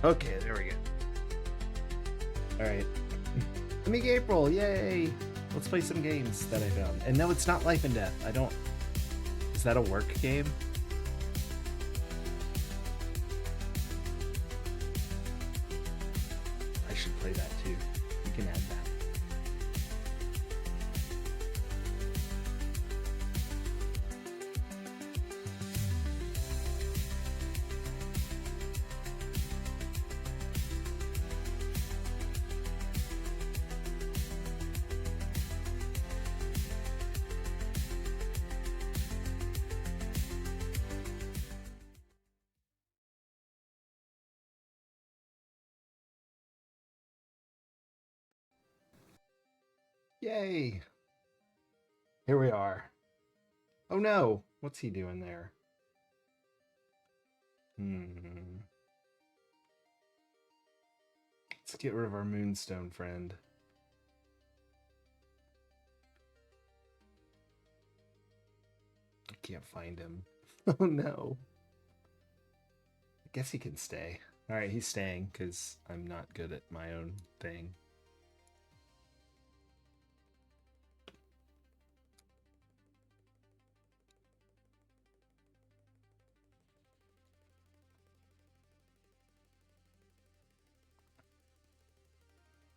Okay, there we go. Alright. Amiga April, yay! Let's play some games that I found. And no, it's not Life and Death. I don't... Is that a work game? I should play that too. You can add that. Yay! Here we are. Oh no! What's he doing there? Let's get rid of our Moonstone friend. I can't find him. Oh no. I guess he can stay. Alright, he's staying because I'm not good at my own thing.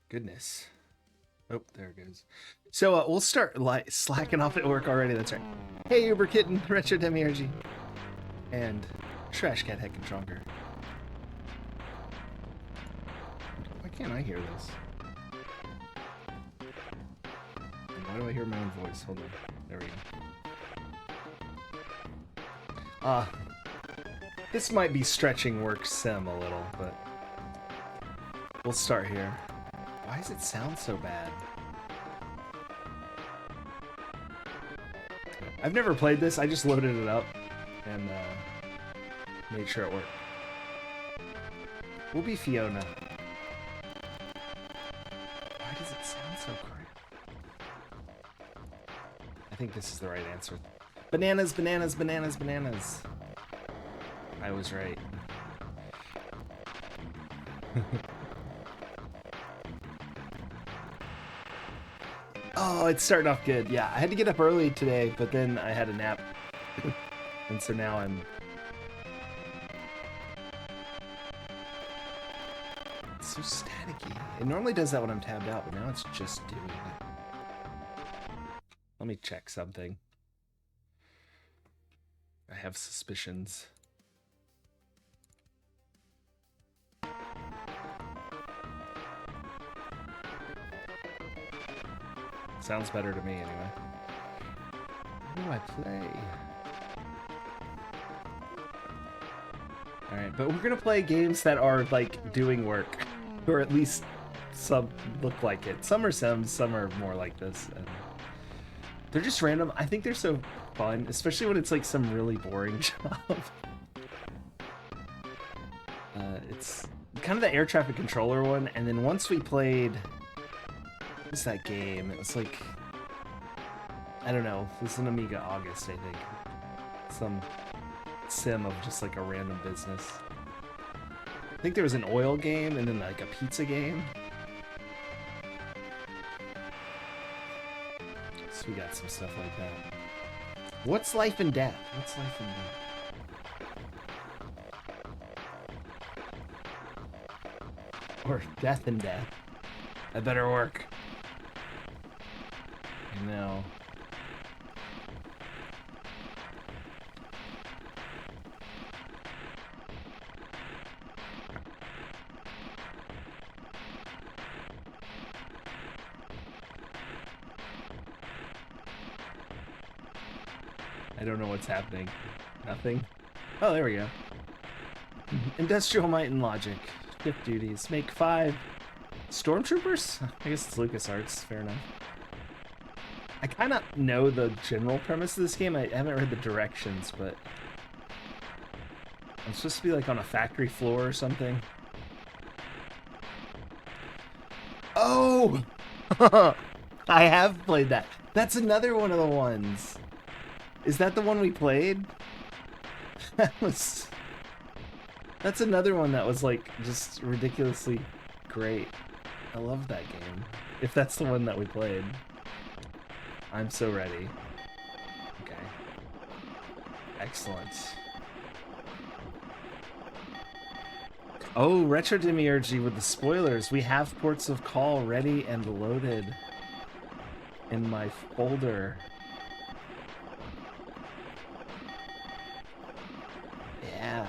Goodness. Oh, there it goes. So we'll start slacking off at work already. That's right. Hey, Uber Kitten, Retro Demiurgy, and Trash Cat Heckin' Stronger. Why can't I hear this? Why do I hear my own voice? Hold on. There we go. This might be stretching work sim a little, but we'll start here. Why does it sound so bad? I've never played this. I just loaded it up and made sure it worked. We'll be Fiona. Why does it sound so great? I think this is the right answer. Bananas, bananas, bananas, bananas. I was right. Oh, it's starting off good. Yeah, I had to get up early today, but then I had a nap. And so now I'm... It's so staticky. It normally does that when I'm tabbed out, but now it's just doing it. Let me check something. I have suspicions. Sounds better to me, anyway. What do I play? Alright, but we're gonna play games that are, like, doing work. Or at least some look like it. Some are Sims, some are more like this. And they're just random. I think they're so fun, especially when it's, like, some really boring job. It's kind of the air traffic controller one, and then once we played... What's that game? It was like, I don't know. It was an Amiga August, I think. Some sim of just like a random business. I think there was an oil game and then like a pizza game. So we got some stuff like that. What's Life and Death? What's Life and Death? Or Death and Death. That better work. No. I don't know what's happening. Nothing. Oh, there we go. Industrial Might and Logic. Shift duties. Make 5 Stormtroopers? I guess it's LucasArts. Fair enough. I kind of know the general premise of this game. I haven't read the directions, but I'm supposed to be like on a factory floor or something. Oh! I have played that. That's another one of the ones. Is that the one we played? That was... That's another one that was like just ridiculously great. I love that game. If that's the one that we played. I'm so ready. Okay. Excellent. Oh, Retro Demiurgy with the spoilers. We have Ports of Call ready and loaded in my folder. Yeah.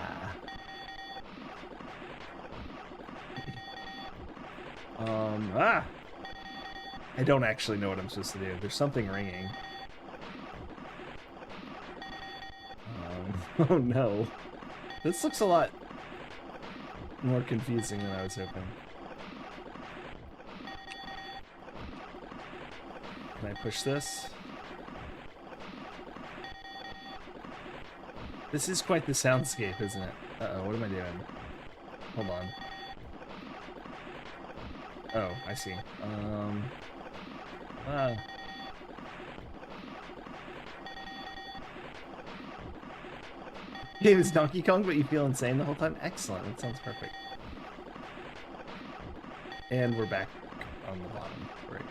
I don't actually know what I'm supposed to do. There's something ringing. Oh no. This looks a lot more confusing than I was hoping. Can I push this? This is quite the soundscape, isn't it? Uh-oh, what am I doing? Hold on. Oh, I see. Game is Donkey Kong, but you feel insane the whole time? Excellent, that sounds perfect. And we're back on the bottom, right?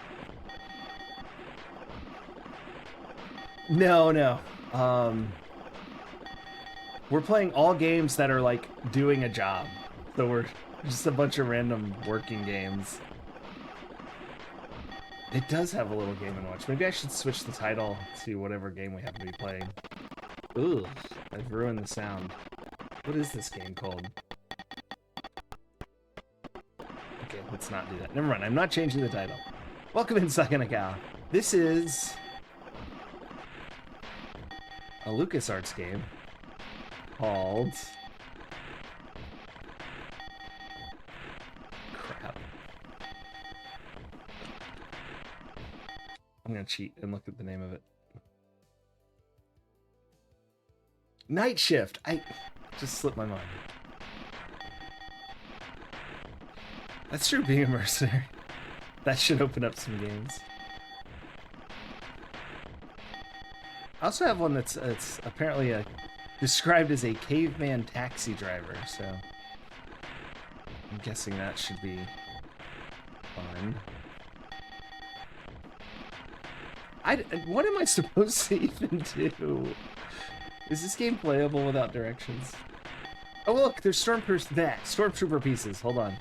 No. We're playing all games that are like doing a job. So we're just a bunch of random working games. It does have a little Game & Watch. Maybe I should switch the title to whatever game we happen to be playing. Ooh, I've ruined the sound. What is this game called? Okay, let's not do that. Never mind, I'm not changing the title. Welcome in, Sakanakawa. This is a LucasArts game called... Crap. I'm gonna cheat and look at the name of it. Night Shift. I just slipped my mind. That's true, being a mercenary. That should open up some games. I also have one that's apparently described as a caveman taxi driver, so I'm guessing that should be fun. What am I supposed to even do? Is this game playable without directions? Oh look, there's stormtrooper pieces. Hold on.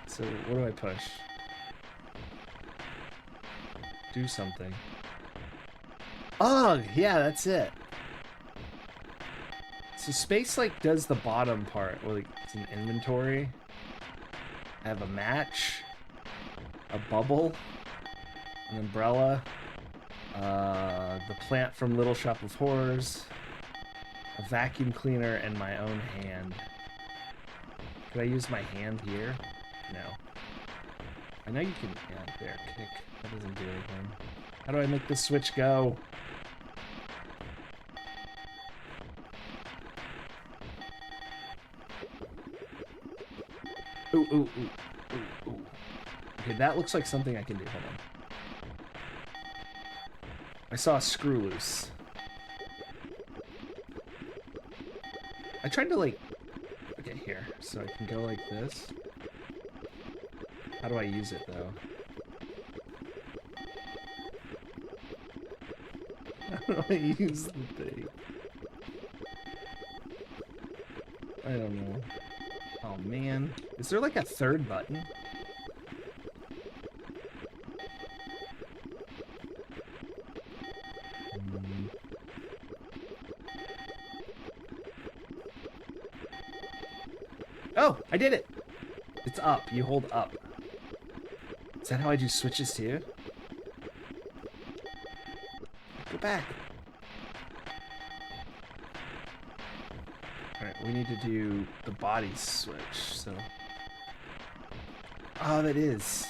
So what do I push? Do something. Oh, yeah, that's it. So space like does the bottom part, where like it's an inventory. I have a match, a bubble, an umbrella, the plant from Little Shop of Horrors, a vacuum cleaner, and my own hand. Could I use my hand here? No. I know you can, yeah, there, kick. That doesn't do anything. How do I make this switch go? Ooh. Okay, that looks like something I can do. Hold on. I saw a screw loose. I tried to, like... Okay, here. So I can go like this. How do I use it, though? How do I use the thing? I don't know. Oh, man. Is there, like, a third button? Oh, I did it! It's up. You hold up. Is that how I do switches too? Go back. Alright, we need to do the body switch, so... Oh, that is.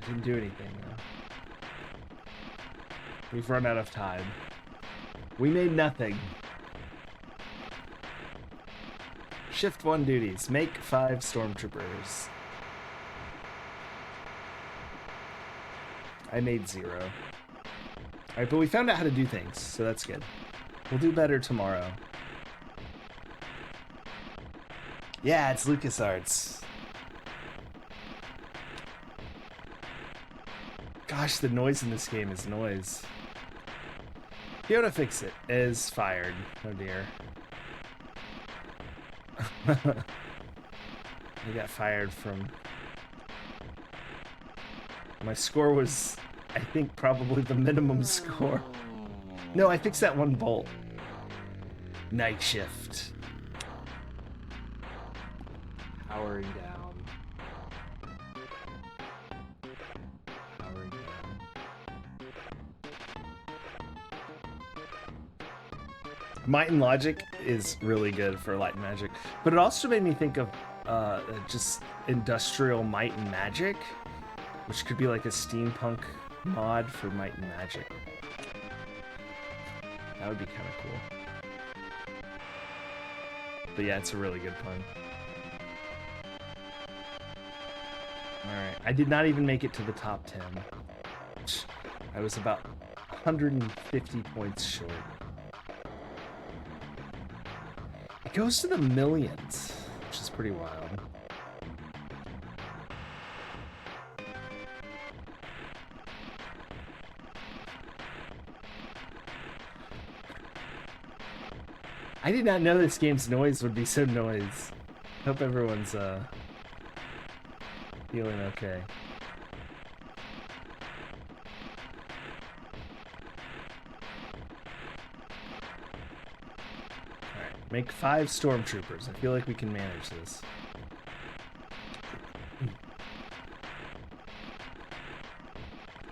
I didn't do anything, though. We've run out of time. We made nothing. Shift 1 duties. Make 5 stormtroopers. I made 0. Alright, but we found out how to do things, so that's good. We'll do better tomorrow. Yeah, it's LucasArts. Gosh, the noise in this game is noise. Fiona Fix It is fired. Oh dear. I got fired from... My score was, I think, probably the minimum score. No, I fixed that one bolt. Night shift. Powering down. Powering down. Might and Logic is really good for Light and Magic, but it also made me think of just Industrial Might and Magic, which could be like a steampunk mod for Might and Magic. That would be kind of cool. But yeah, it's a really good pun. Alright, I did not even make it to the top 10. I was about 150 points short. It goes to the millions, which is pretty wild. I did not know this game's noise would be so noise. Hope everyone's feeling okay. Alright, make 5 stormtroopers. I feel like we can manage this.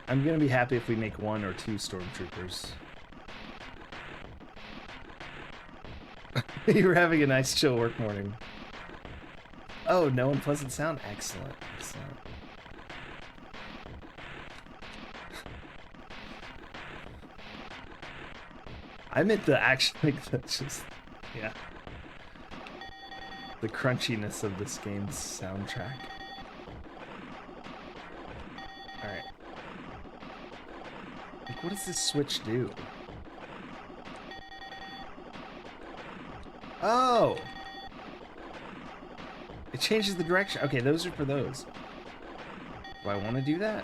I'm gonna be happy if we make 1 or 2 stormtroopers. You're having a nice chill work morning. Oh, no unpleasant sound? Excellent. Excellent. I meant the action, like, that's just, yeah. The crunchiness of this game's soundtrack. Alright. Like, what does this switch do? Oh! It changes the direction. Okay, those are for those. Do I want to do that?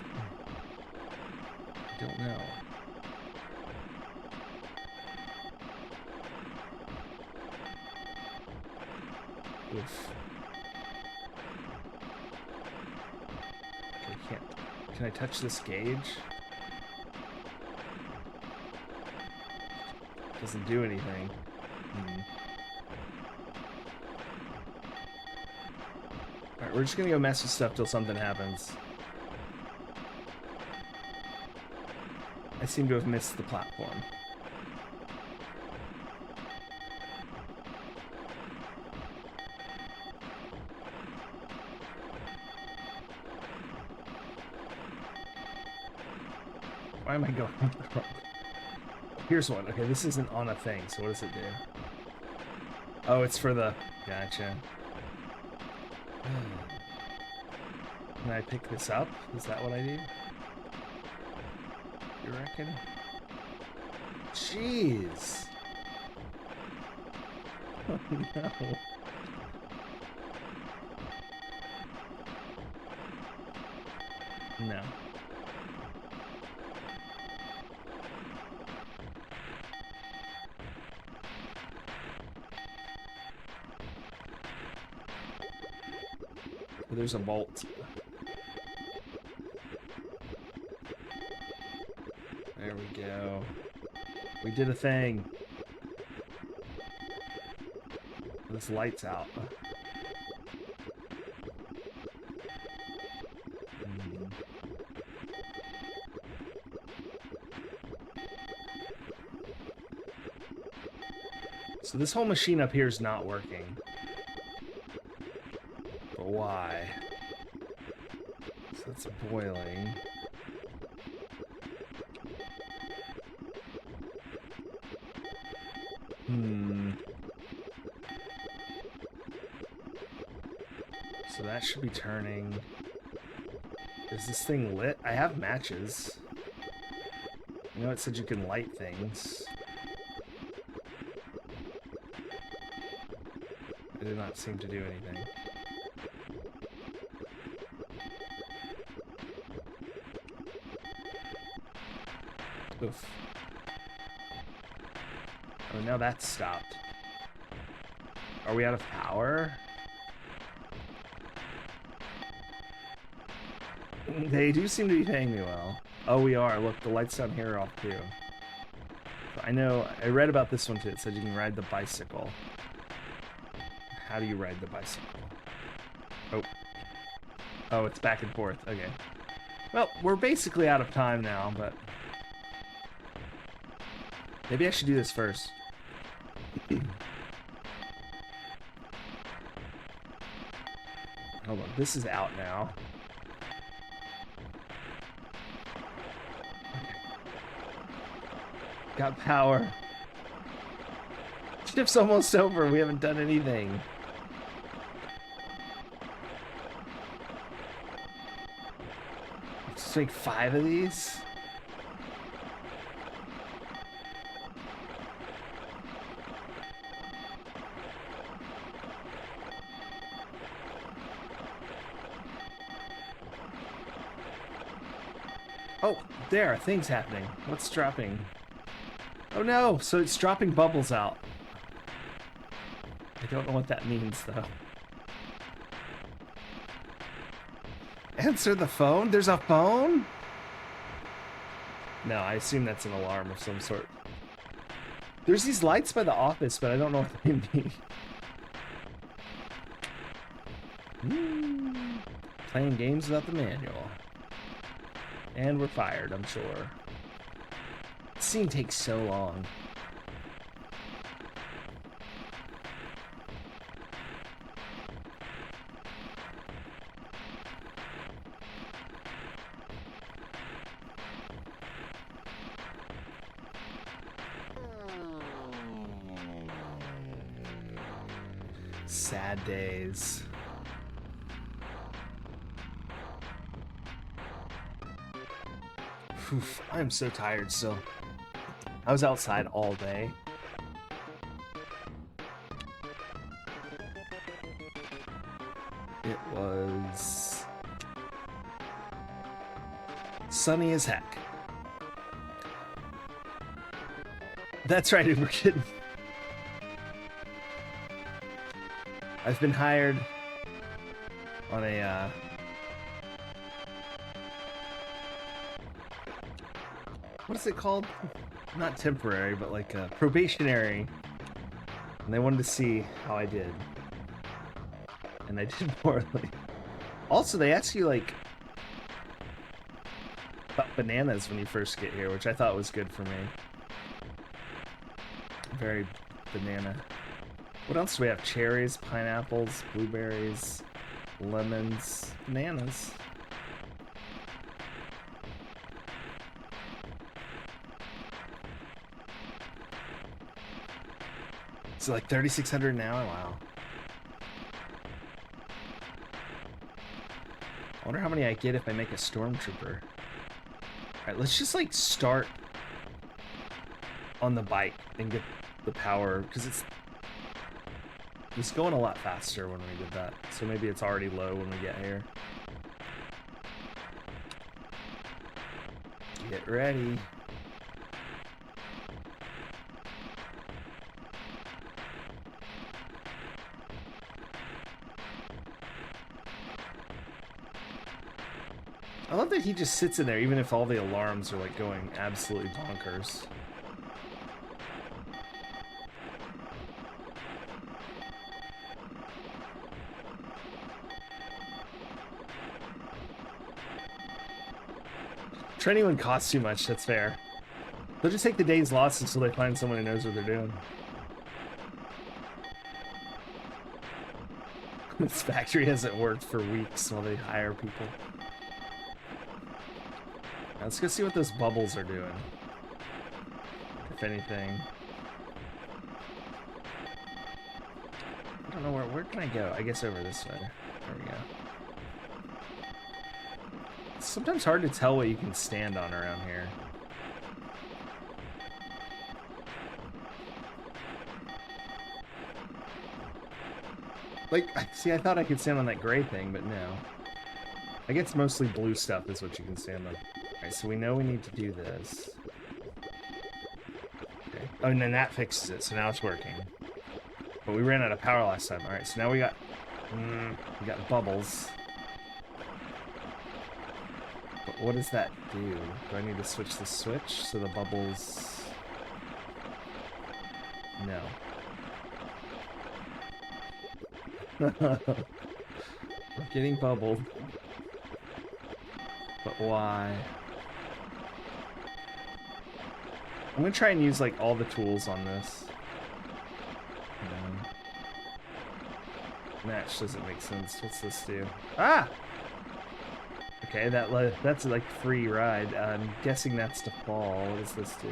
I don't know. Oof. Okay, can I touch this gauge? Doesn't do anything. Alright, we're just gonna go mess with stuff till something happens. I seem to have missed the platform. Why am I going the wrong? Here's one. Okay, this isn't on a thing, so what does it do? Oh, it's for the... Gotcha. Can I pick this up? Is that what I do? You reckon? Jeez! Oh no. No. There's a bolt. There we go. We did a thing. This light's out. So this whole machine up here is not working. But why? So it's boiling. So that should be turning. Is this thing lit? I have matches. You know, it said you can light things. It did not seem to do anything. Oof. Oh, now that's stopped. Are we out of power? They do seem to be paying me well. Oh, we are. Look, the lights down here are off too. I know, I read about this one too. It said you can ride the bicycle. How do you ride the bicycle? Oh. Oh, it's back and forth. Okay. Well, we're basically out of time now, but... maybe I should do this first. Hold on, this is out now. Got power. Shift's almost over. We haven't done anything. Let's make 5 of these. Oh, there, things happening. What's dropping? Oh no, so it's dropping bubbles out. I don't know what that means though. Answer the phone? There's a phone? No, I assume that's an alarm of some sort. There's these lights by the office, but I don't know what they mean. Playing games without the manual. And we're fired, I'm sure. This scene takes so long. Sad days. Oof, I'm so tired still. I was outside all day. It was sunny as heck. That's right, Uber Kid. I've been hired on a what is it called? Not temporary, but like a probationary. And they wanted to see how I did. And I did poorly. Also, they ask you like about bananas when you first get here, which I thought was good for me. Very banana. What else do we have? Cherries, pineapples, blueberries, lemons, bananas. So like 3,600 an hour? Wow. I wonder how many I get if I make a stormtrooper. Alright, let's just like start on the bike and get the power, because it's going a lot faster when we did that. So maybe it's already low when we get here. Get ready. I love that he just sits in there even if all the alarms are like going absolutely bonkers. Training one costs too much, that's fair. They'll just take the day's loss until they find someone who knows what they're doing. This factory hasn't worked for weeks while they hire people. Now let's go see what those bubbles are doing. If anything. I don't know where can I go? I guess over this way. There we go. It's sometimes hard to tell what you can stand on around here. Like, see, I thought I could stand on that gray thing, but no. I guess mostly blue stuff is what you can stand on. Alright, so we know we need to do this. Okay. Oh, and then that fixes it, so now it's working. But we ran out of power last time. Alright, so now we got bubbles. But what does that do? Do I need to switch the switch so the bubbles... No. We're getting bubbled. But why? I'm gonna try and use like all the tools on this. Match doesn't make sense. What's this do? Ah! Okay, that's like free ride. I'm guessing that's to fall. What does this do?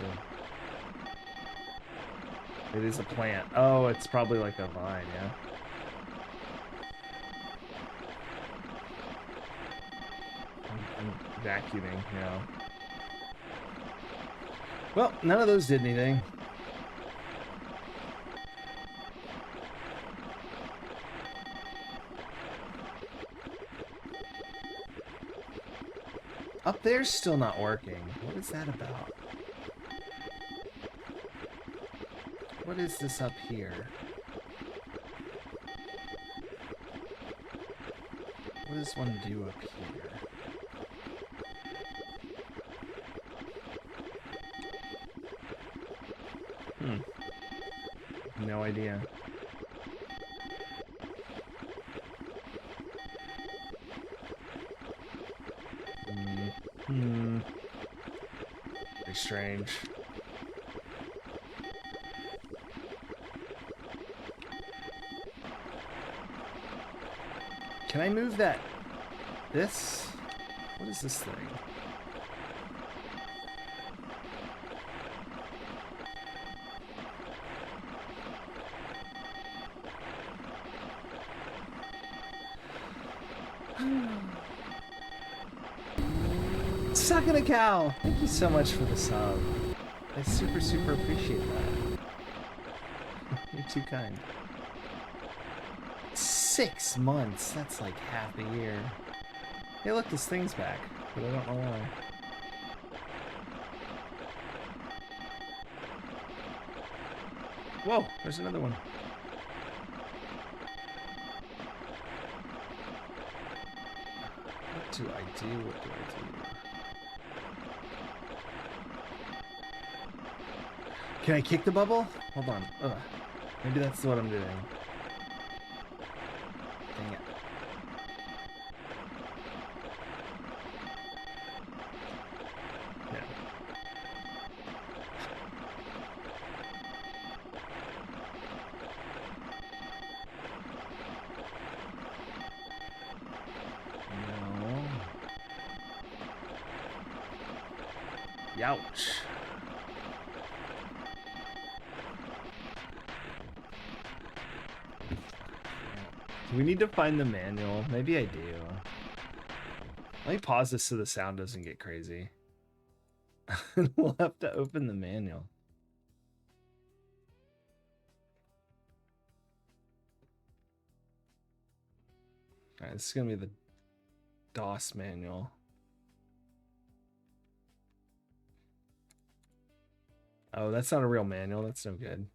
It is a plant. Oh, it's probably like a vine, yeah? I'm vacuuming, yeah. Well, none of those did anything. Up there's still not working. What is that about? What is this up here? What does one do up here? No idea. Very strange. Can I move that? This? What is this thing? Sucking a cow! Thank you so much for the sub. I super appreciate that. You're too kind. 6 months? That's like half a year. Hey look, this thing's back, but I don't know why. Whoa, there's another one. What do I do? What do I do? Can I kick the bubble? Hold on. Ugh. Maybe that's what I'm doing. Dang it. Yeah. No. Youch. Do we need to find the manual? Maybe I do. Let me pause this so the sound doesn't get crazy. We'll have to open the manual. Alright, this is gonna be the DOS manual. Oh, that's not a real manual. That's no good.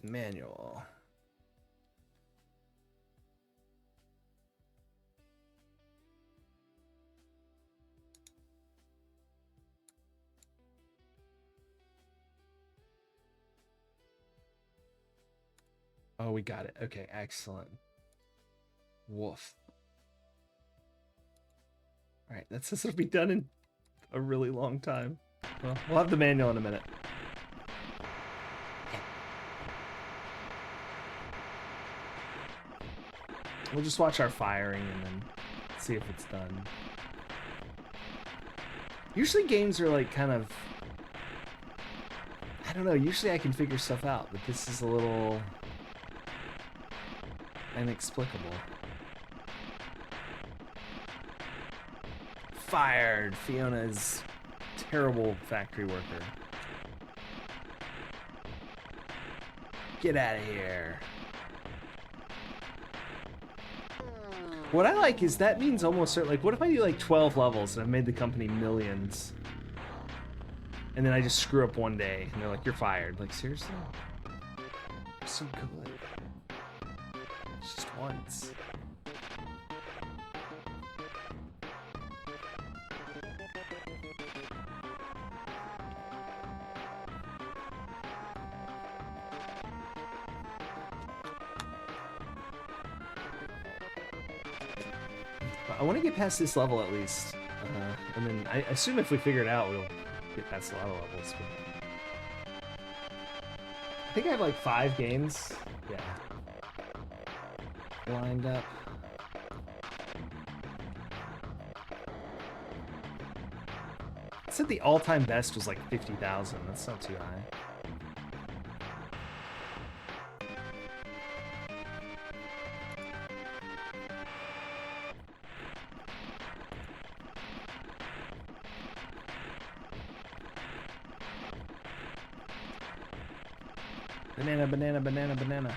Manual. Oh, we got it. Okay, excellent. Woof. All right, that says it'll be done in a really long time. Well, we'll have the manual in a minute. We'll just watch our firing and then see if it's done. Usually games are like kind of... I don't know, usually I can figure stuff out, but this is a little... inexplicable. Fired! Fiona is terrible factory worker. Get out of here. What I like is that means almost like, what if I do like 12 levels and I've made the company millions? And then I just screw up one day and they're like, you're fired. Like, seriously? I'm so good. It's just once. I want to get past this level at least. And then I assume if we figure it out, we'll get past a lot of levels. But I think I have like 5 games. Yeah. Lined up. It said the all-time best was like 50,000. That's not too high. Banana, banana, banana, banana.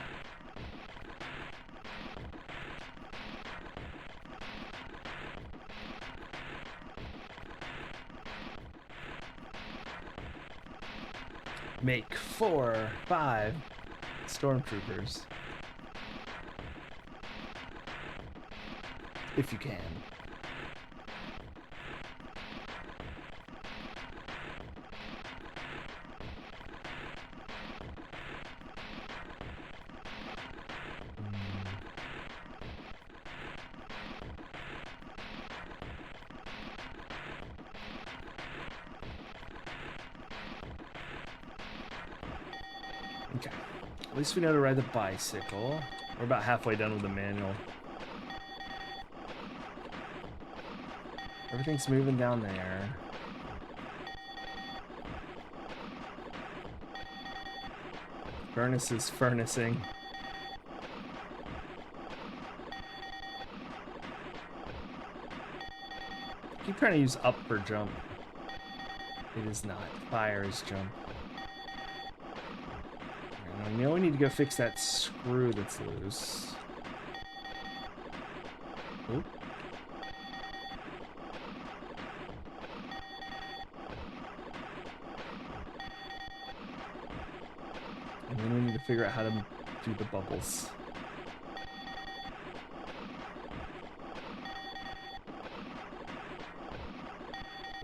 Make 4, 5 stormtroopers. If you can. Okay. At least we know to ride the bicycle. We're about halfway done with the manual. Everything's moving down there. Furnace is furnacing. Keep trying to use up for jump. It is not. Fire is jump. I know we need to go fix that screw that's loose. Oop. And then we need to figure out how to do the bubbles.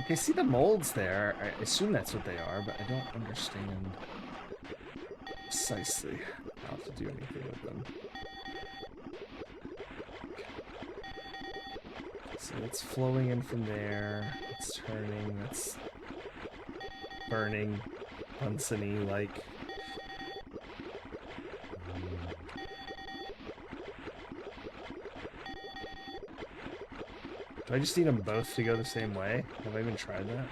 Okay, see the molds there. I assume that's what they are, but I don't understand precisely how to do anything with them. So it's flowing in from there. It's turning. That's burning. Bunsen-y like. Do I just need them both to go the same way? Have I even tried that?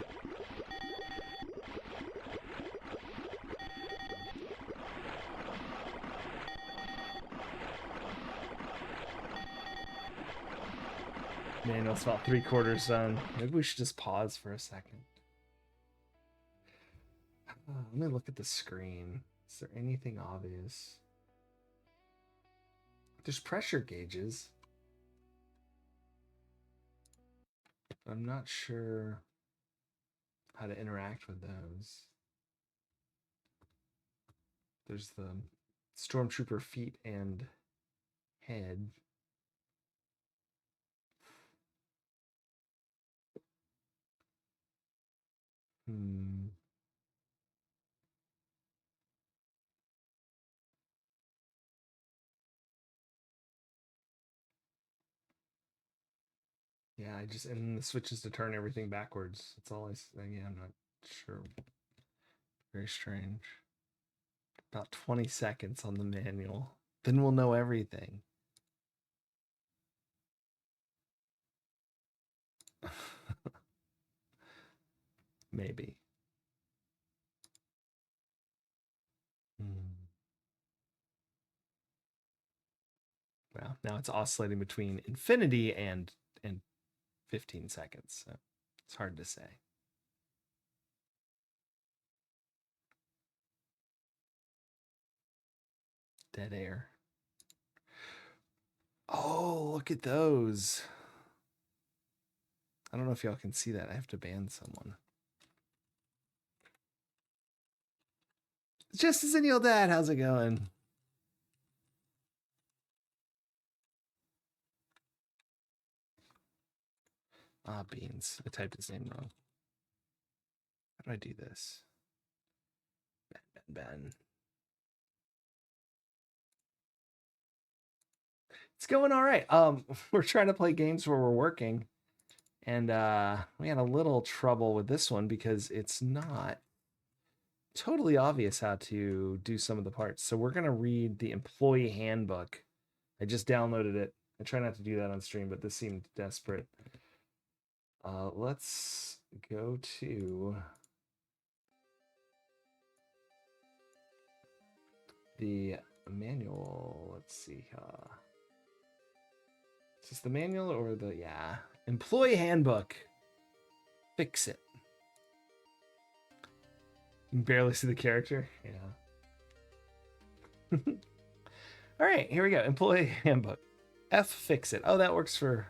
Man, it's about 3/4 done. Maybe we should just pause for a second. Let me look at the screen. Is there anything obvious? There's pressure gauges. I'm not sure how to interact with those. There's the stormtrooper feet and head. Yeah, and the switch is to turn everything backwards. That's all yeah, I'm not sure. Very strange. About 20 seconds on the manual. Then we'll know everything. Maybe. Wow, now. Now it's oscillating between infinity and 15 seconds. So it's hard to say. Dead air. Oh, look at those. I don't know if y'all can see that. I have to ban someone. Justice and your dad, how's it going? Ah, beans. I typed his name wrong. How do I do this? Ben. It's going all right. We're trying to play games where we're working, and we had a little trouble with this one because it's not totally obvious how to do some of the parts. So we're gonna read the employee handbook. I just downloaded it. I try not to do that on stream, but this seemed desperate. Let's go to the manual. Let's see. Is this the manual or the, yeah, employee handbook? Fix it. You can barely see the character. Yeah. All right, here we go. Employee handbook. F fix it. Oh, that works for.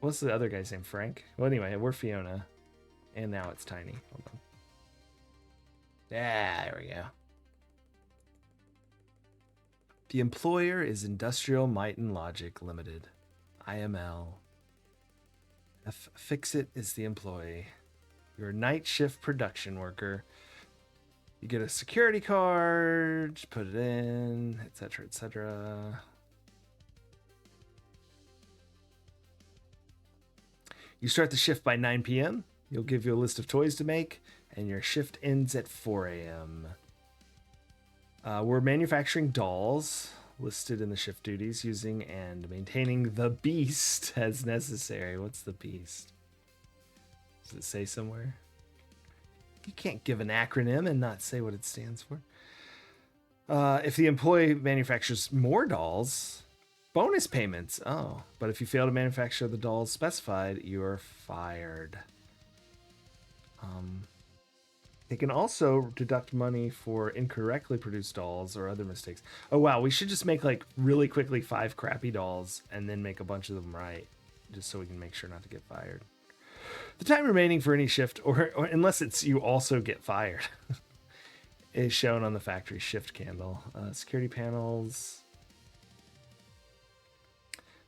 What's the other guy's name? Frank. Well, anyway, we're Fiona, and now it's Tiny. Hold on. Yeah, there we go. The employer is Industrial Might and Logic Limited, IML. Fix it is the employee. You're a night shift production worker. You get a security card, put it in, etc., etc. You start the shift by 9 p.m. You'll give you a list of toys to make, and your shift ends at 4 a.m. We're manufacturing dolls listed in the shift duties, using and maintaining the beast as necessary. What's the beast? Does it say somewhere? You can't give an acronym and not say what it stands for. If the employee manufactures more dolls, bonus payments. Oh, but if you fail to manufacture the dolls specified, you are fired. They can also deduct money for incorrectly produced dolls or other mistakes. Oh, wow. We should just make, like, really quickly 5 crappy dolls and then make a bunch of them right, just so we can make sure not to get fired. The time remaining for any shift, or unless it's you also get fired, is shown on the factory shift candle. Security panels.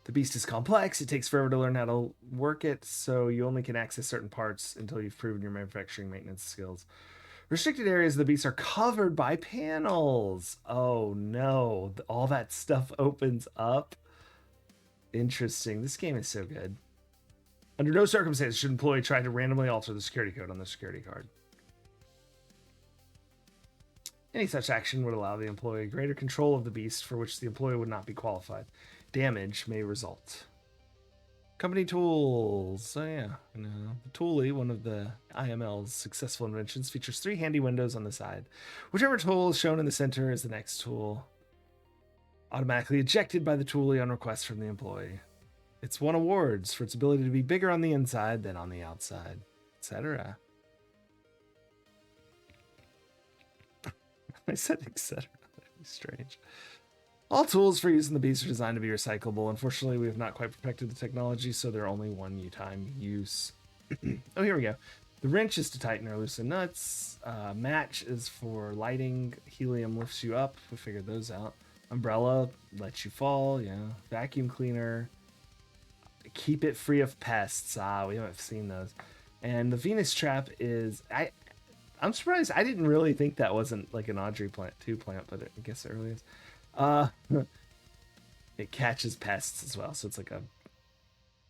The beast is complex. It takes forever to learn how to work it, so you only can access certain parts until you've proven your manufacturing maintenance skills. Restricted areas of the beast are covered by panels. Oh no, all that stuff opens up. Interesting. This game is so good. Under no circumstances should an employee try to randomly alter the security code on the security card. Any such action would allow the employee greater control of the beast, for which the employee would not be qualified. Damage may result. Company tools. So yeah, the Toolie, one of the IML's successful inventions, features 3 handy windows on the side. Whichever tool is shown in the center is the next tool. Automatically ejected by the Toolie on request from the employee. It's won awards for its ability to be bigger on the inside than on the outside, etc. I said etc. That'd be strange. All tools for using the beast are designed to be recyclable. Unfortunately, we have not quite perfected the technology, so they're only one-time use. Oh, here we go. The wrench is to tighten or loosen nuts. Match is for lighting. Helium lifts you up. We figured those out. Umbrella lets you fall. Yeah. Vacuum cleaner. Keep it free of pests. We haven't seen those. And the Venus trap is... I'm surprised. I didn't really think that wasn't like an Audrey plant 2 plant, but I guess it really is. It catches pests as well, so it's like a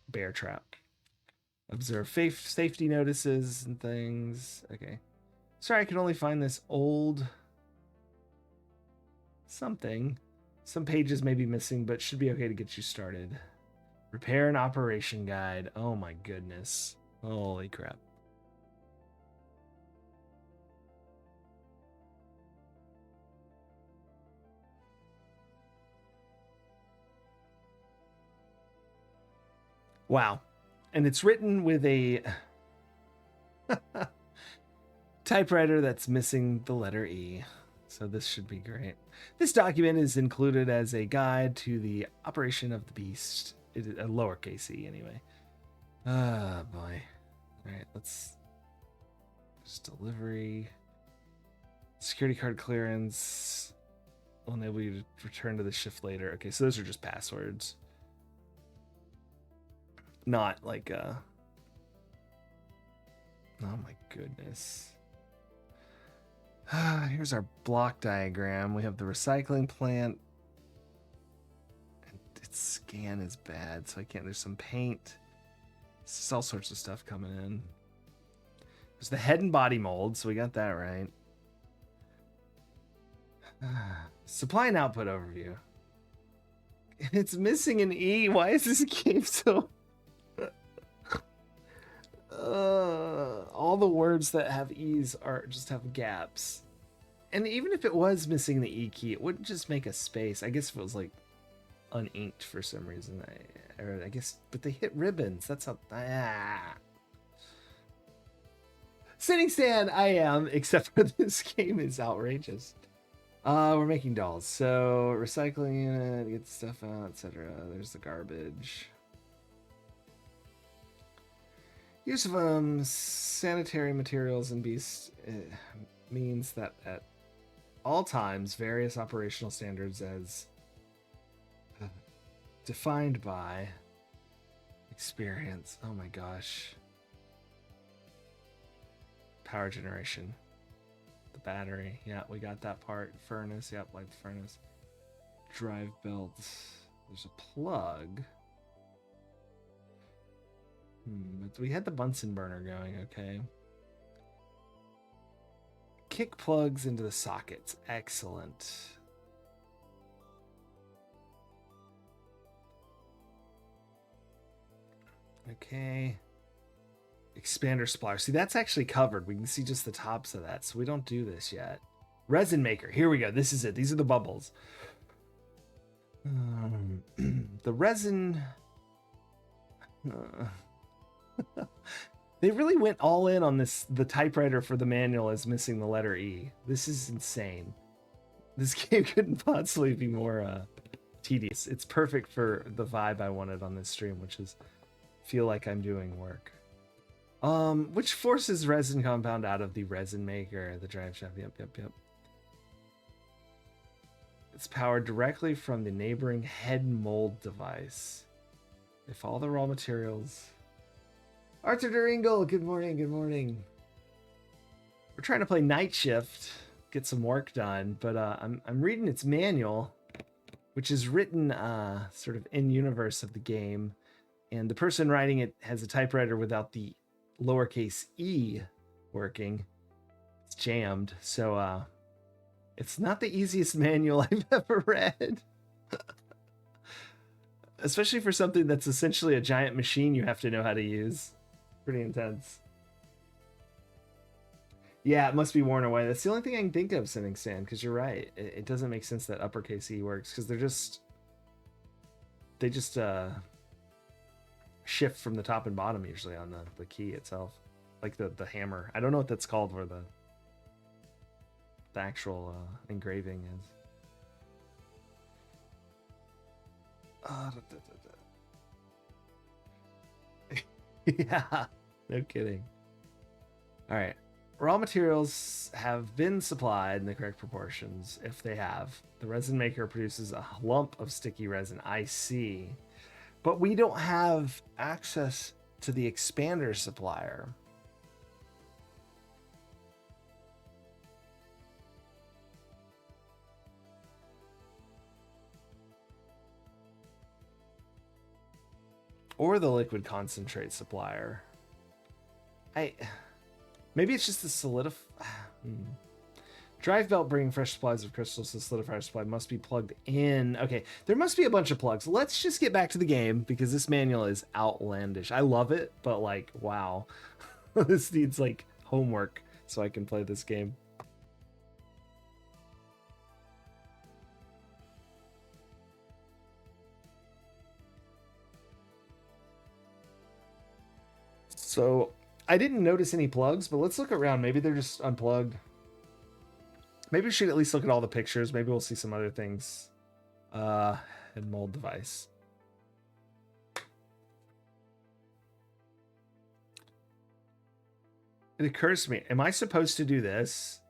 bear trap. Observe safety notices and things. Okay. Sorry, I can only find this old something. Some pages may be missing, but should be okay to get you started. Repair and operation guide. Oh my goodness. Holy crap. Wow. And it's written with a typewriter that's missing the letter E. So this should be great. This document is included as a guide to the operation of the beast. It is a lowercase e anyway. Ah, boy. All right, let's just delivery. Security card clearance will enable you to return to the shift later. Okay, so those are just passwords. Not like oh my goodness. Here's our block diagram. We have the recycling plant. Its scan is bad, so I can't. There's some paint. There's all sorts of stuff coming in. There's the head and body mold, so we got that right. Supply and output overview. It's missing an E. Why is this game so... all the words that have E's are just have gaps. And even if it was missing the E key, it wouldn't just make a space. I guess if it was like uninked for some reason. I guess, but they hit ribbons. That's how... Sitting stand, I am, except for this game is outrageous. We're making dolls. So recycling unit, get the stuff out, etc. There's the garbage. Use of sanitary materials and beasts means that at all times, various operational standards as defined by experience. Oh my gosh. Power generation. The battery. Yeah, we got that part. Furnace. Yep, like the furnace. Drive belts. There's a plug. But we had the Bunsen burner going, okay. Kick plugs into the sockets. Excellent. Okay. Expander splitter. See, that's actually covered. We can see just the tops of that, so we don't do this yet. Resin maker. Here we go. This is it. These are the bubbles. The resin... They really went all in on this. The typewriter for the manual is missing the letter E. This is insane. This game couldn't possibly be more tedious. It's perfect for the vibe I wanted on this stream, which is feel like I'm doing work. Which forces resin compound out of the resin maker, the drive shaft. Yep. It's powered directly from the neighboring head mold device. If all the raw materials... Arthur Duringle, good morning. We're trying to play Night Shift, get some work done, but I'm reading its manual, which is written sort of in universe of the game, and the person writing it has a typewriter without the lowercase e working. It's jammed, so it's not the easiest manual I've ever read. Especially for something that's essentially a giant machine you have to know how to use. Pretty intense. Yeah, it must be worn away. That's the only thing I can think of, Sitting Stand, because you're right. It doesn't make sense that uppercase E works, because they just shift from the top and bottom usually on the key itself. Like the hammer. I don't know what that's called where the actual engraving is. Yeah, no kidding. All right. Raw materials have been supplied in the correct proportions. If they have, the resin maker produces a lump of sticky resin. I see. But we don't have access to the expander supplier. Or the liquid concentrate supplier. Maybe it's just the drive belt bringing fresh supplies of crystals to the solidifier supply must be plugged in. Okay, there must be a bunch of plugs. Let's just get back to the game because this manual is outlandish. I love it, but like, wow. This needs like homework so I can play this game. So I didn't notice any plugs, but let's look around. Maybe they're just unplugged. Maybe we should at least look at all the pictures. Maybe we'll see some other things. And mold device. It occurs to me, am I supposed to do this?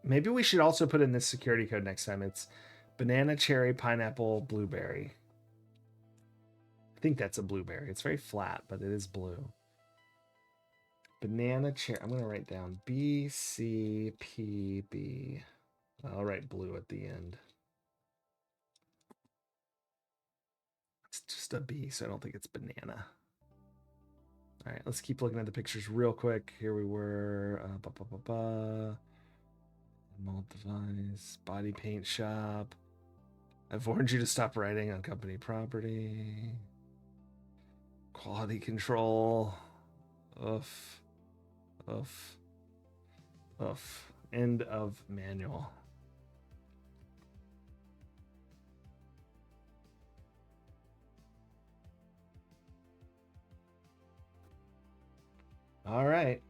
Maybe we should also put in this security code next time. It's banana, cherry, pineapple, blueberry. I think that's a blueberry. It's very flat, but it is blue. Banana, cherry. I'm going to write down B, C, P, B. I'll write blue at the end. It's just a B, so I don't think it's banana. All right, let's keep looking at the pictures real quick. Here we were. Mold device, body paint shop. I've warned you to stop writing on company property. Quality control. Oof. Oof. Oof. End of manual. All right.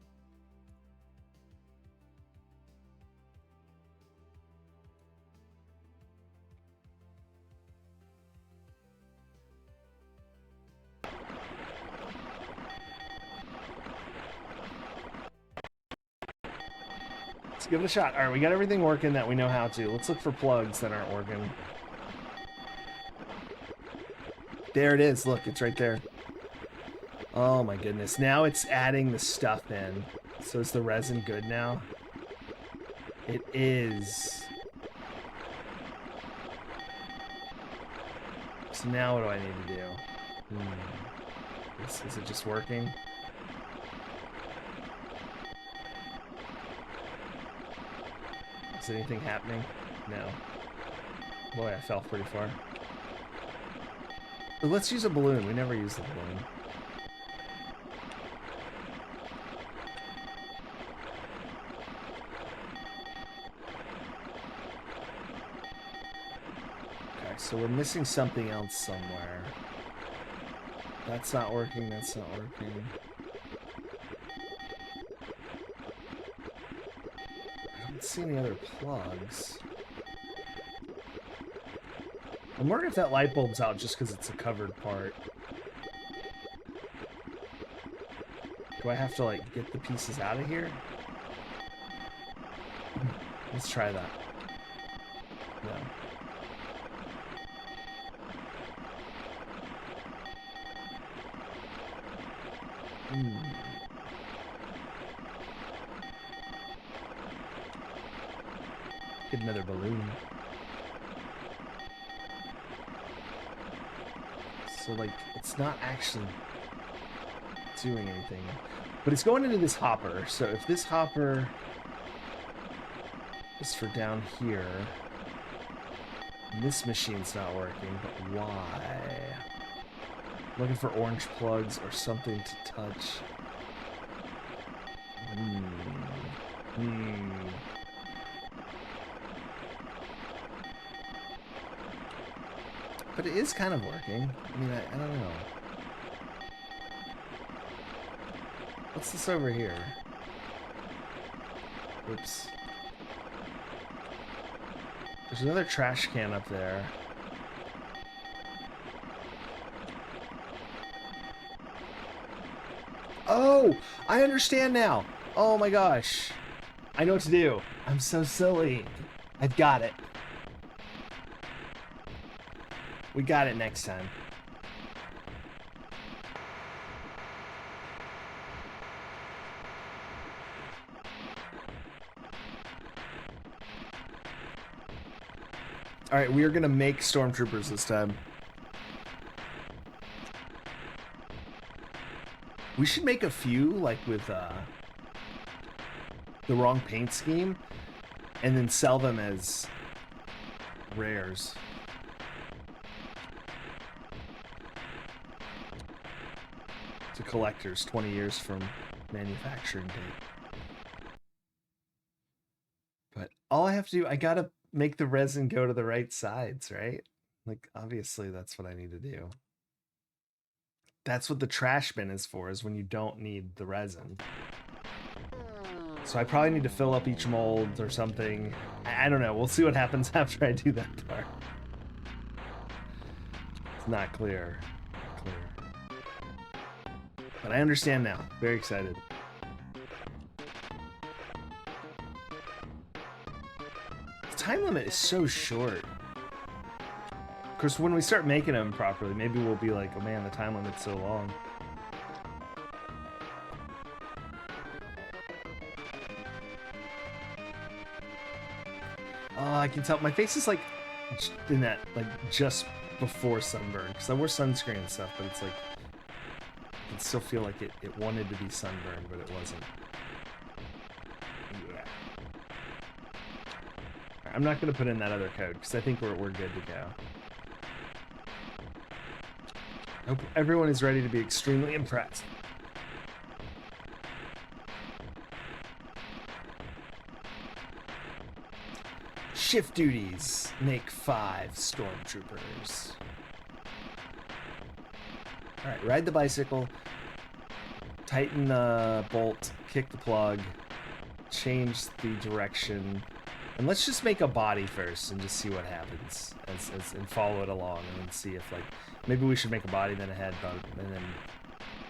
Let's give it a shot. All right, we got everything working that we know how to. Let's look for plugs that aren't working. There it is. Look, it's right there. Oh my goodness. Now it's adding the stuff in. So is the resin good now? It is. So now what do I need to do? Is it just working? Is anything happening? No. Boy, I fell pretty far. But let's use a balloon. We never use the balloon. Okay, so we're missing something else somewhere. That's not working. That's not working. I don't see any other plugs. I'm wondering if that light bulb's out just because it's a covered part. Do I have to, like, get the pieces out of here? Let's try that. No. Get another balloon. So, like, it's not actually doing anything. But it's going into this hopper. So if this hopper is for down here, and this machine's not working, but why? Looking for orange plugs or something to touch. But it is kind of working. I mean, I don't know. What's this over here? Oops. There's another trash can up there. Oh, I understand now. Oh my gosh. I know what to do. I'm so silly. I've got it. We got it next time. All right, we are gonna make stormtroopers this time. We should make a few, like with the wrong paint scheme, and then sell them as rares. To collectors 20 years from manufacturing date. But all I have to do, I gotta make the resin go to the right sides, right? Like, obviously that's what I need to do. that's what the trash bin is for, is when you don't need the resin. So I probably need to fill up each mold or something. I don't know. We'll see what happens after I do that part. It's not clear. Not clear. But I understand now. Very excited. The time limit is so short. Of course, when we start making them properly, maybe we'll be like, oh man, the time limit's so long. Oh, I can tell my face is like in that, like just before sunburn, because I wore sunscreen and stuff, but it's like I can still feel like it wanted to be sunburned, but it wasn't. Yeah. I'm not going to put in that other code because I think we're good to go. I hope everyone is ready to be extremely impressed. Shift duties. Make 5 stormtroopers. Alright, ride the bicycle. Tighten the bolt. Kick the plug. Change the direction. And let's just make a body first and just see what happens. And follow it along and then see if, like, maybe we should make a body, then a head, and then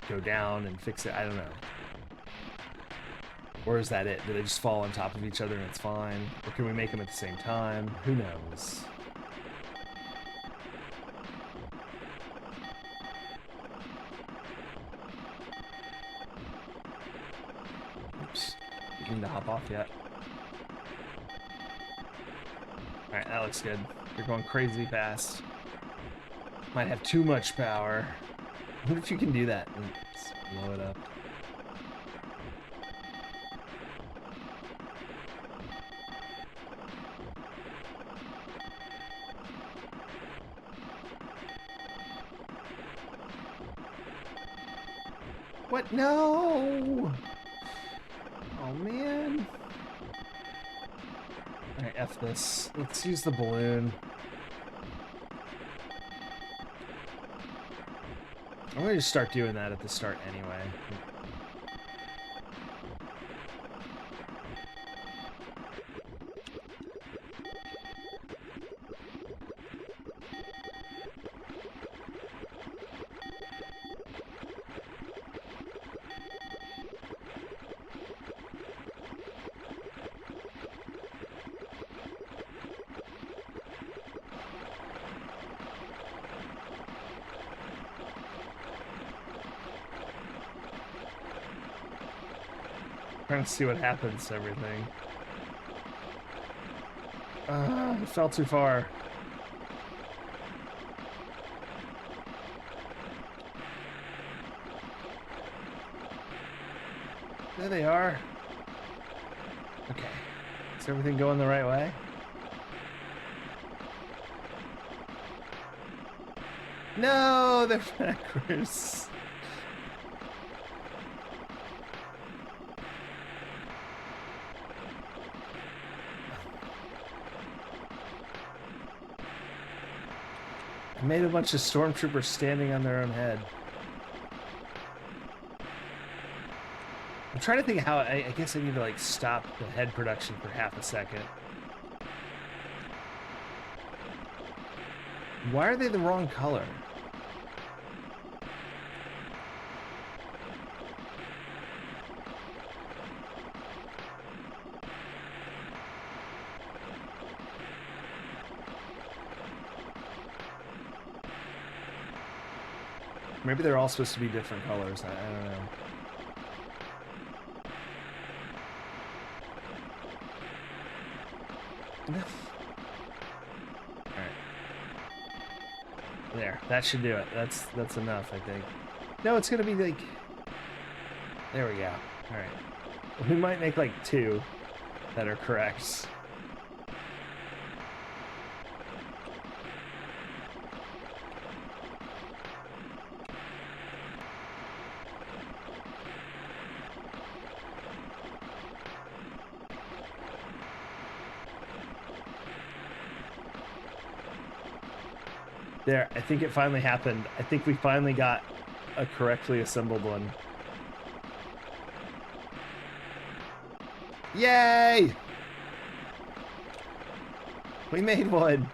go down and fix it. I don't know. Or is that it? Do they just fall on top of each other and it's fine? Or can we make them at the same time? Who knows? Oops. You need to hop off yet. Alright, that looks good. You're going crazy fast. Might have too much power. What if you can do that and blow it up? What? No! Oh, man. Alright, F this. Let's use the balloon. I'm gonna just start doing that at the start anyway. Trying to see what happens to everything. It fell too far. There they are. Okay. Is everything going the right way? No, they're backwards. I made a bunch of stormtroopers standing on their own head. I'm trying to think how I guess I need to like stop the head production for half a second. Why are they the wrong color? Maybe they're all supposed to be different colors. I don't know. Alright. There. That should do it. That's enough, I think. No, it's gonna be like... There we go. Alright. We might make like 2 that are correct. There, I think it finally happened. I think we finally got a correctly assembled one. Yay! We made one.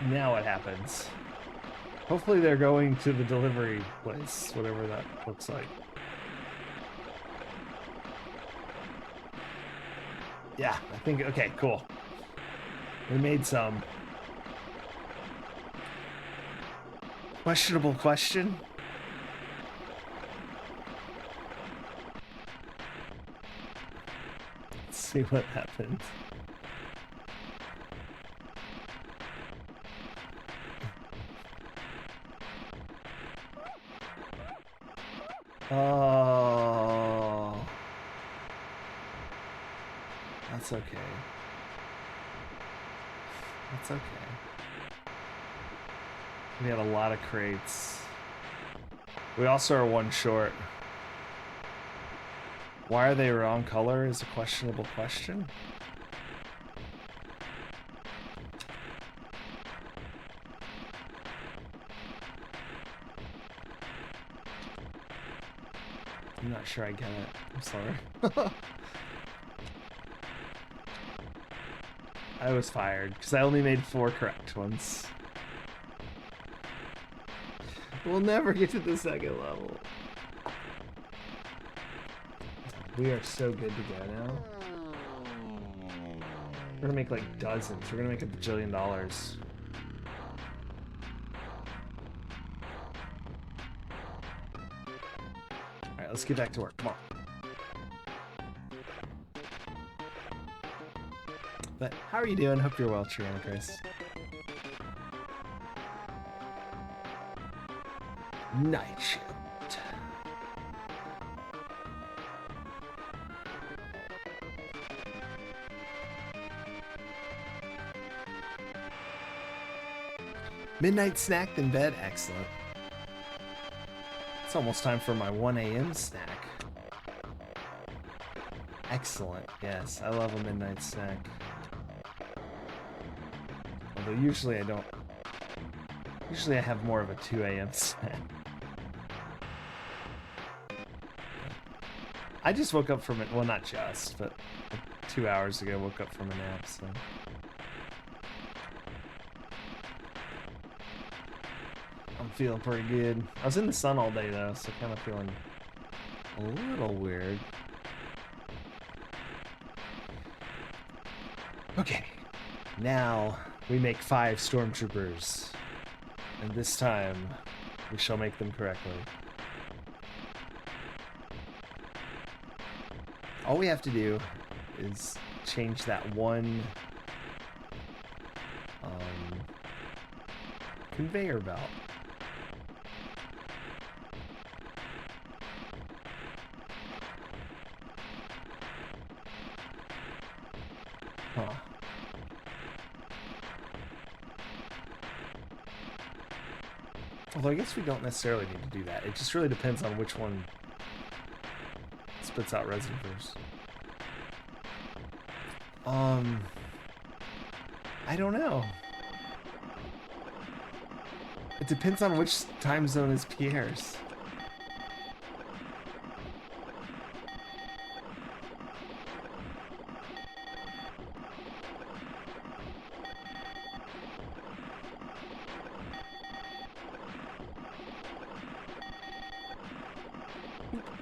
Now what happens? Hopefully they're going to the delivery place, whatever that looks like. Yeah, I think, okay, cool. We made some. Questionable question? Let's see what happens. Oh, that's okay. That's okay. We have a lot of crates. We also are one short. Why are they wrong color is a questionable question. I'm not sure I get it. I'm sorry. I was fired because I only made 4 correct ones. We'll never get to the second level. We are so good to go now. We're gonna make like dozens. We're gonna make $1 bajillion. Alright, let's get back to work. Come on. But how are you doing? Hope you're well, Triana Chris. Night shift. Midnight snack, then bed. Excellent. It's almost time for my 1 a.m. snack. Excellent. Yes, I love a midnight snack. Although usually I don't. Usually I have more of a 2 a.m. snack. I just woke up from it. Well, not just, but 2 hours ago woke up from a nap, so. I'm feeling pretty good. I was in the sun all day though, so kind of feeling a little weird. Okay, now we make 5 stormtroopers, and this time we shall make them correctly. All we have to do is change that one conveyor belt. Huh. Although I guess we don't necessarily need to do that. It just really depends on which one spits out resin first. I don't know. It depends on which time zone is Pierre's.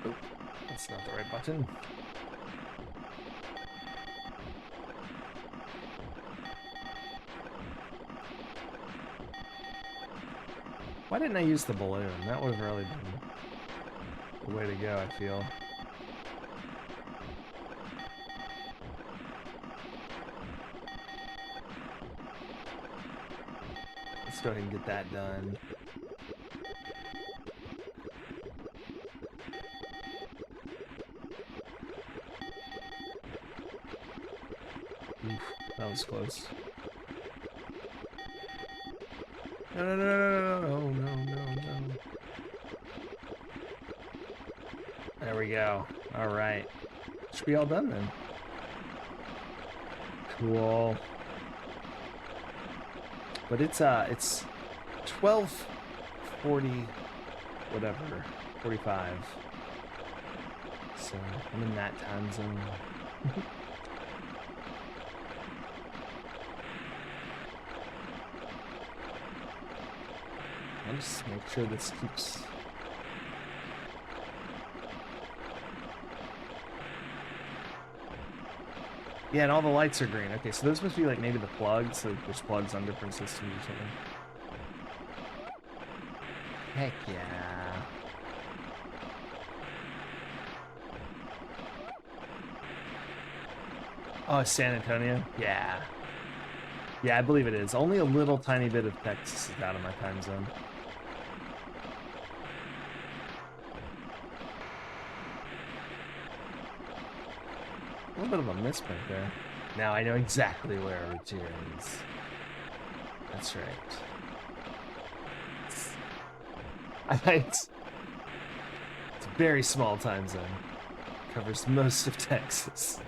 Oh, that's not the right button. Why didn't I use the balloon? That would have really been the way to go, I feel. Let's go ahead and get that done. Oof, that was close. No. There we go. All right. Should be all done then. Cool. But it's 12:40, whatever, 45. So I'm in that time zone. I'll just make sure this keeps. Yeah, and all the lights are green. Okay, so those must be like maybe the plugs. Like there's plugs on different systems or something. Heck yeah. Oh, San Antonio? Yeah. Yeah, I believe it is. Only a little tiny bit of Texas is out of my time zone. A little bit of a misprint there. Now I know exactly where Routier is. That's right. It's a very small time zone. Covers most of Texas.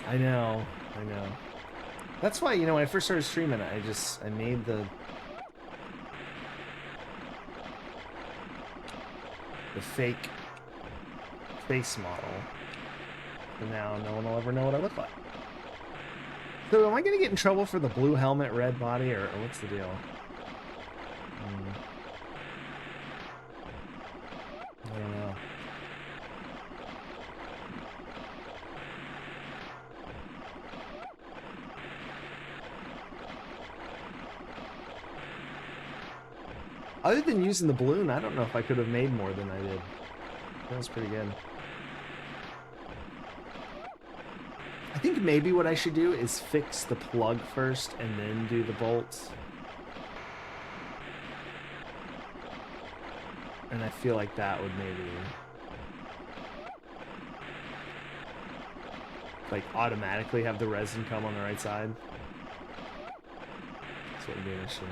I know. That's why, you know, when I first started streaming, I made the fake face model. And now no one will ever know what I look like. So am I gonna get in trouble for the blue helmet, red body, or what's the deal? I don't know. Other than using the balloon, I don't know if I could have made more than I did. That was pretty good. I think maybe what I should do is fix the plug first and then do the bolts. And I feel like that would maybe like automatically have the resin come on the right side. That's what would be an issue.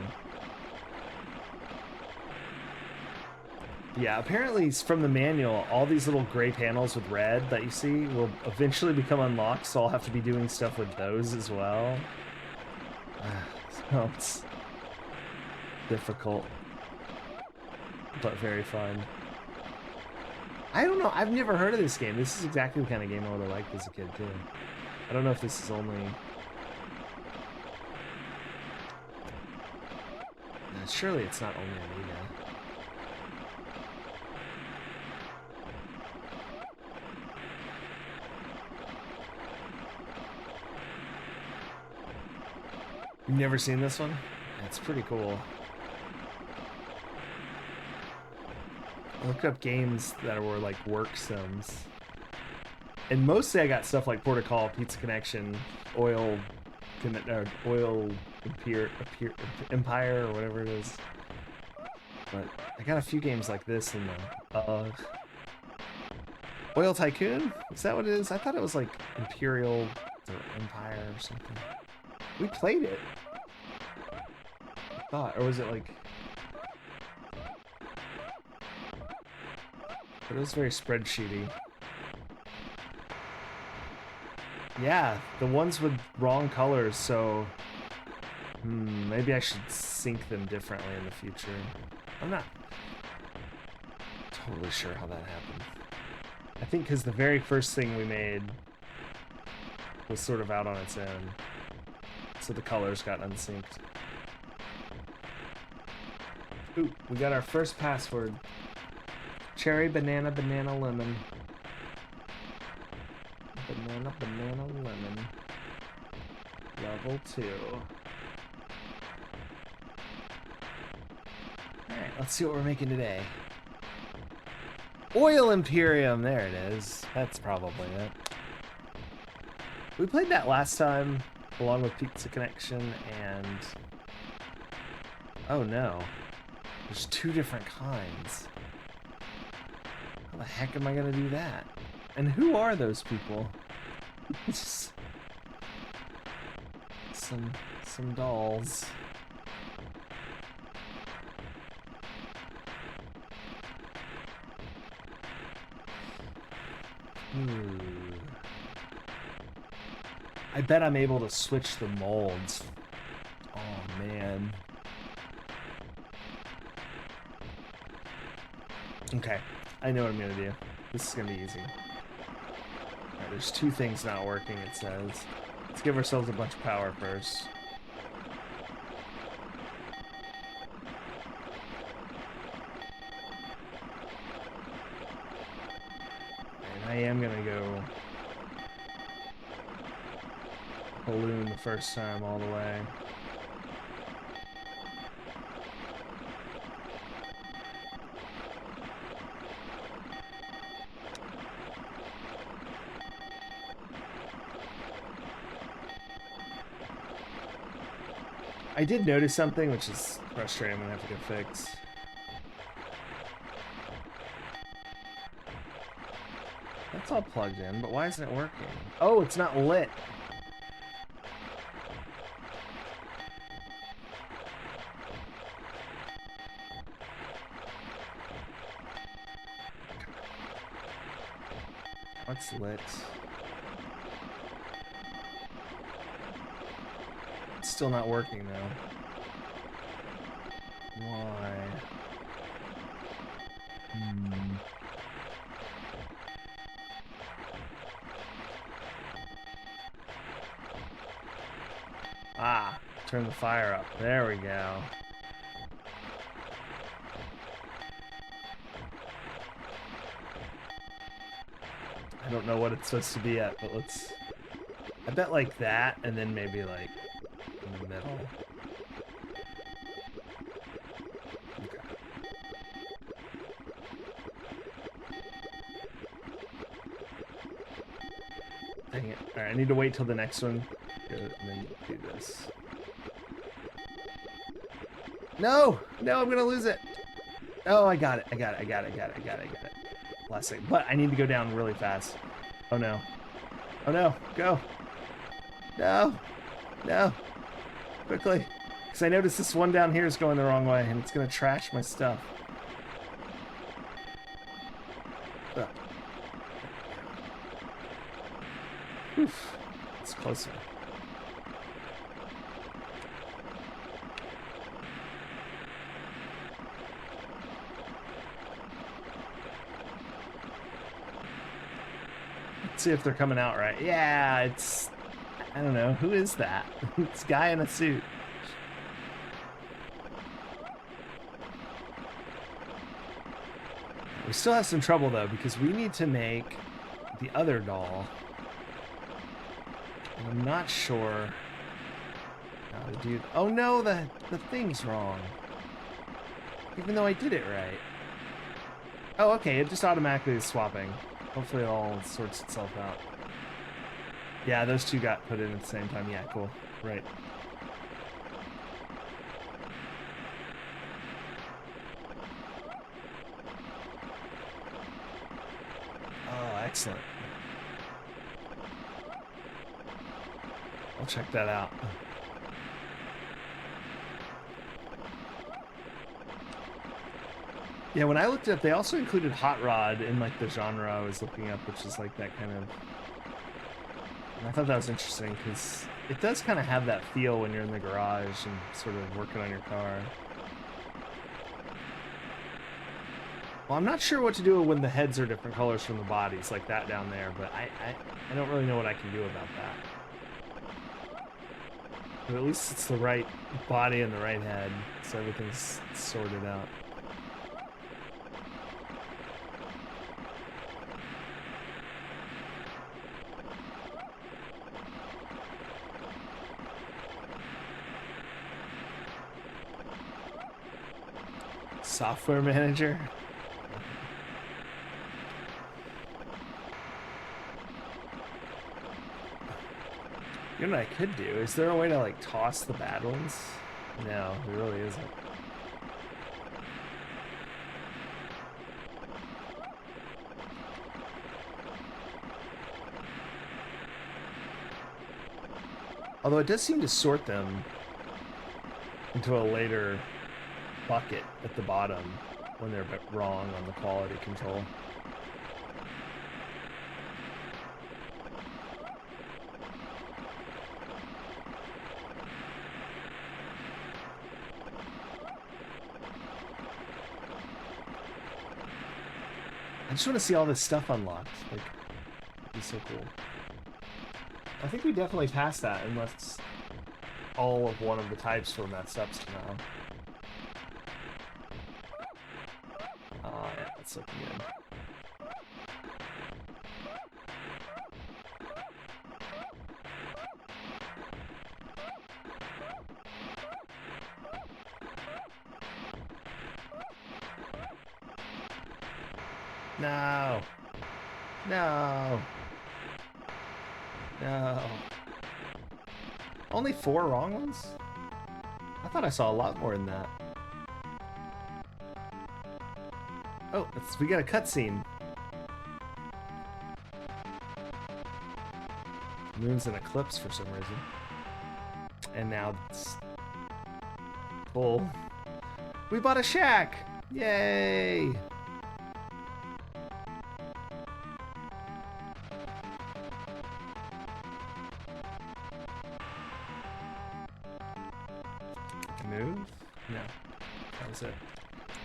Yeah, apparently from the manual, all these little gray panels with red that you see will eventually become unlocked, so I'll have to be doing stuff with those as well. So it's difficult, but very fun. I don't know, I've never heard of this game. This is exactly the kind of game I would have liked as a kid, too. I don't know if this is only... No, surely it's not only Amiga. You've never seen this one? It's pretty cool. I looked up games that were like work sims. And mostly I got stuff like Protocol, Pizza Connection, Oil Empire, or whatever it is. But I got a few games like this in the Oil Tycoon? Is that what it is? I thought it was like Imperial or Empire or something. We played it. I thought, or was it like... But it was very spreadsheety. Yeah, the ones with wrong colors, so... maybe I should sync them differently in the future. I'm not totally sure how that happened. I think because the very first thing we made was sort of out on its own. So the colors got unsynced. Ooh, we got our first password. Cherry, banana, banana, lemon. Banana, banana, lemon. Level 2. Alright, let's see what we're making today. Oil Imperium, there it is. That's probably it. We played that last time, along with Pizza Connection, and... Oh no. There's two different kinds. How the heck am I gonna do that? And who are those people? Some dolls. Ooh. I bet I'm able to switch the molds. Oh, man. Okay, I know what I'm gonna do. This is gonna be easy. Alright, there's two things not working, it says. Let's give ourselves a bunch of power first. And I am gonna go balloon the first time all the way. I did notice something, which is frustrating. I'm gonna have to go fix. That's all plugged in, but why isn't it working? Oh, it's not lit. What's lit? It's still not working though. Why? Ah, turn the fire up. There we go. I don't know what it's supposed to be at, but let's... I bet like that, and then maybe like in the middle. Okay. Dang it. Alright, I need to wait till the next one. And then do this. No! No, I'm gonna lose it! Oh, I got it. I got it. Last second. But I need to go down really fast. Oh no. Oh no. Go. No. No. Quickly. Because I noticed this one down here is going the wrong way and it's gonna trash my stuff. Ugh. Oof. It's closer. See if they're coming out right. Yeah, it's... I don't know. Who is that? It's a guy in a suit. We still have some trouble, though, because we need to make the other doll. And I'm not sure how to do... Oh, no! The thing's wrong. Even though I did it right. Oh, okay. It just automatically is swapping. Hopefully it all sorts itself out. Yeah, those two got put in at the same time. Yeah, cool. Right. Oh, excellent. I'll check that out. Yeah, when I looked up, they also included Hot Rod in like the genre I was looking up, which is like that kind of... And I thought that was interesting because it does kind of have that feel when you're in the garage and sort of working on your car. Well, I'm not sure what to do when the heads are different colors from the bodies, like that down there, but I don't really know what I can do about that. But at least it's the right body and the right head, so everything's sorted out. Software manager? You know what I could do? Is there a way to like toss the bad ones? No, there really isn't. Although it does seem to sort them into a later bucket at the bottom when they're wrong on the quality control. just want to see all this stuff unlocked. Like, it'd be so cool. I think we definitely passed that, unless all of one of the types were messed up somehow. Yeah, that's looking good. No. No. No. Only 4 wrong ones? I thought I saw a lot more than that. Oh, we got a cutscene. Moon's in eclipse for some reason. And now it's full. We bought a shack! Yay! Move? No. That was it.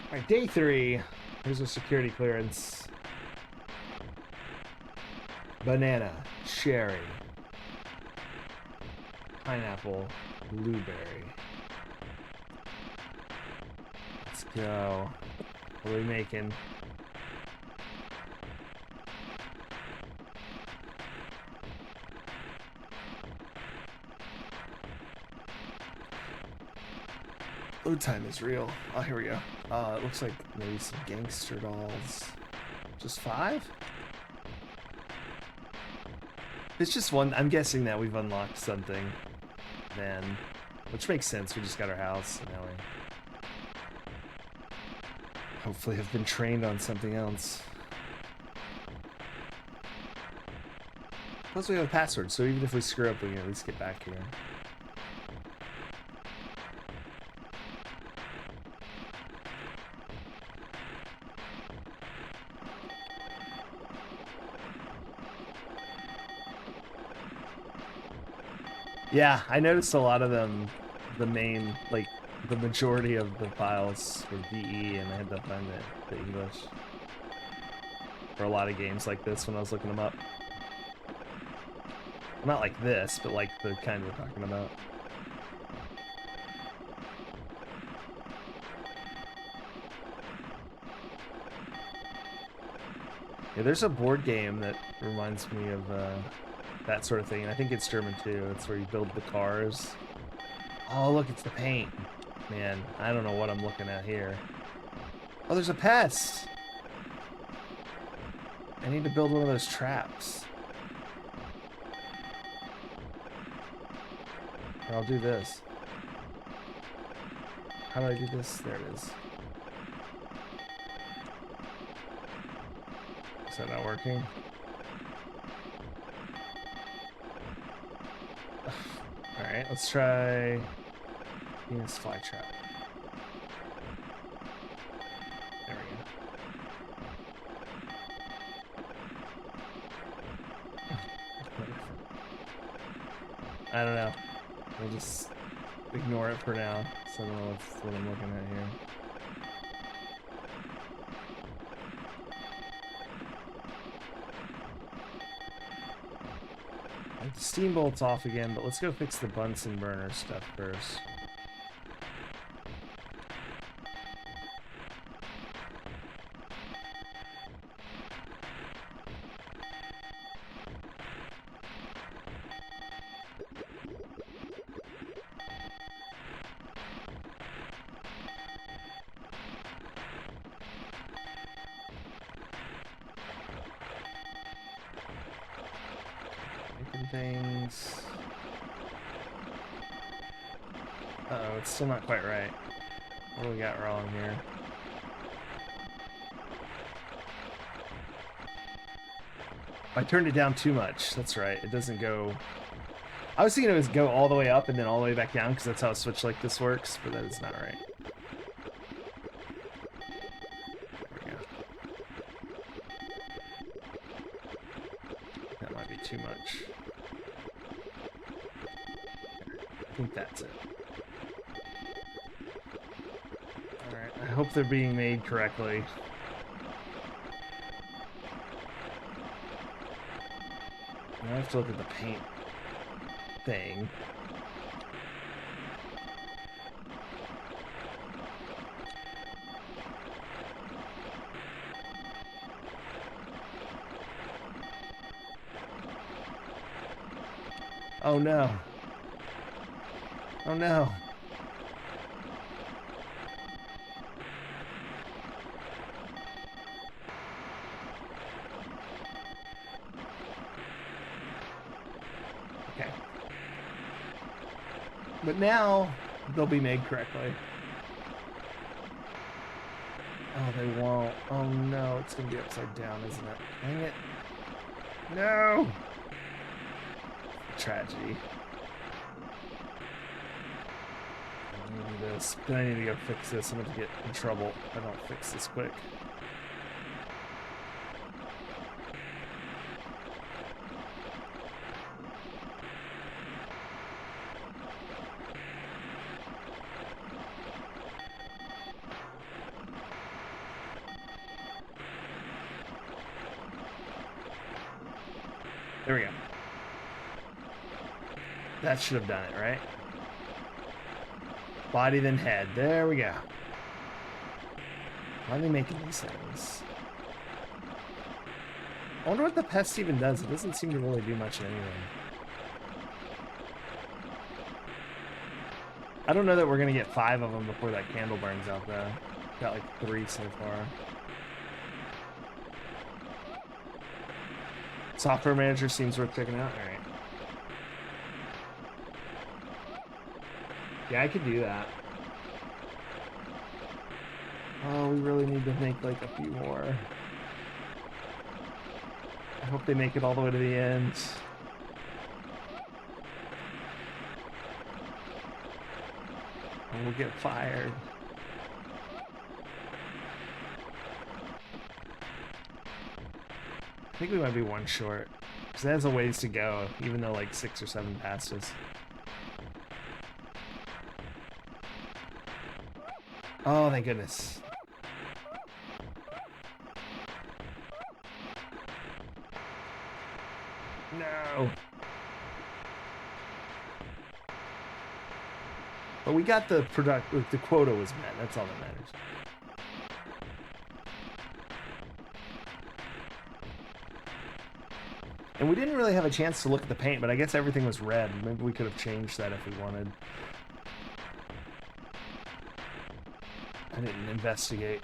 Alright, day 3. Here's a security clearance. Banana, cherry, pineapple, blueberry. Let's go. What are we making? Load time is real. Oh, here we go. It looks like maybe some gangster dolls. Just 5? It's just one. I'm guessing that we've unlocked something then, which makes sense. We just got our house, and now we hopefully have been trained on something else. Plus we have a password, so even if we screw up, we can at least get back here. Yeah, I noticed a lot of them, the main, like, the majority of the files were VE, and I had to find the English for a lot of games like this when I was looking them up. Not like this, but like the kind we're talking about. Yeah, there's a board game that reminds me of that sort of thing, and I think it's German too. It's where you build the cars. Oh, look, it's the paint. Man, I don't know what I'm looking at here. Oh, there's a pest! I need to build one of those traps. Or I'll do this. How do I do this? There it is. Is that not working? Alright, let's try Venus flytrap. There we go. I don't know. We'll just ignore it for now. So I don't know what I'm looking at here. The steambolt's off again, but let's go fix the Bunsen burner stuff first. Things. Uh-oh, it's still not quite right. What do we got wrong here? I turned it down too much. That's right. It doesn't go... I was thinking it was go all the way up and then all the way back down because that's how a switch like this works, but that is not right. There we go. That might be too much. I think that's it. Alright, I hope they're being made correctly. I have to look at the paint thing. Oh no. Oh no. Okay. But now they'll be made correctly. Oh, they won't. Oh no, it's gonna be upside down, isn't it? Dang it. No! Tragedy. I need this. Then I need to go fix this. I'm going to get in trouble if I don't fix this quick. There we go. That should have done it, right? Body then head. There we go. Why are they making these things? I wonder what the pest even does. It doesn't seem to really do much of anything. I don't know that we're going to get 5 of them before that candle burns out, though. Got like 3 so far. Software manager seems worth checking out. All right. Yeah, I could do that. Oh, we really need to make like a few more. I hope they make it all the way to the end. And we'll get fired. I think we might be 1 short. Because it has a ways to go, even though like 6 or 7 passed us. Oh, thank goodness. No. But we got the the quota was met. That's all that matters. And we didn't really have a chance to look at the paint, but I guess everything was red. Maybe we could have changed that if we wanted. I didn't investigate.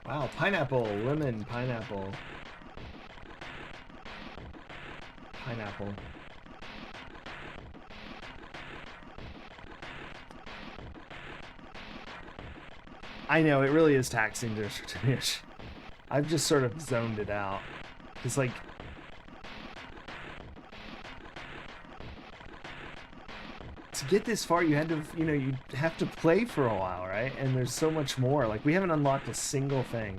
Wow, pineapple, lemon, pineapple. Pineapple. I know, it really is taxing to finish. I've just sort of zoned it out. It's like... to get this far, you had to, you know, you have to play for a while, right? And there's so much more. Like, we haven't unlocked a single thing.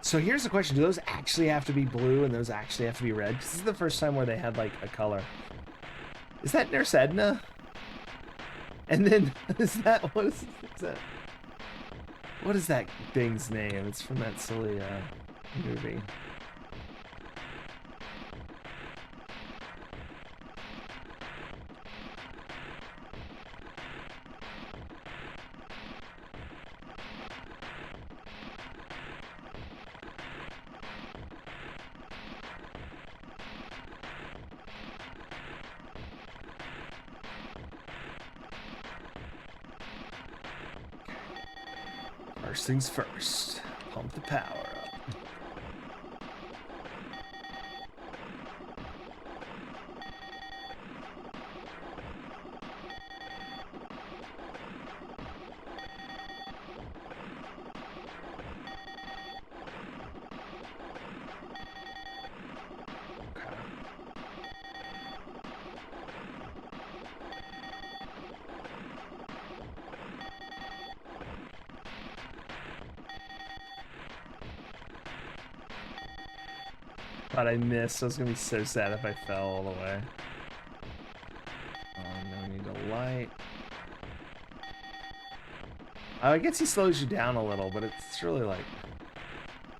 So here's the question. Do those actually have to be blue and those actually have to be red? Because this is the first time where they had, like, a color. Is that Nurse Edna? And then, is that, what is that? What is that thing's name? It's from that silly movie. First things first, pump the power up. Thought I missed. I was gonna be so sad if I fell all the way. No need to light. I guess he slows you down a little, but it's really like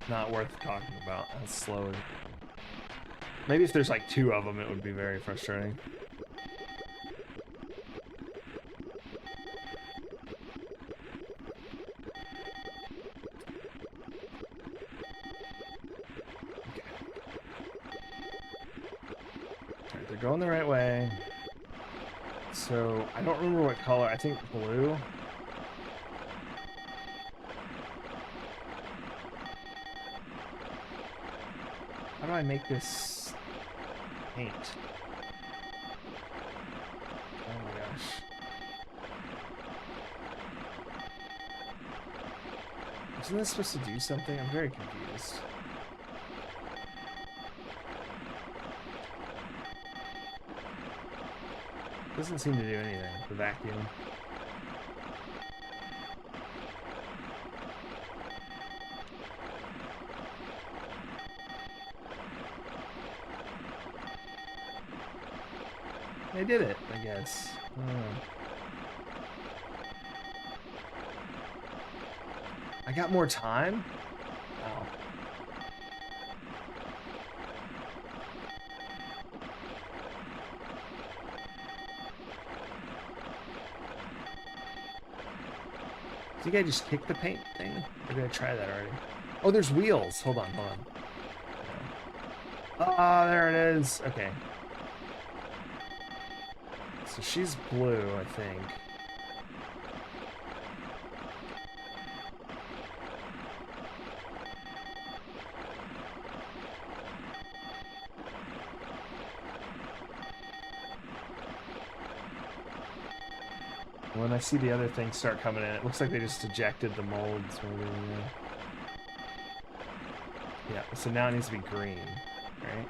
not worth talking about. That's slow. Maybe if there's like 2 of them, it would be very frustrating. Alright, they're going the right way. So, I don't remember what color. I think blue. How do I make this paint? Oh my gosh. Isn't this supposed to do something? I'm very confused. Doesn't seem to do anything. The vacuum. They did it, I guess. I got more time? Wow. I think I just kicked the paint thing? Or did I try that already? Oh, there's wheels. Hold on, hold on. Ah, there it is. Okay. So she's blue, I think. When I see the other things start coming in, it looks like they just ejected the molds. Maybe, yeah, so now it needs to be green, right?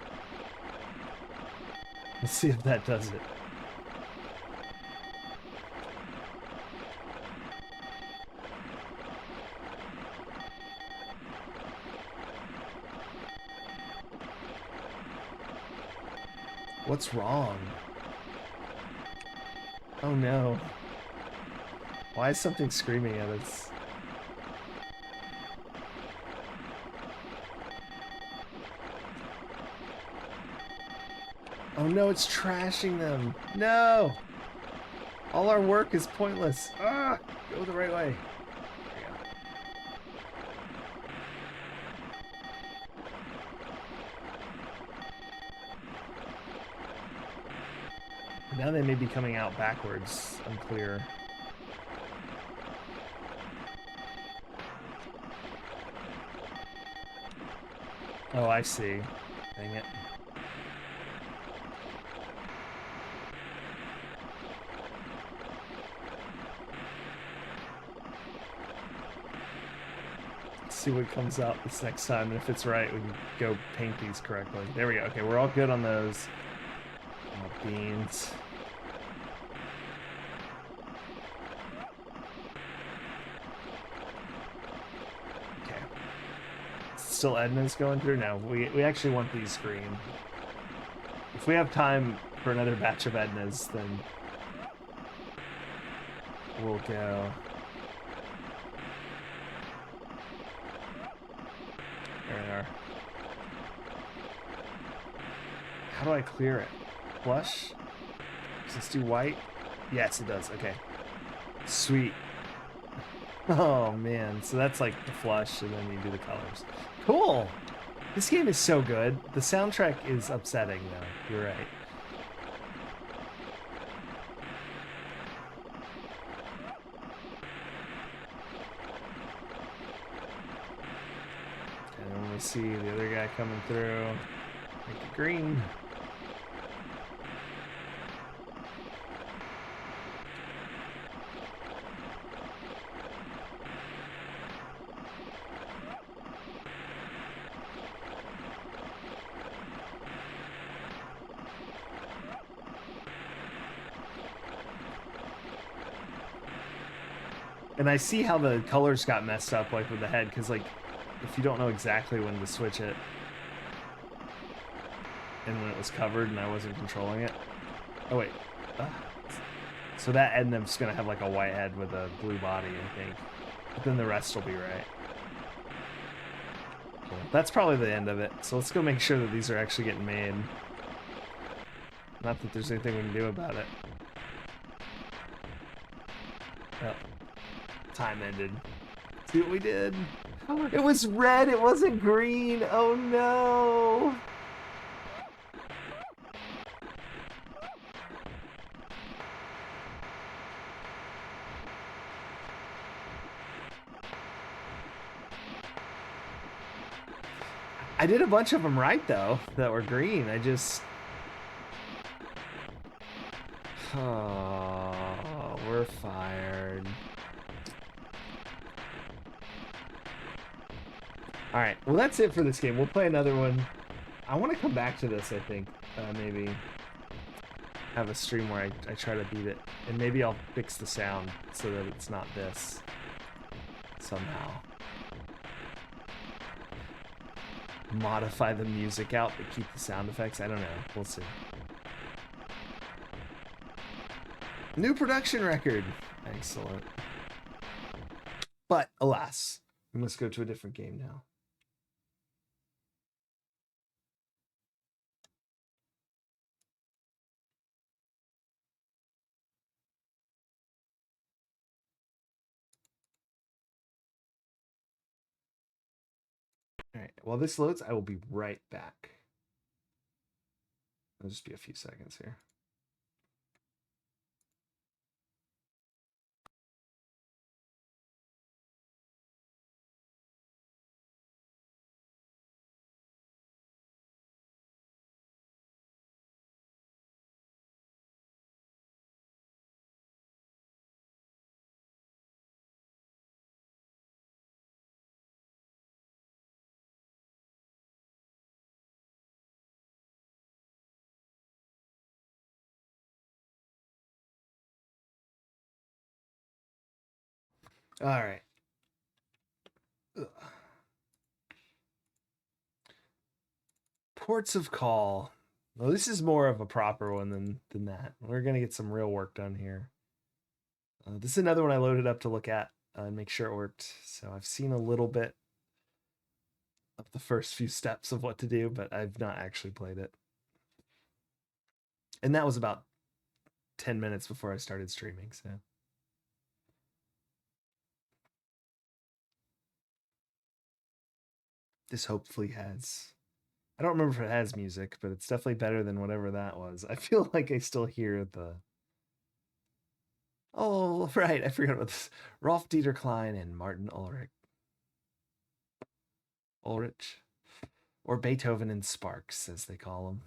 Let's see if that does it. What's wrong? Oh no. Why is something screaming at us? Oh no, it's trashing them. No! All our work is pointless. Ah! Go the right way. There you go. Now they may be coming out backwards. Unclear. Oh, I see. Dang it. Let's see what comes out this next time, and if it's right, we can go paint these correctly. There we go. Okay, we're all good on those. Oh, beans. Still Edna's going through? No, we actually want these green. If we have time for another batch of Edna's, then we'll go. There we are. How do I clear it? Flush? Does this do white? Yes, it does. Okay. Sweet. Oh man, so that's like the flush, and then you do the colors. Cool! This game is so good. The soundtrack is upsetting, though. You're right. And then we see the other guy coming through. Make it green. And I see how the colors got messed up, like with the head, because like, if you don't know exactly when to switch it, and when it was covered and I wasn't controlling it. Oh wait. So that Edna's gonna have like a white head with a blue body, I think. But then the rest will be right. Cool. That's probably the end of it. So let's go make sure that these are actually getting made. Not that there's anything we can do about it. Oh. Time ended. See what we did? It was red, it wasn't green. Oh no. I did a bunch of them right though that were green. I just... Oh, we're fired. Alright, well that's it for this game. We'll play another one. I want to come back to this, I think. Maybe have a stream where I try to beat it. And maybe I'll fix the sound so that it's not this. Somehow. Modify the music out but keep the sound effects. I don't know. We'll see. New production record. Excellent. But alas, we must go to a different game now. All right, while this loads, I will be right back. It'll just be a few seconds here. All right. Ugh. Ports of Call. Well, this is more of a proper one than that. We're gonna get some real work done here. This is another one I loaded up to look at and make sure it worked. So I've seen a little bit of the first few steps of what to do, but I've not actually played it. And that was about 10 minutes before I started streaming, so. This hopefully has... I don't remember if it has music, but it's definitely better than whatever that was. I feel like I still hear the... Oh, right, I forgot about this. Rolf Dieter Klein and Martin Ulrich. Ulrich? Or Beethoven and Sparks, as they call them.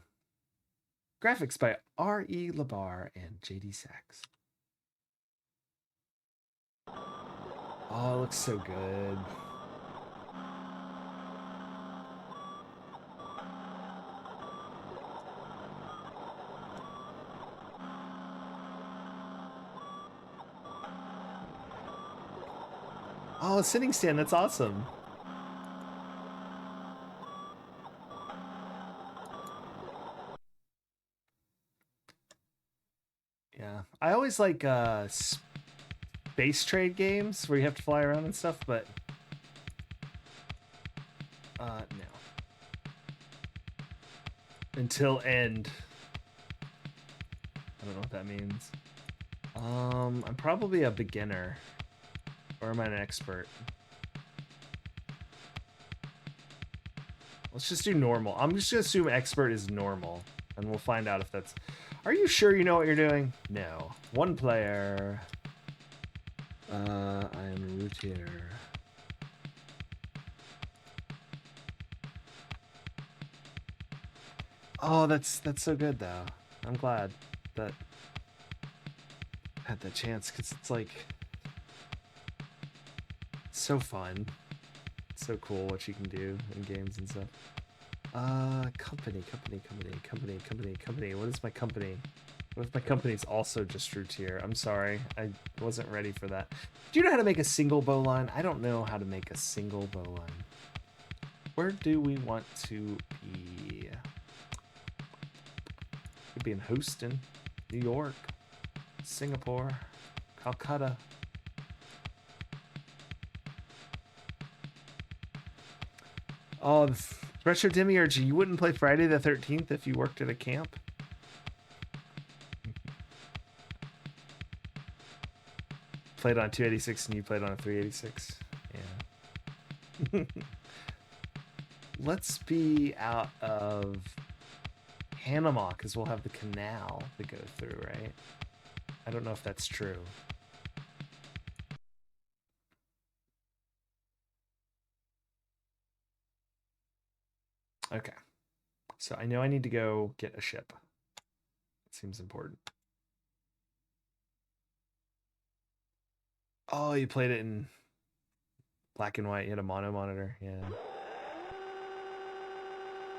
Graphics by R.E. Labar and J.D. Sachs. Oh, it looks so good. Oh, a sitting stand, that's awesome. Yeah, I always like space trade games where you have to fly around and stuff, but no. Until end. I don't know what that means. I'm probably a beginner. Or am I an expert? Let's just do normal. I'm just gonna assume expert is normal. And we'll find out if that's... Are you sure you know what you're doing? No. One player. I am routier. Oh, that's so good though. I'm glad that I had that chance because it's like so fun. It's so cool what you can do in games and stuff. Company. What is my company? What if my company's also just routier? I'm sorry. I wasn't ready for that. Do you know how to make a single bowline? I don't know how to make a single bowline. Where do we want to be? Could be in Houston, New York, Singapore, Calcutta. Oh, the Retro Demiurge, you wouldn't play Friday the 13th if you worked at a camp? Played on 286 and you played on a 386. Yeah. Let's be out of Panama because we'll have the canal to go through, right? I don't know if that's true. Okay. So I know I need to go get a ship. It seems important. Oh, you played it in black and white. You had a mono monitor. Yeah.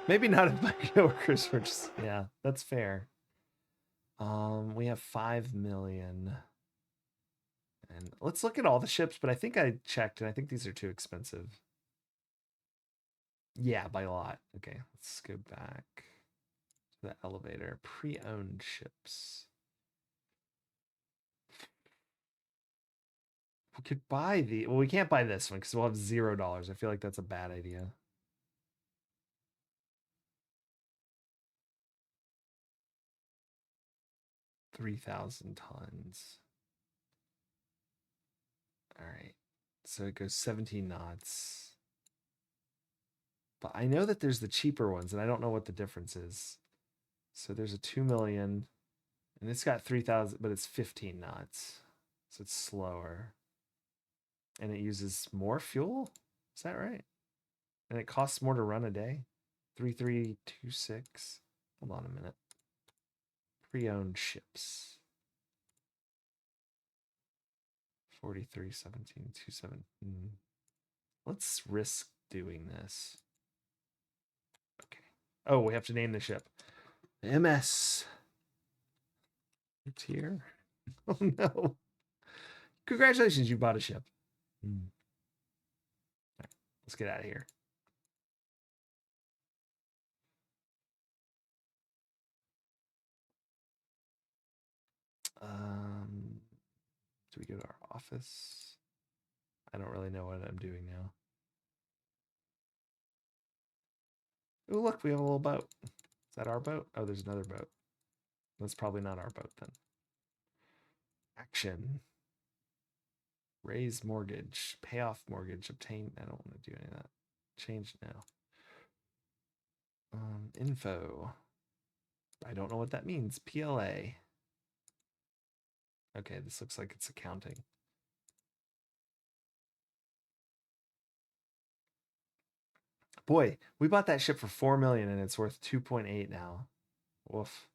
Maybe not if my coworkers were just, yeah, that's fair. We have 5 million. And let's look at all the ships, but I think I checked and I think these are too expensive. Yeah, by a lot. Okay, let's go back to the elevator. Pre-owned ships. We could buy well, we can't buy this one because we'll have $0. I feel like that's a bad idea. $3,000 tons. All right. So it goes 17 knots. But I know that there's the cheaper ones, and I don't know what the difference is. So there's a 2 million, and it's got 3,000, but it's 15 knots. So it's slower. And it uses more fuel? Is that right? And it costs more to run a day? 3326. Hold on a minute. Pre-owned ships. 431727. Let's risk doing this. Okay. Oh, we have to name the ship. MS. It's here. Oh no. Congratulations, you bought a ship. All right, let's get out of here. Do we go to our office? I don't really know what I'm doing now. Oh, look, we have a little boat. Is that our boat? Oh, there's another boat. That's probably not our boat then. Action. Raise mortgage. Pay off mortgage. Obtain. I don't want to do any of that. Change now. Info. I don't know what that means. PLA. Okay, this looks like it's accounting. Boy, we bought that ship for 4 million and it's worth 2.8 now. Woof.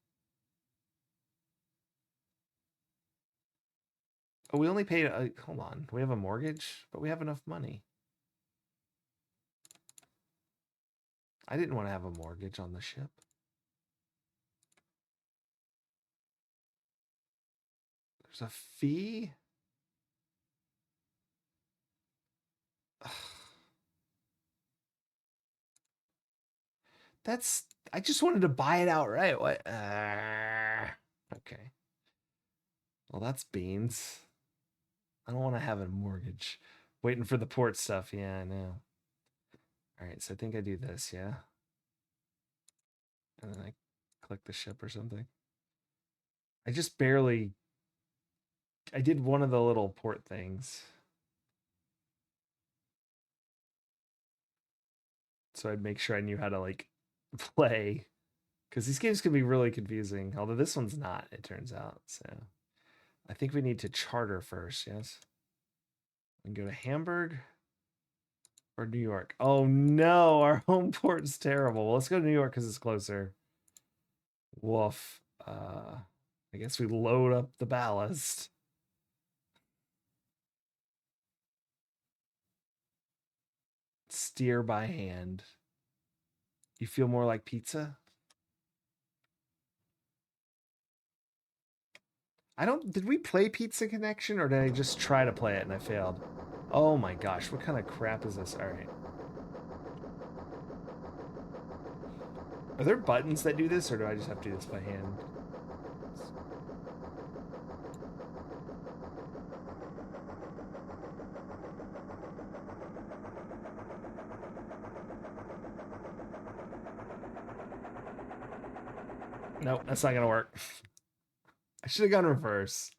Oh, we only paid. Hold on, we have a mortgage, but we have enough money. I didn't want to have a mortgage on the ship. There's a fee. Ugh. That's. I just wanted to buy it outright. What? Okay. Well, that's beans. I don't want to have a mortgage. Waiting for the port stuff. Yeah, I know. All right, so I think I do this, yeah. And then I click the ship or something. I just barely. I did one of the little port things. So I'd make sure I knew how to like play. Because these games can be really confusing. Although this one's not, it turns out. So I think we need to charter first, yes? We can go to Hamburg or New York. Oh no, our home port is terrible. Well, let's go to New York because it's closer. Woof. I guess we load up the ballast. Steer by hand. You feel more like pizza? I don't. Did we play Pizza Connection or did I just try to play it and I failed? Oh my gosh, what kind of crap is this? All right. Are there buttons that do this or do I just have to do this by hand? Nope, that's not gonna work. I should have gone reverse.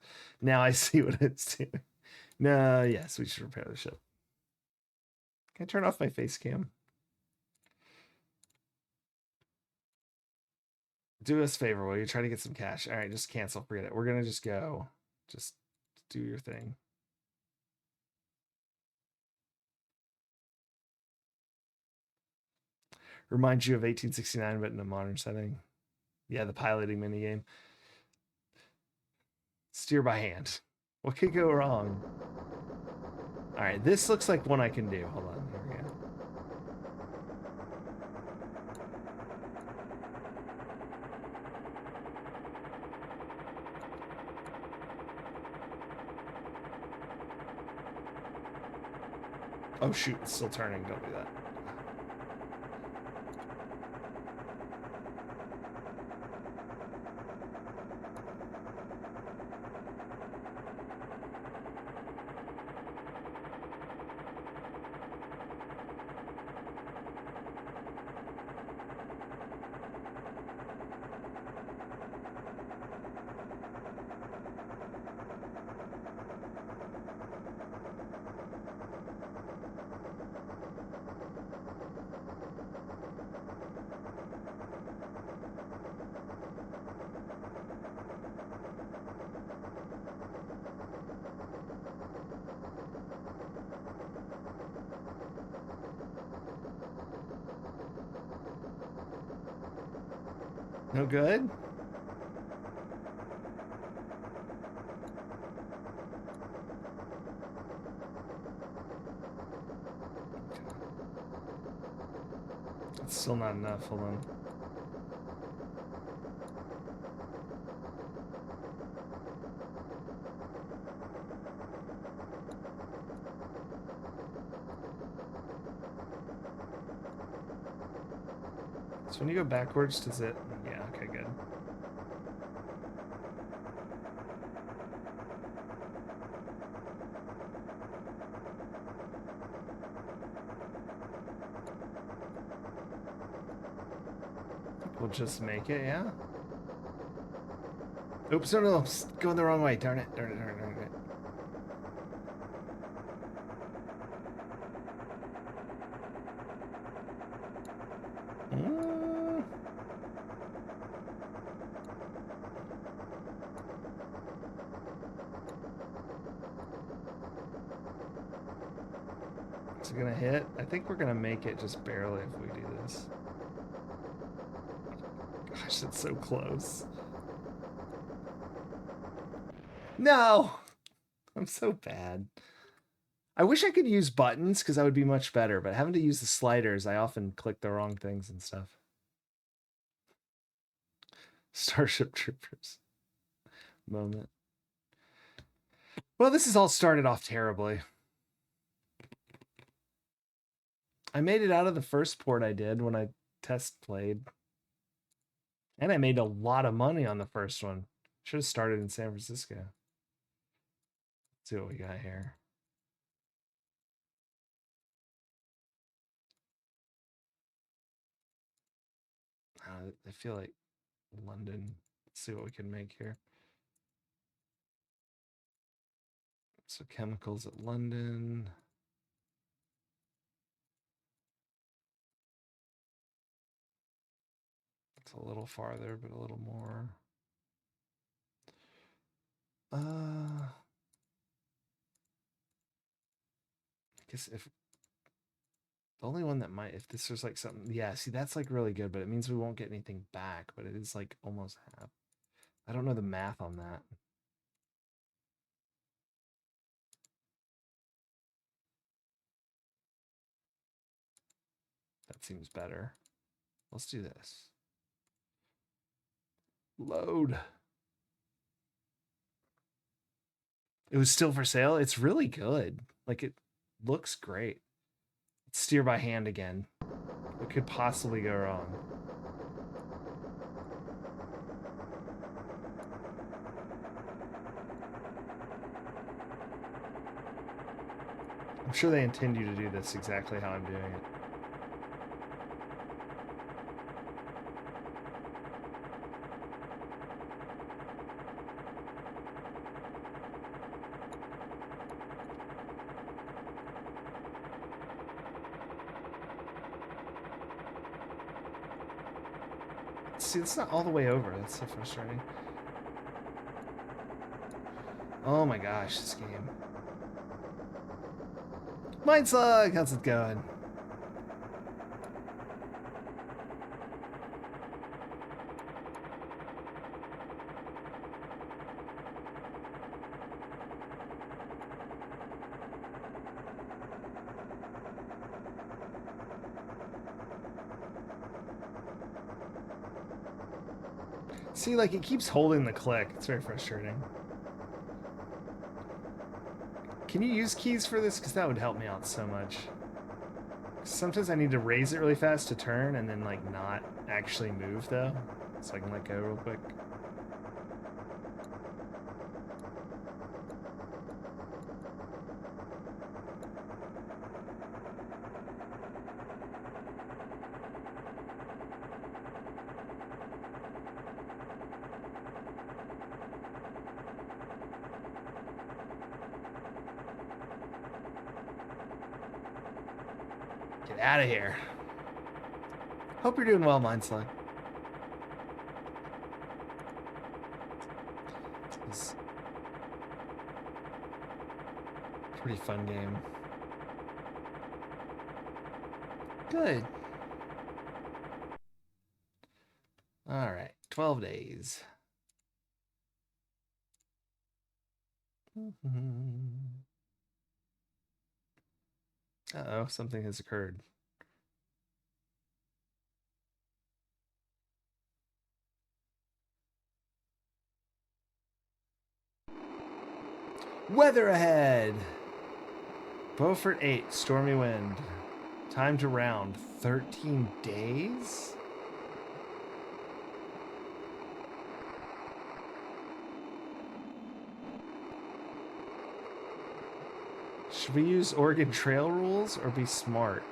Now I see what it's doing. No, yes, we should repair the ship. Can I turn off my face cam? Do us a favor, will you? Try to get some cash. All right, just cancel. Forget it. We're gonna just go. Just do your thing. Reminds you of 1869, but in a modern setting. Yeah, the piloting minigame. Steer by hand. What could go wrong? All right, this looks like one I can do. Hold on, here we go. Oh shoot, it's still turning. Don't do that. No good? It's still not enough. Hold on. So when you go backwards, does it? Yeah, okay, good. We'll just make it, yeah? Oops, no, going the wrong way. Darn it, darn it, darn it, darn it. Is it gonna hit? I think we're gonna make it just barely if we do this. Gosh, it's so close. No! I'm so bad. I wish I could use buttons because I would be much better, but having to use the sliders, I often click the wrong things and stuff. Starship Troopers. Moment. Well, this has all started off terribly. I made it out of the first port I did when I test played. And I made a lot of money on the first one. Should have started in San Francisco. Let's see what we got here. I feel like London. Let's see what we can make here. So chemicals at London. It's a little farther, but a little more. I guess if the only one that might, if this was like something, yeah, see, that's like really good, but it means we won't get anything back, but it is like almost half. I don't know the math on that. That seems better. Let's do this. Load. It was still for sale. It's really good. Like, it looks great. Steer by hand again. What could possibly go wrong? I'm sure they intend you to do this exactly how I'm doing it. See, it's not all the way over. That's so frustrating. Oh my gosh, this game. Mind Slug, how's it going? See, like, it keeps holding the click. It's very frustrating. Can you use keys for this? Because that would help me out so much. Sometimes I need to raise it really fast to turn and then, like, not actually move, though. So I can let go real quick. Get out of here. Hope you're doing well, Mind Slug. It's a pretty fun game. Good. All right, 12 days. Uh-oh, something has occurred. Weather ahead. Beaufort 8, stormy wind. Time to round, 13 days? Should we use Oregon Trail rules or be smart?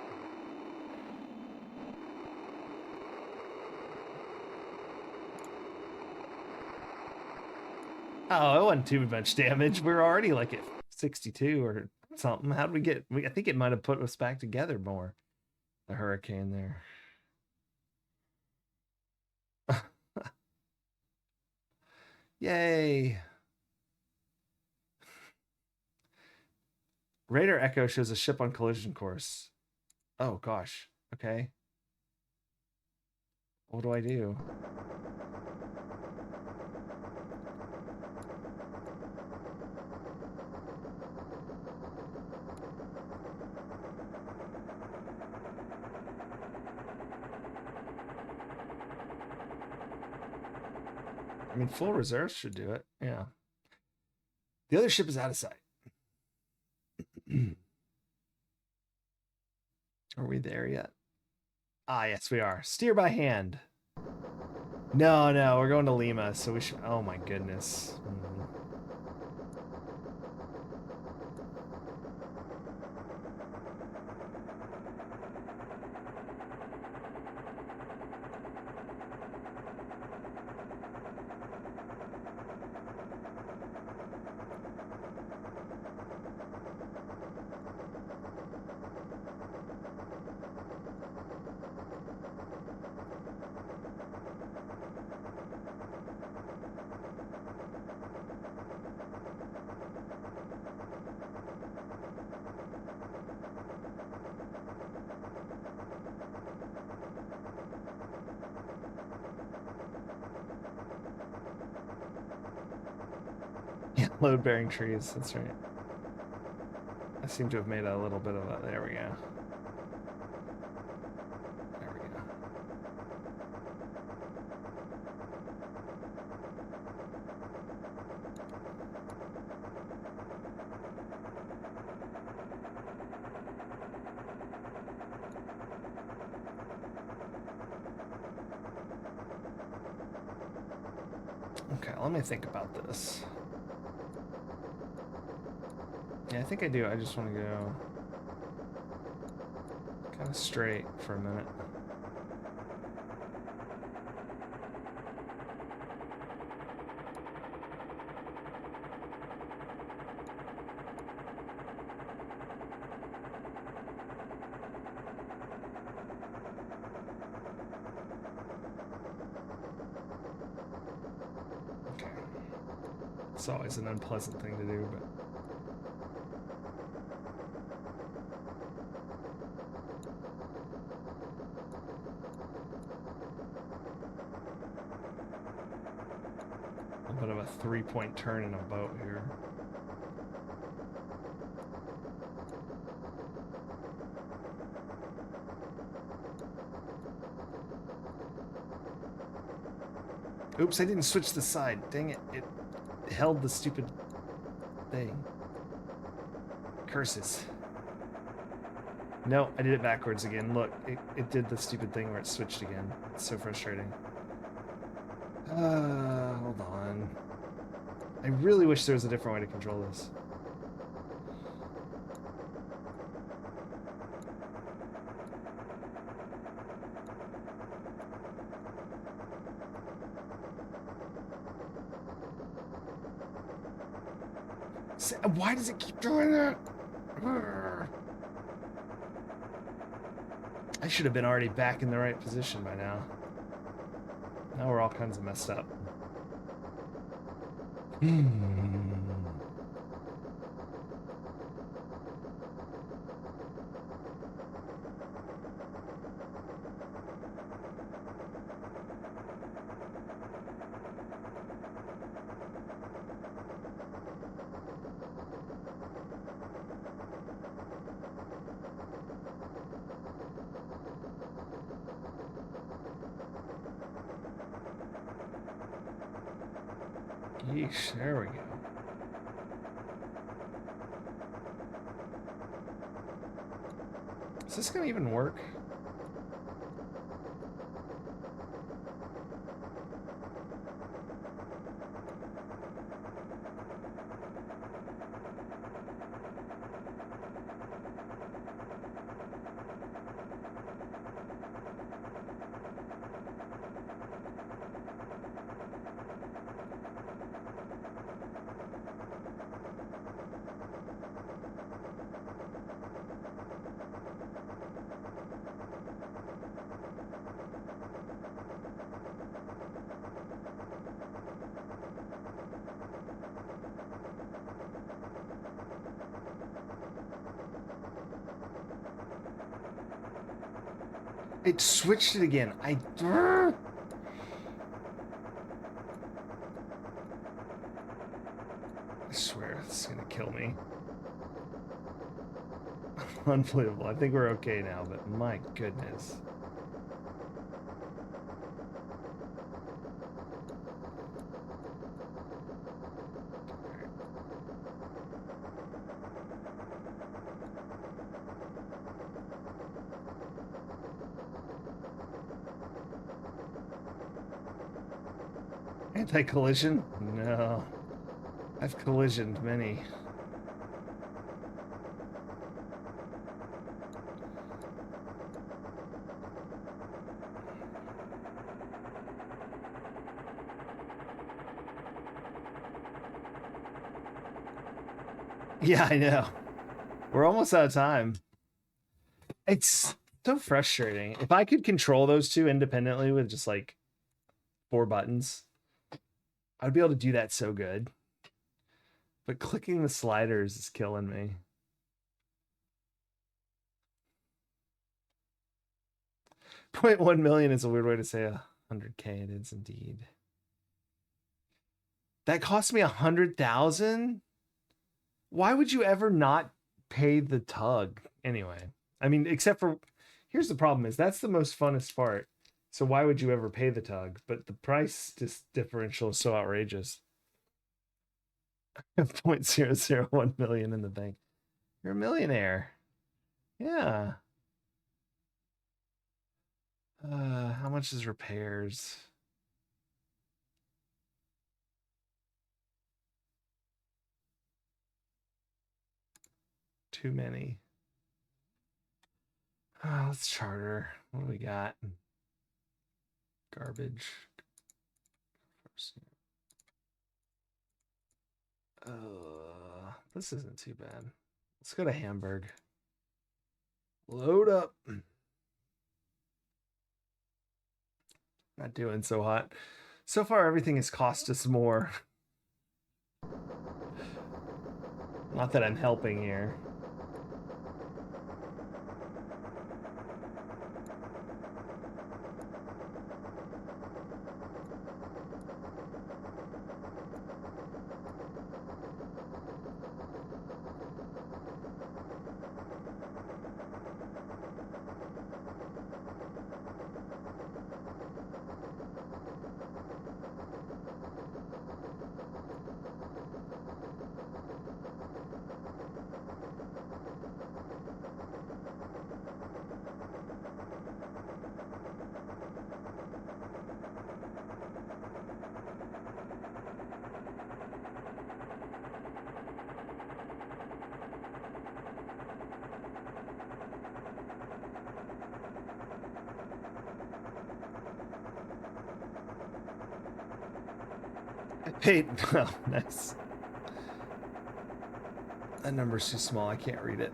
Oh, it wasn't too much damage. We were already like at 62 or something. How did we get? I think it might have put us back together more. The hurricane there. Yay. Radar Echo shows a ship on collision course. Oh gosh. Okay. What do I do? I mean, full reserves should do it. Yeah. The other ship is out of sight. Are we there yet? Ah, yes, we are. Steer by hand. No, no, we're going to Lima, so we should... Oh, my goodness. Yeah, load-bearing trees. That's right. I seem to have made a little bit of a... There we go. There we go. Okay, let me think about this. Yeah, I think I do. I just want to go kind of straight for a minute. It's always an unpleasant thing to do, but a bit of a 3-point turn in a boat here. Oops, I didn't switch the side. Dang it. It held the stupid thing. Curses. No, I did it backwards again. Look, it did the stupid thing where it switched again. It's so frustrating. Hold on. I really wish there was a different way to control this. Why does it keep doing that? I should have been already back in the right position by now. Now we're all kinds of messed up. Yeesh, there we go. Is this gonna even work? It switched it again. I swear this is gonna kill me. Unbelievable. I think we're okay now, but my goodness. Anti-collision? No. I've collisioned many. Yeah, I know. We're almost out of time. It's so frustrating. If I could control those two independently with just like 4 buttons, I'd be able to do that so good. But clicking the sliders is killing me. .1 million is a weird way to say 100K. It is indeed. That cost me 100,000. Why would you ever not pay the tug anyway? I mean, except for, here's the problem: is that's the most funnest part. So why would you ever pay the tug? But the price differential is so outrageous. 0.001 million in the bank. You're a millionaire. Yeah. How much is repairs? Too many. Let's charter. What do we got? Garbage. This isn't too bad. Let's go to Hamburg. Load up. Not doing so hot. So far, everything has cost us more. Not that I'm helping here. I paid. Oh, nice. That number's too small. I can't read it.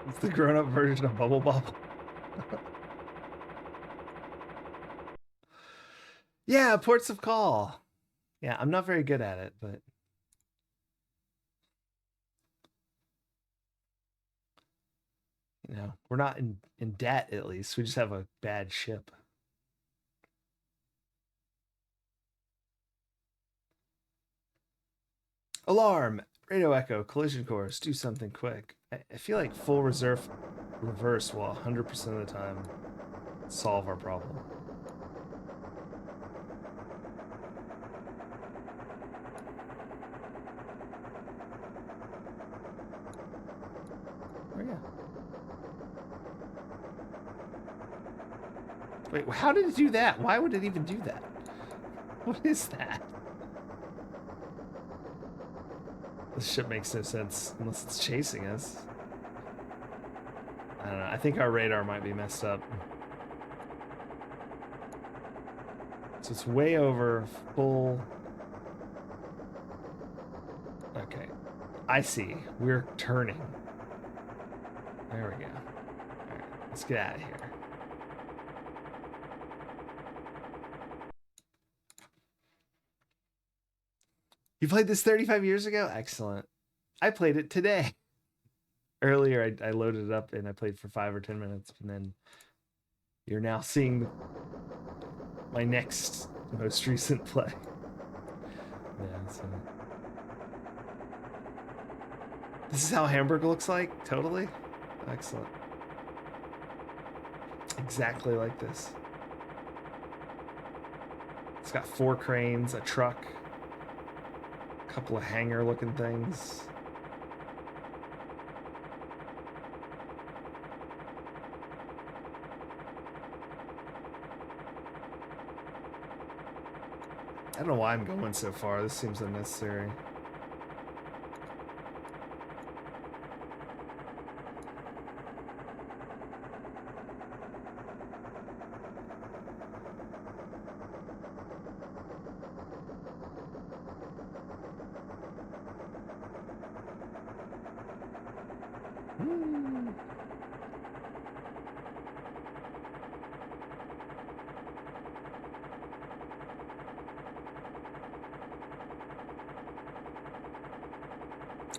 It's the grown-up version of Bubble Bobble. Yeah, Ports of Call. Yeah, I'm not very good at it, but you know, we're not in debt at least. We just have a bad ship. Alarm! Radio echo, collision course, do something quick. I feel like full reverse will 100% of the time solve our problem. Oh yeah. Wait, how did it do that? Why would it even do that? What is that? This ship makes no sense unless it's chasing us. I don't know. I think our radar might be messed up. So it's way over full. Okay. I see. We're turning. There we go. All right. Let's get out of here. You played this 35 years ago? Excellent. I played it today. Earlier, I loaded it up and I played for 5 or 10 minutes, and then you're now seeing my next most recent play. Yeah, so this is how Hamburg looks like? Totally? Excellent. Exactly like this. It's got 4 cranes, a truck, a couple of hangar looking things. I don't know why I'm going so far. This seems unnecessary.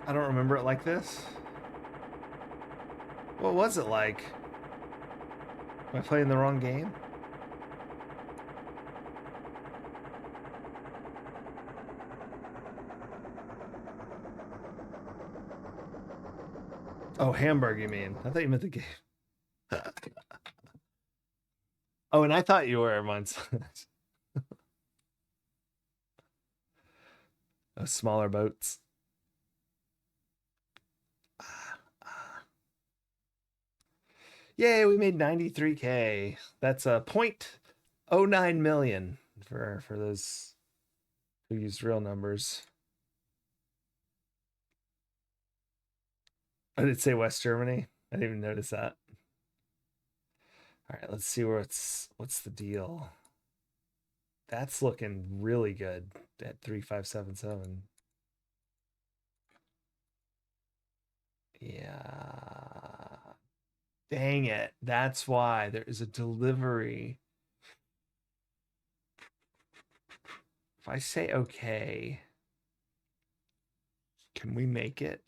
I don't remember it like this. What was it like? Am I playing the wrong game? Oh, Hamburg, you mean? I thought you meant the game. Oh, and I thought you were once. Smaller boats. Yay, we made 93K. That's a 0.09 million for those who use real numbers. I did say West Germany. I didn't even notice that. All right, let's see what's the deal. That's looking really good at 3577. Yeah. Dang it. That's why there is a delivery. If I say okay, can we make it?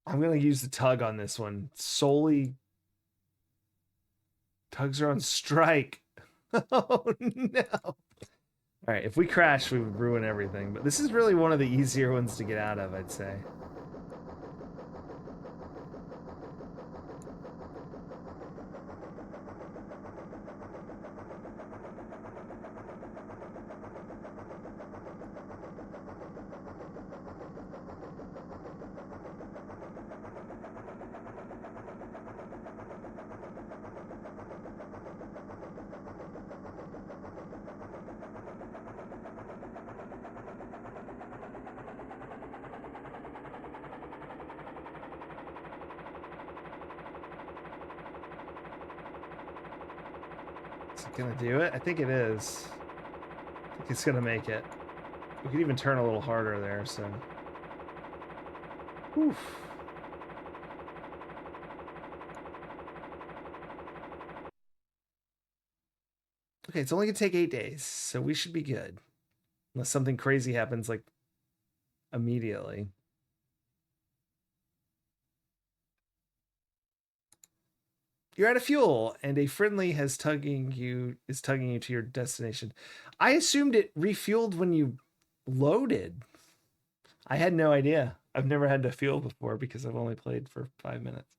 I'm going to use the tug on this one. Solely tugs are on strike. Oh no. All right, if we crash, we would ruin everything. But this is really one of the easier ones to get out of, I'd say. Is it gonna do it? I think it is. I think it's gonna make it. We could even turn a little harder there, so. Oof. Okay, it's only gonna take 8 days, so we should be good. Unless something crazy happens, like, immediately. You're out of fuel, and a friendly is tugging you to your destination. I assumed it refueled when you loaded. I had no idea. I've never had to fuel before because I've only played for 5 minutes.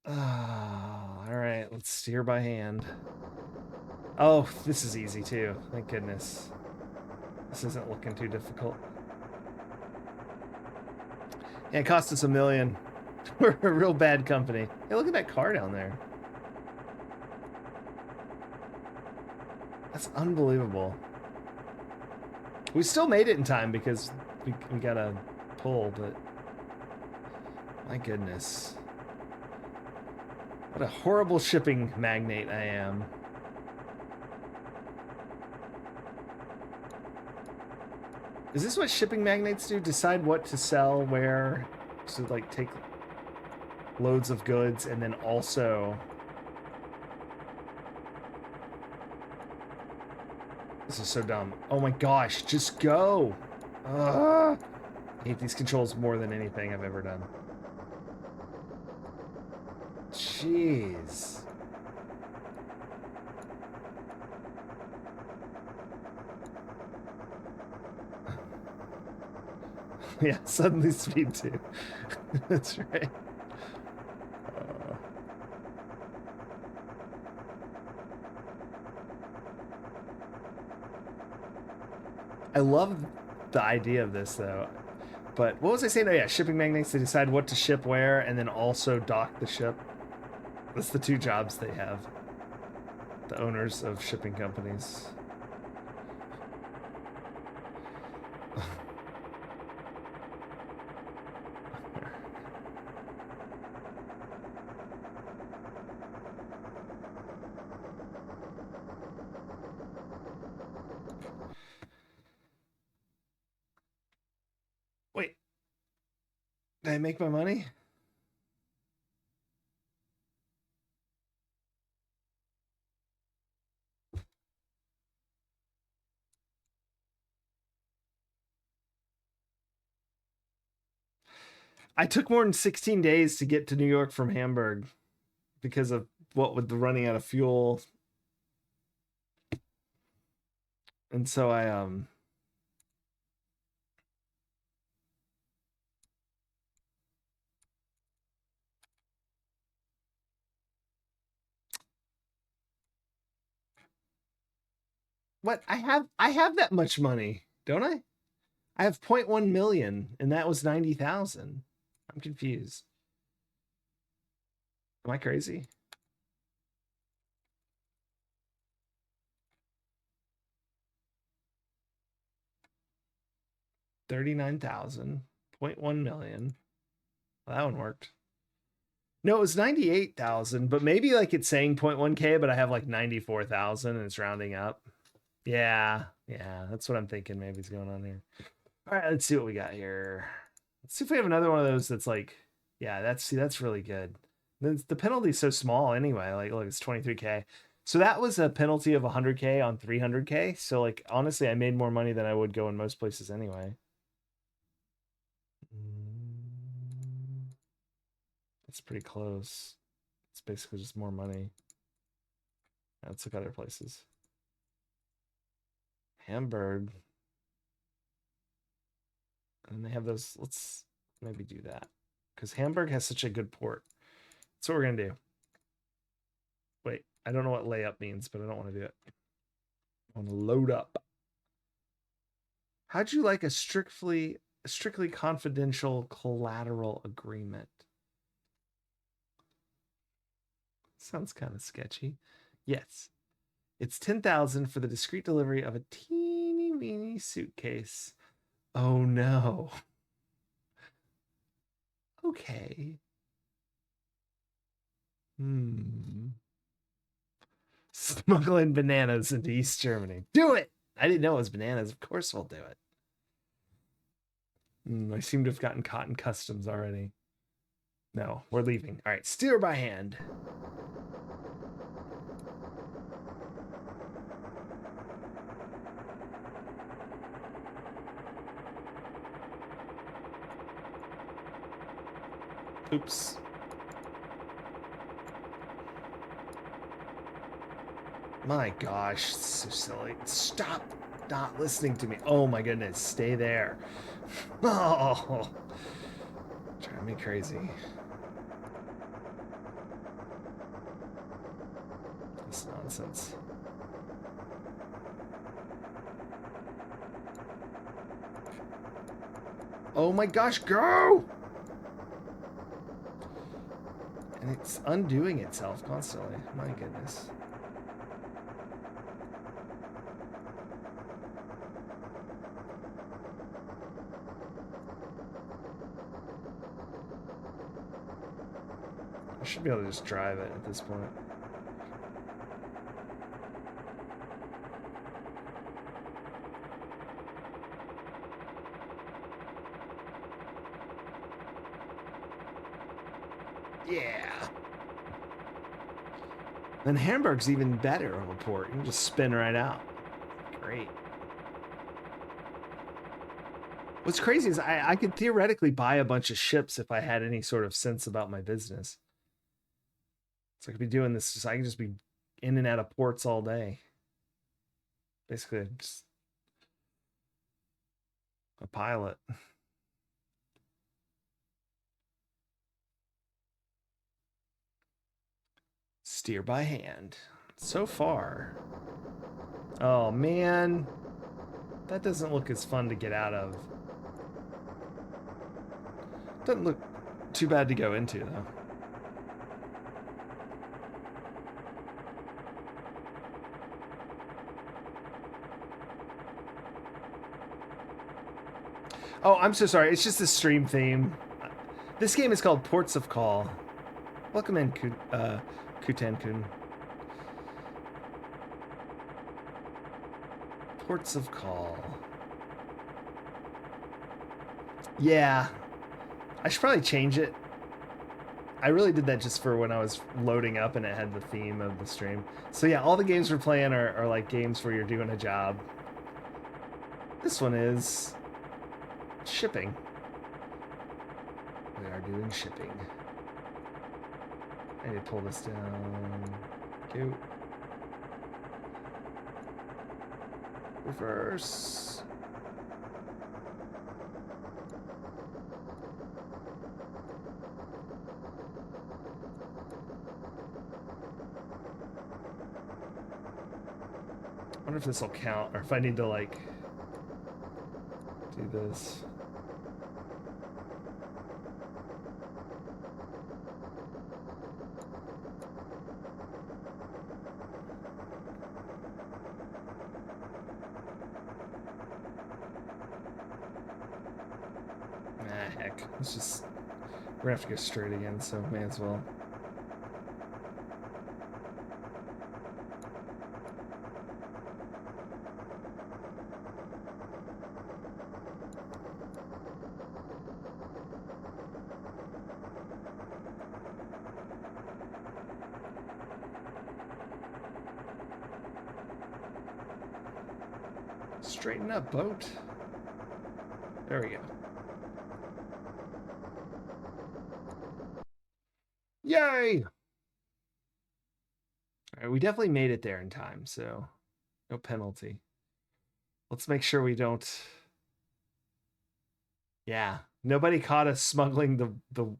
Oh, all right, let's steer by hand. Oh, this is easy too. Thank goodness. This isn't looking too difficult. Yeah, it cost us $1 million. We're a real bad company. Hey, look at that car down there. That's unbelievable. We still made it in time because we got a pull, but my goodness. What a horrible shipping magnate I am. Is this what shipping magnates do? Decide what to sell, where, so like take loads of goods and then also... This is so dumb. Oh my gosh, just go! Ugh. I hate these controls more than anything I've ever done. Jeez. Yeah, suddenly speed 2. That's right. I love the idea of this, though. But what was I saying? Oh, yeah, shipping magnates, they decide what to ship where and then also dock the ship. That's the two jobs they have. The owners of shipping companies. Wait, did I make my money? I took more than 16 days to get to New York from Hamburg because of what with the running out of fuel. And so I what I have that much money, don't I? I have 0.1 million and that was 90,000. I'm confused. Am I crazy? $39,000, 0.1 million. Well, that one worked. No, it was 98,000, but maybe like it's saying 0.1K, but I have like 94,000 and it's rounding up. Yeah, that's what I'm thinking maybe is going on here. All right, let's see what we got here. Let's see if we have another one of those that's like, yeah, that's really good. The penalty's so small anyway. Like, look, it's 23K. So that was a penalty of 100K on 300K. So like, honestly, I made more money than I would go in most places anyway. It's pretty close. It's basically just more money. Let's look at other places. Hamburg. And they have those. Let's maybe do that. Because Hamburg has such a good port. That's what we're going to do. Wait, I don't know what layup means, but I don't want to do it. I want to load up. How'd you like a strictly confidential collateral agreement? Sounds kind of sketchy. Yes. It's 10,000 for the discreet delivery of a teeny weeny suitcase. Oh no. Okay. Smuggling bananas into East Germany. Do it! I didn't know it was bananas. Of course we'll do it. I seem to have gotten caught in customs already. No, we're leaving. All right, steer by hand. Oops. My gosh, so silly. Stop not listening to me. Oh my goodness, stay there. Oh, driving me crazy. This nonsense. Oh my gosh, go! And it's undoing itself constantly. My goodness. I should be able to just drive it at this point. Yeah. Then Hamburg's even better of a port. You can just spin right out. Great. What's crazy is I could theoretically buy a bunch of ships if I had any sort of sense about my business. So I could be doing this, just I can just be in and out of ports all day. Basically, just a pilot. Steer by hand. So far. Oh man. That doesn't look as fun to get out of. Doesn't look too bad to go into though. Oh, I'm so sorry. It's just a stream theme. This game is called Ports of Call. Welcome in, Kutan-kun. Ports of Call. Yeah. I should probably change it. I really did that just for when I was loading up and it had the theme of the stream. So yeah, all the games we're playing are like games where you're doing a job. This one is shipping. We are doing shipping. I need to pull this down. Cute. Reverse. I wonder if this will count, or if I need to, like, do this. Ah, heck. Let's just... We're gonna have to go straight again, so may as well. Straighten up, boat. There we go. Yay! Alright, we definitely made it there in time, so no penalty. Let's make sure we don't... Yeah, nobody caught us smuggling the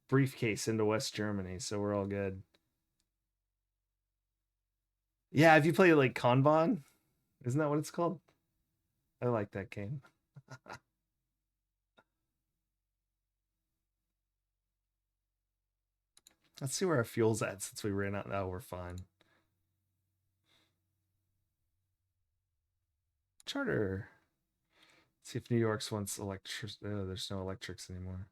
briefcase into West Germany, so we're all good. Yeah, have you played like Kanban? Isn't that what it's called? I like that game. Let's see where our fuel's at since we ran out. Oh, we're fine. Charter. Let's see if New York's wants electric. Oh, there's no electrics anymore.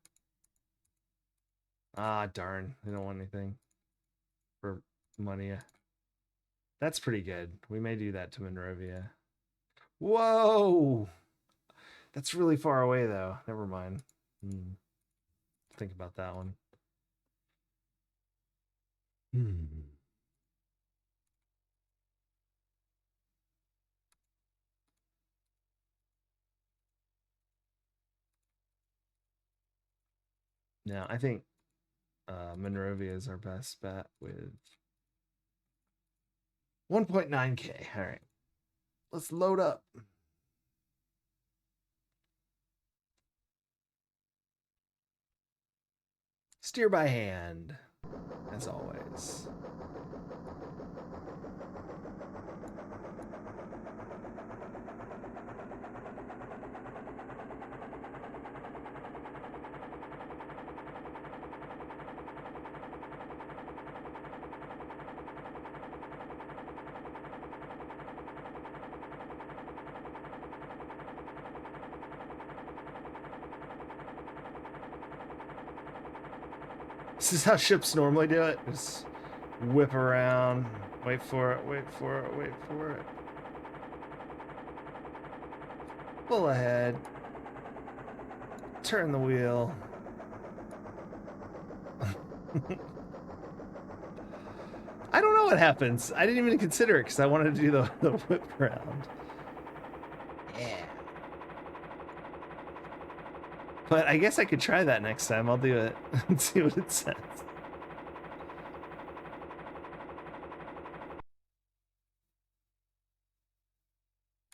Ah, darn. They don't want anything for money. That's pretty good. We may do that to Monrovia. Whoa! That's really far away, though. Never mind. Think about that one. Now, I think Monrovia is our best bet with 1.9K. All right. Let's load up. Steer by hand, as always. This is how ships normally do it. Just whip around, wait for it, wait for it, wait for it. Pull ahead. Turn the wheel. I don't know what happens. I didn't even consider it because I wanted to do the whip around. Yeah. But I guess I could try that next time. I'll do it and see what it says.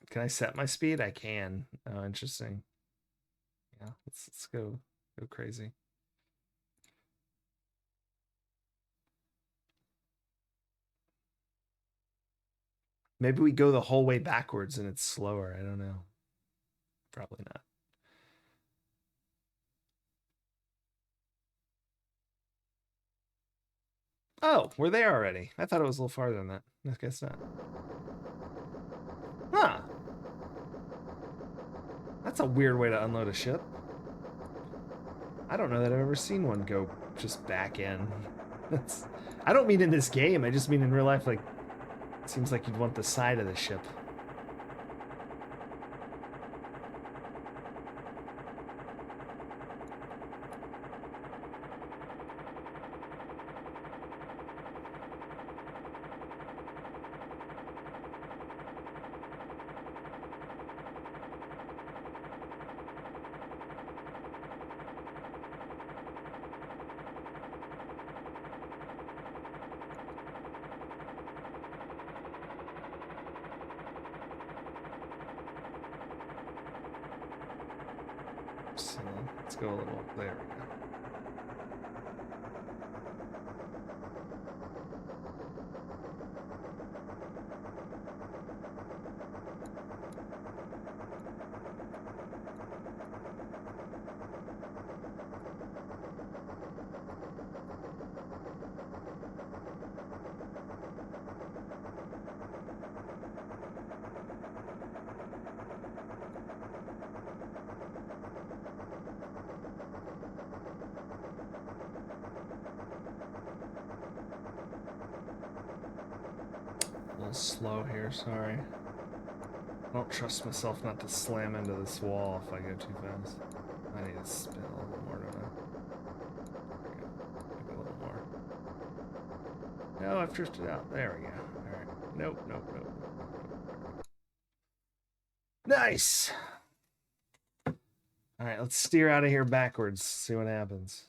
Can I set my speed? I can. Oh, interesting. Yeah, let's go crazy. Maybe we go the whole way backwards and it's slower. I don't know. Probably not. Oh, we're there already. I thought it was a little farther than that. I guess not. Huh. That's a weird way to unload a ship. I don't know that I've ever seen one go just back in. I don't mean in this game. I just mean in real life. Like, it seems like you'd want the side of the ship. Oops. Let's go a little. There we go. A little slow here, sorry. I don't trust myself not to slam into this wall if I go too fast. I need to spin a little more, don't I? There we go. Maybe a little more. No, I've drifted out. There we go. Alright. Nope, nope, nope, nope, nope. Nice! Alright, let's steer out of here backwards, see what happens.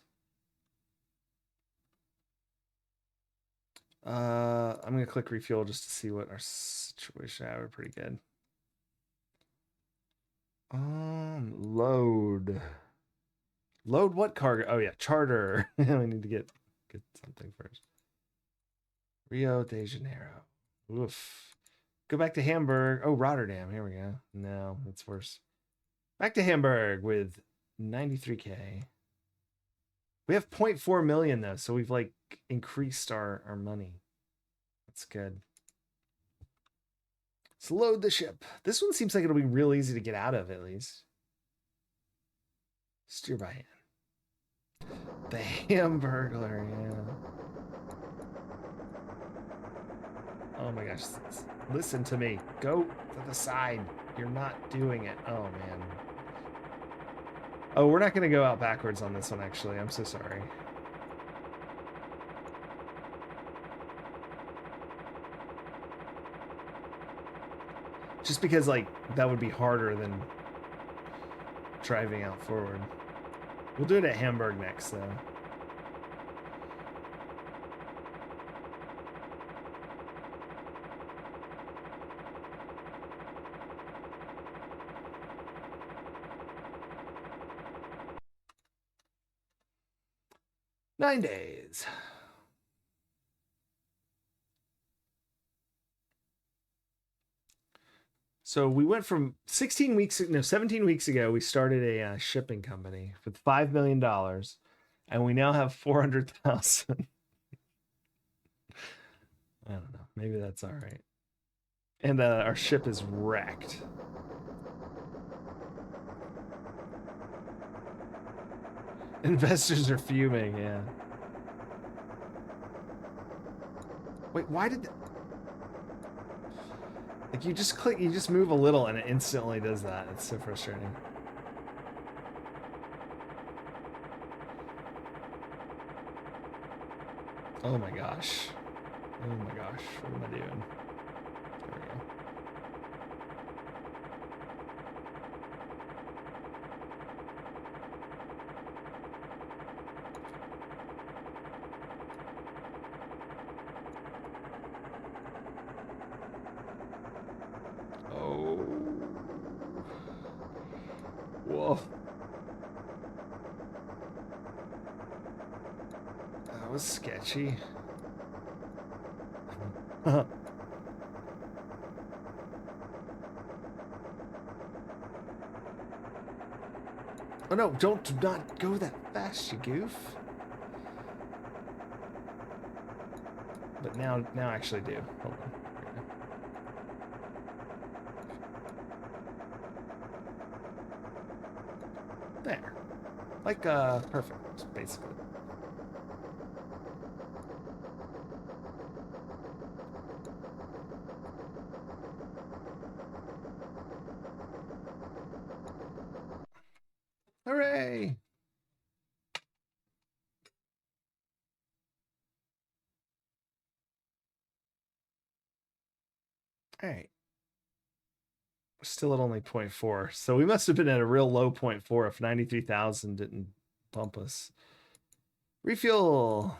I'm gonna click refuel just to see what our situation is. We're pretty good. Load. Load what cargo? Oh yeah, charter. We need to get something first. Rio de Janeiro. Oof. Go back to Hamburg. Oh, Rotterdam. Here we go. No, that's worse. Back to Hamburg with 93K. We have 0.4 million though, so we've like increased our money. That's good. Let's load the ship. This one seems like it'll be real easy to get out of, at least. Steer by hand. The Hamburglar, yeah. Oh my gosh. Listen to me. Go to the side. You're not doing it. Oh, man. Oh, we're not going to go out backwards on this one, actually. I'm so sorry. Just because, like, that would be harder than driving out forward. We'll do it at Hamburg next, though. Nine days. So we went from 17 weeks ago, we started a shipping company with $5 million, and we now have 400,000. I don't know. Maybe that's all right. And our ship is wrecked. Investors are fuming, yeah. Wait, why did... Like, you just move a little and it instantly does that. It's so frustrating. Oh my gosh. Oh my gosh. What am I doing? There we go. Oh. Whoa. That was sketchy. Oh no, do not go that fast, you goof. But now actually do. Hold on. There. Like perfect, basically. Hooray! All right. We're still at only 0.4. So we must have been at a real low 0.4 if 93,000 didn't bump us. Refuel.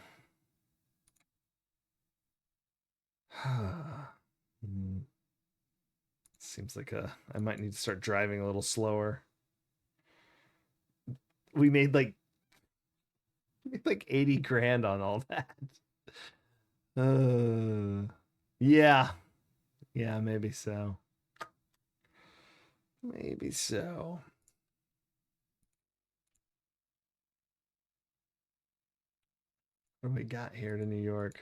Seems like I might need to start driving a little slower. we made like 80 grand on all that. Yeah. Yeah, maybe so. Maybe so. What do we got here to New York?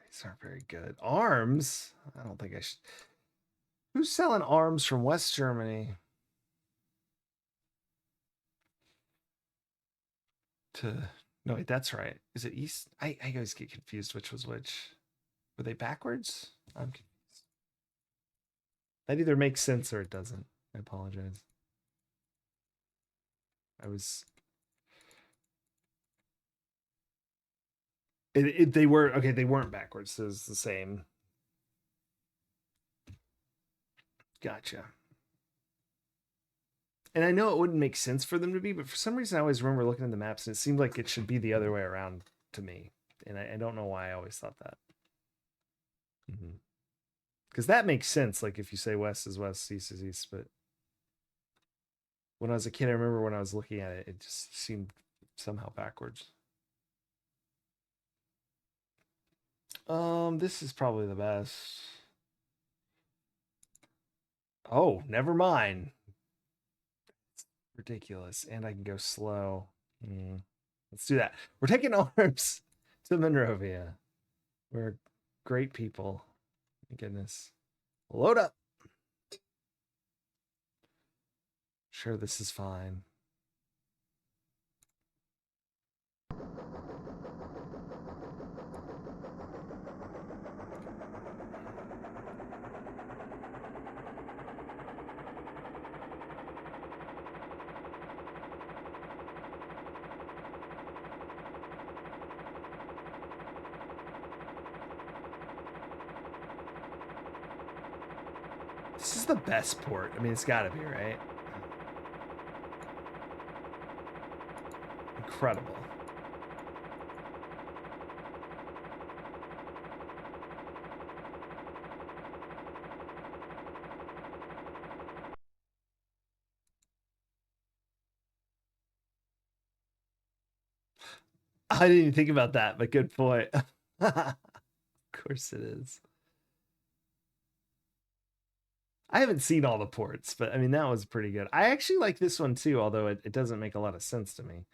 These aren't very good. Arms? I don't think I should. Who's selling arms from West Germany to. No, wait, that's right. Is it East? I always get confused which was which. Were they backwards? I'm confused. That either makes sense or it doesn't. I apologize. I was. They were okay. They weren't backwards. So it was the same. Gotcha. And I know it wouldn't make sense for them to be, but for some reason I always remember looking at the maps and it seemed like it should be the other way around to me. And I don't know why I always thought that. Because that makes sense. Like if you say west is west, east is east. But when I was a kid, I remember when I was looking at it, it just seemed somehow backwards. This is probably the best. Oh, never mind. It's ridiculous. And I can go slow. Let's do that. We're taking arms to Monrovia. We're great people. My goodness. Load up. Sure, this is fine. This is the best port. I mean, it's got to be, right? Incredible. I didn't even think about that, but good point. Of course it is. I haven't seen all the ports, but I mean, that was pretty good. I actually like this one too, although it doesn't make a lot of sense to me.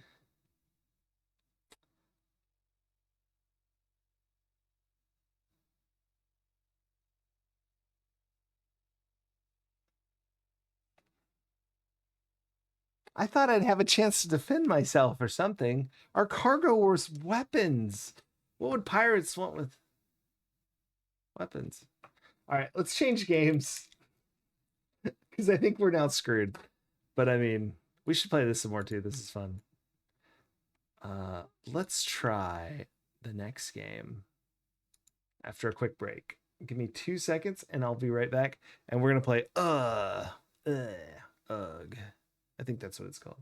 I thought I'd have a chance to defend myself or something. Our cargo was weapons. What would pirates want with weapons? All right, let's change games because I think we're now screwed. But I mean, we should play this some more too. This is fun. Let's try the next game after a quick break. Give me 2 seconds and I'll be right back. And we're gonna play ugh. I think that's what it's called.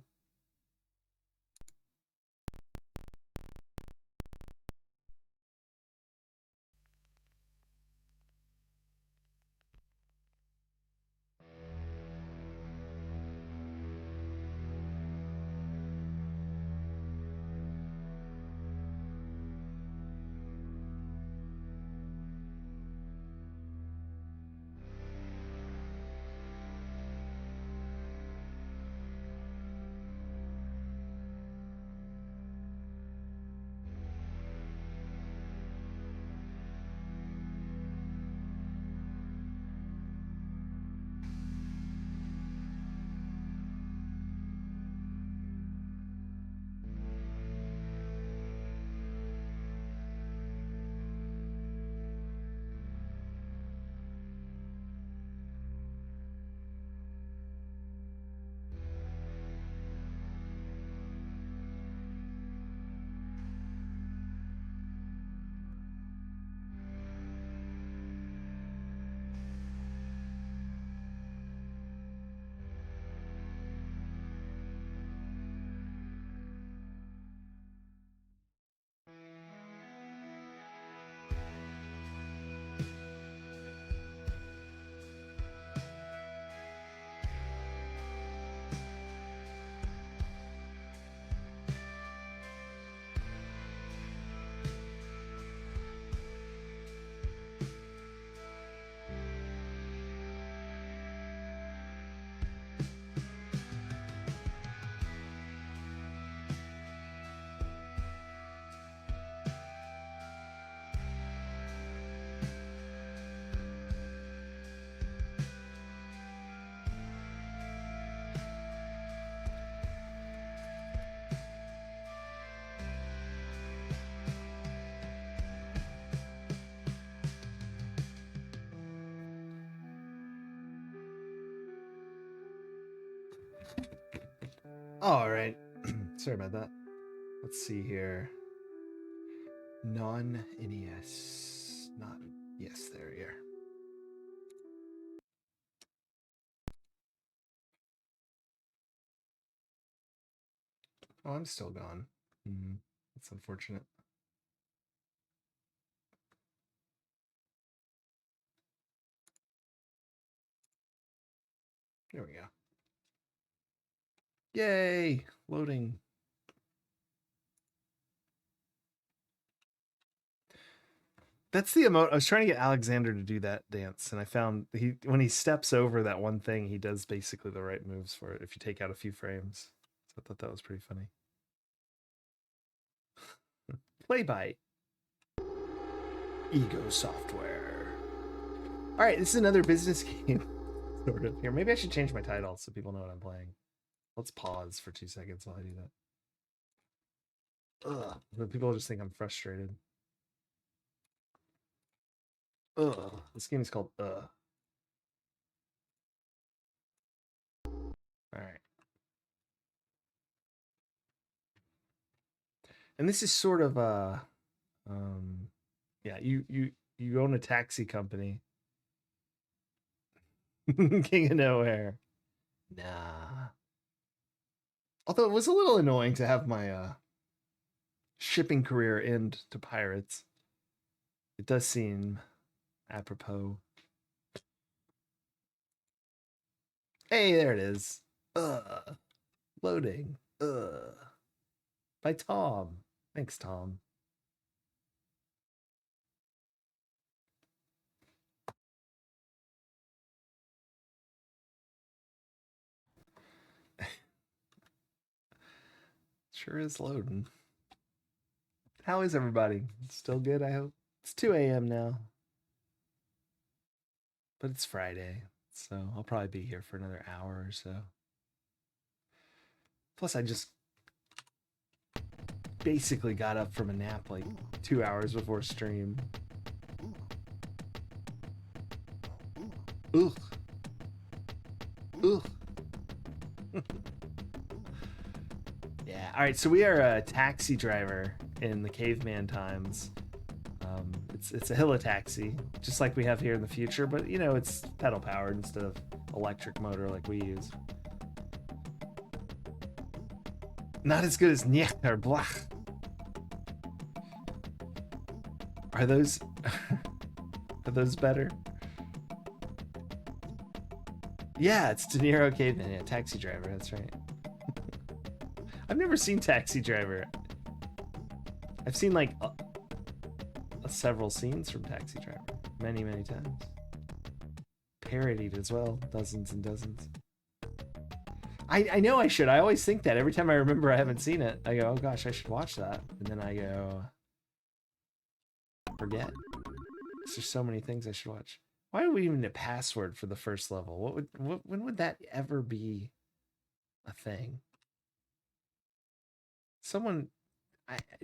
All right. Sorry about that. Let's see here. Non-NES. Not... Yes, there you are. Oh, I'm still gone. That's unfortunate. There we go. Yay! Loading. That's the emote. I was trying to get Alexander to do that dance, and I found when he steps over that one thing, he does basically the right moves for it if you take out a few frames. So I thought that was pretty funny. Playbite. Ego Software. All right, this is another business game. Sort of. Here, maybe I should change my title so people know what I'm playing. Let's pause for 2 seconds while I do that. Ugh. People just think I'm frustrated. Ugh. This game is called All right. And this is sort of a yeah, you own a taxi company. King of Nowhere. Nah. Although it was a little annoying to have my shipping career end to pirates. It does seem apropos. Hey, there it is. Loading. By Tom. Thanks, Tom. Sure is loading. How is everybody? Still good, I hope? It's 2 a.m. now. But it's Friday, so I'll probably be here for another hour or so. Plus, I just basically got up from a nap like 2 hours before stream. Ugh. Ugh. Yeah. All right. So we are a taxi driver in the caveman times. It's a heli-taxi, just like we have here in the future, but you know it's pedal powered instead of electric motor like we use. Not as good as Nyeh or Blach. Are those better? Yeah, it's De Niro Caveman. Yeah, Taxi Driver. That's right. I've never seen Taxi Driver. I've seen like several scenes from Taxi Driver, many times. Parodied as well, dozens and dozens. I know I should. I always think that every time I remember I haven't seen it, I go, oh gosh, I should watch that, and then I go, forget. There's so many things I should watch. Why do we even need a password for the first level? When would that ever be a thing? Someone,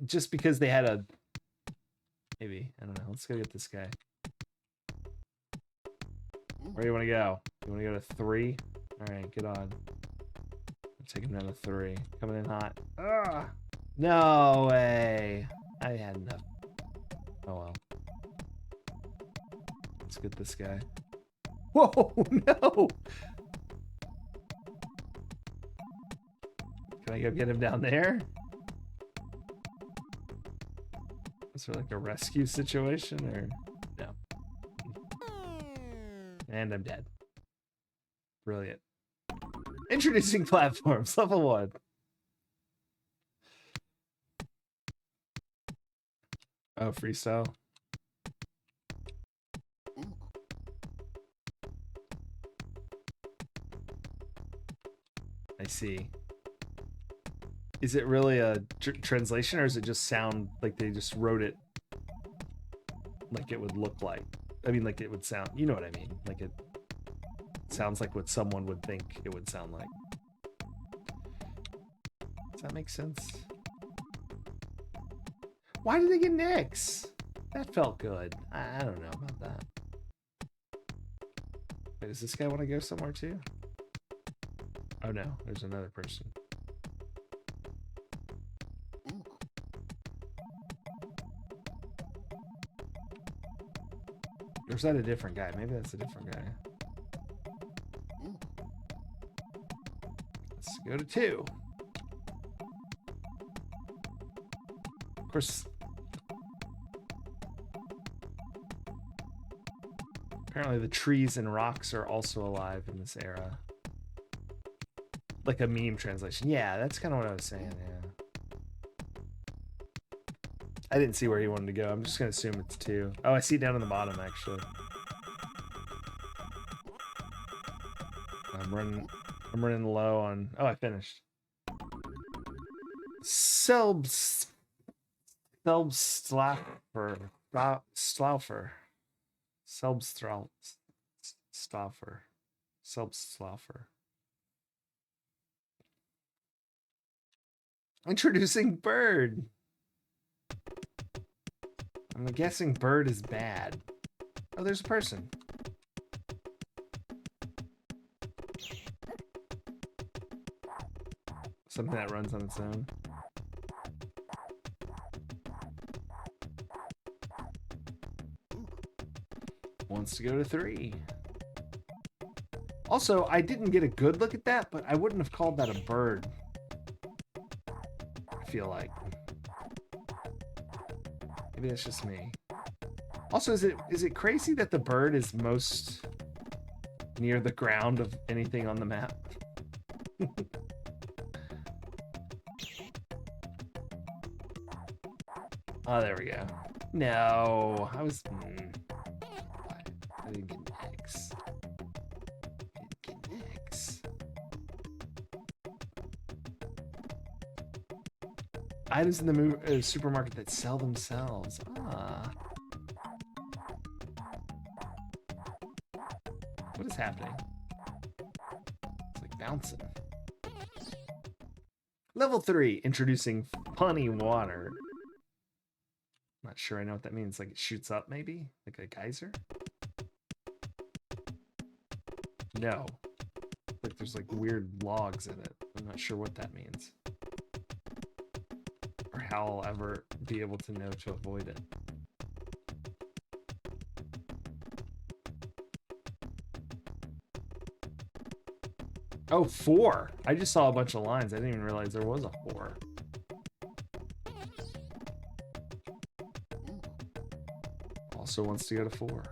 just because they had a, maybe, I don't know. Let's go get this guy. Where do you want to go? You want to go to 3? All right, get on. Take him down to 3. Coming in hot. Ugh. No way. I had enough. Oh well. Let's get this guy. Whoa, no! Can I go get him down there? Is there like a rescue situation or no? And I'm dead. Brilliant. Introducing platforms, level 1. Oh, freestyle. I see. Is it really a translation, or is it just sound like they just wrote it like it would look like? I mean, like it would sound, you know what I mean? Like it sounds like what someone would think it would sound like. Does that make sense? Why did they get an X? That felt good. I don't know about that. Wait, does this guy want to go somewhere too? Oh no, there's another person. is that a different guy? Maybe that's a different guy. Let's go to 2. Of course, apparently the trees and rocks are also alive in this era. Like a meme translation. Yeah, that's kind of what I was saying, yeah. I didn't see where he wanted to go. I'm just going to assume it's 2. Oh, I see it down on the bottom, actually. I'm running low on... Oh, I finished. Selbstlaufer. Selbstlaufer. Introducing Bird. I'm guessing Bird is bad. Oh, there's a person. Something that runs on its own. Wants to go to 3. Also, I didn't get a good look at that, but I wouldn't have called that a bird. I feel like. Maybe that's just me. Also, is it crazy that the bird is most near the ground of anything on the map? Oh, there we go. No, I was... I didn't get an X. Didn't get an X. Items in the supermarket that sell themselves. Ah. What is happening? It's like bouncing. Level 3, introducing funny water. Not sure I know what that means. Like it shoots up, maybe? Like a geyser? No. Like there's like weird logs in it. I'm not sure what that means. Or how I'll ever be able to know to avoid it. Oh, 4. I just saw a bunch of lines. I didn't even realize there was a 4. Also wants to go to 4.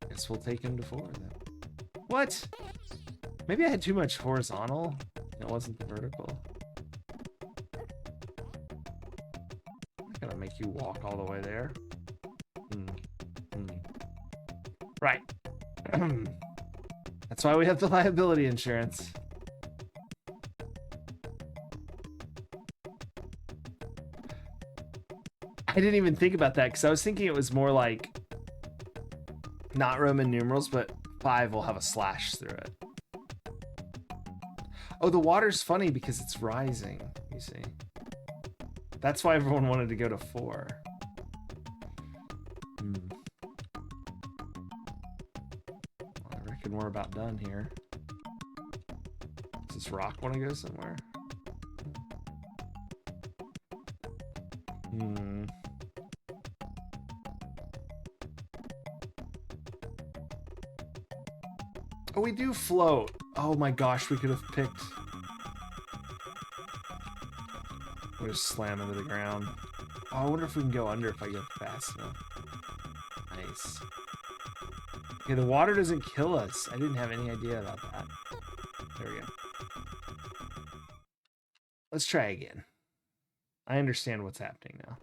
Guess we'll take him to 4 then. What? Maybe I had too much horizontal. It wasn't the vertical. I'm gonna make you walk all the way there. Right. That's why we have the liability insurance. I didn't even think about that because I was thinking it was more like not Roman numerals, but 5 will have a slash through it. Oh, the water's funny because it's rising, you see. That's why everyone wanted to go to 4. Well, I reckon we're about done here. Does this rock want to go somewhere? Oh, we do float. Oh my gosh, we could have picked. We'll just slam into the ground. Oh, I wonder if we can go under if I get fast enough. Nice. Okay, the water doesn't kill us. I didn't have any idea about that. There we go. Let's try again. I understand what's happening now.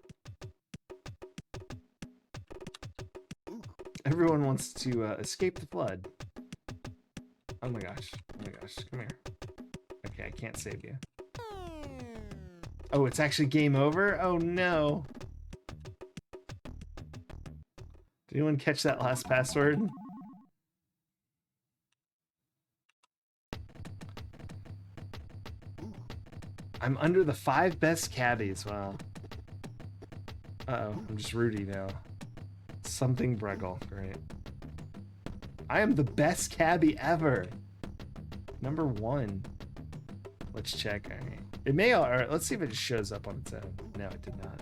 Everyone wants to escape the flood. Oh my gosh. Oh my gosh. Come here. Okay, I can't save you. Oh, it's actually game over? Oh no. Did anyone catch that last password? I'm under the 5 best cabbies. Wow. Uh-oh. I'm just Rudy now. Something Bregel. Great. I am the best cabbie ever. Number 1. Let's check. All right. It may. All right. Let's see if it just shows up on its own. No, it did not.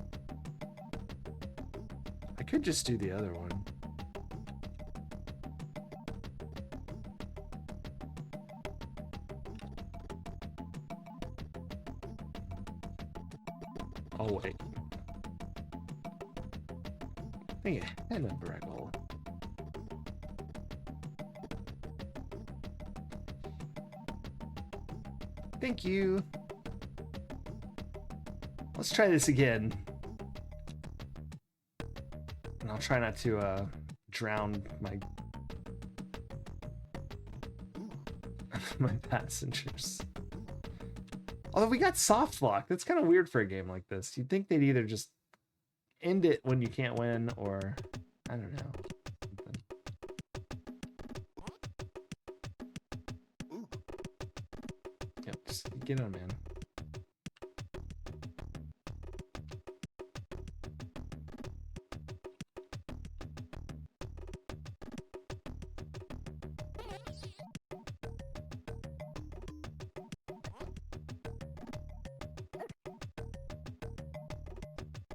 Could just do the other one. Oh, wait. Dang it, and a Braggle. Thank you. Let's try this again. And I'll try not to drown my my passengers. Although we got soft lock. That's kind of weird for a game like this. You'd think they'd either just end it when you can't win, or I don't know. Yep, just get on, man.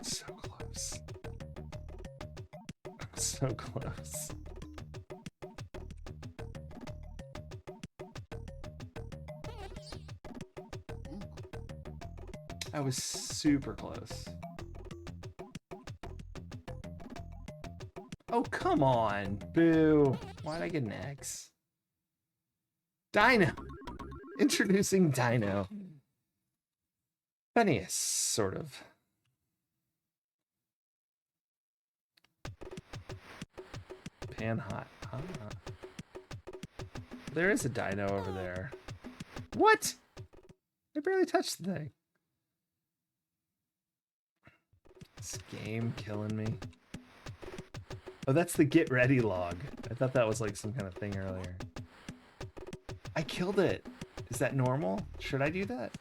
So close. So close. I was super close. Oh, come on. Boo. Why'd I get an X? Dino. Introducing Dino. Funniest, sort of. Pan hot. Ah. There is a dino over there. What? I barely touched the thing. This game killing me. Oh, that's the get ready log. I thought that was like some kind of thing earlier. I killed it. Is that normal? Should I do that?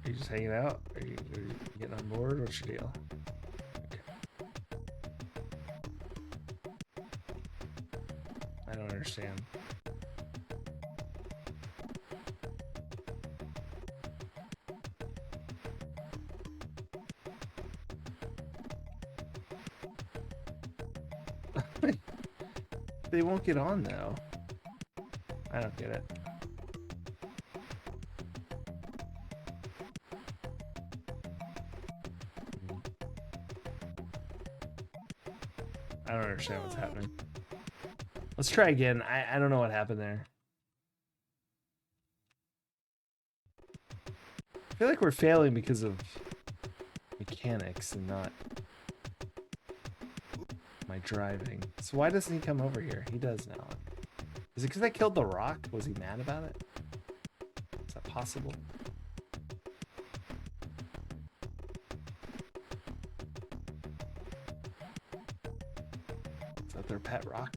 Are you just hanging out? Are you getting on board? What's your deal? Okay. I don't understand. They won't get on though. I don't get it. I don't understand what's happening. Let's try again. I don't know what happened there. I feel like we're failing because of mechanics and not my driving. So why doesn't he come over here? He does now. Is it because I killed the rock? Was he mad about it? Is that possible? Is that their pet rock?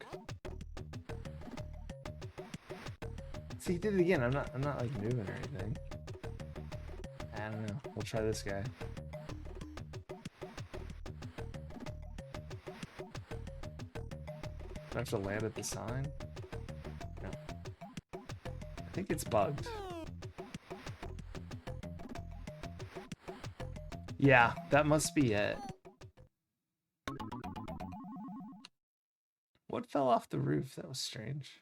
See, he did it again. I'm not like moving or anything. I don't know. We'll try this guy. Do I have to land at the sign? No. I think it's bugged. Yeah, that must be it. What fell off the roof? That was strange.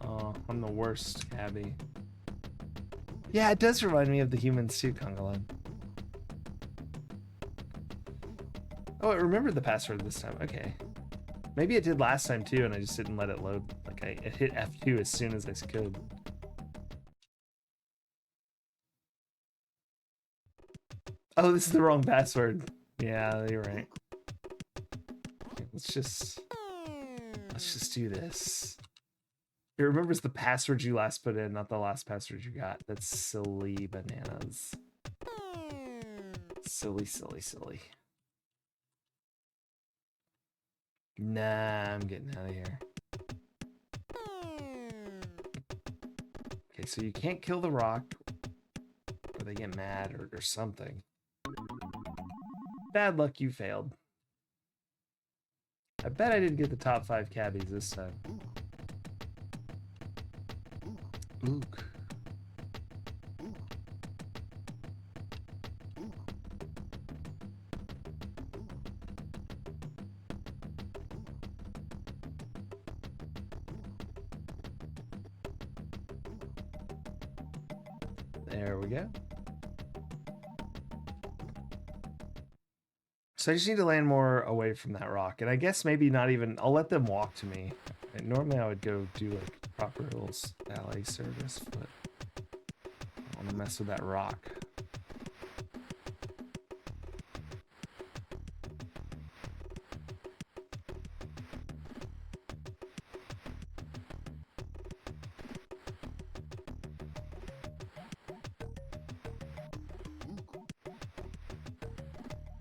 Oh, I'm the worst, Abby. Yeah, it does remind me of the humans too, Kongalon. Oh, it remembered the password this time. Okay. Maybe it did last time too, and I just didn't let it load. Like, I hit F2 as soon as I could. Oh, this is the wrong password. Yeah, you're right. Okay, let's just do this. It remembers the password you last put in, not the last password you got. That's silly bananas. Silly, silly, silly. Nah, I'm getting out of here. Okay, so you can't kill the rock, or they get mad, or something. Bad luck, you failed. I bet I didn't get the top 5 cabbies this time. Ook. There we go. So I just need to land more away from that rock. And I guess maybe not even... I'll let them walk to me. And normally I would go do like proper little ballet service, but I want to mess with that rock.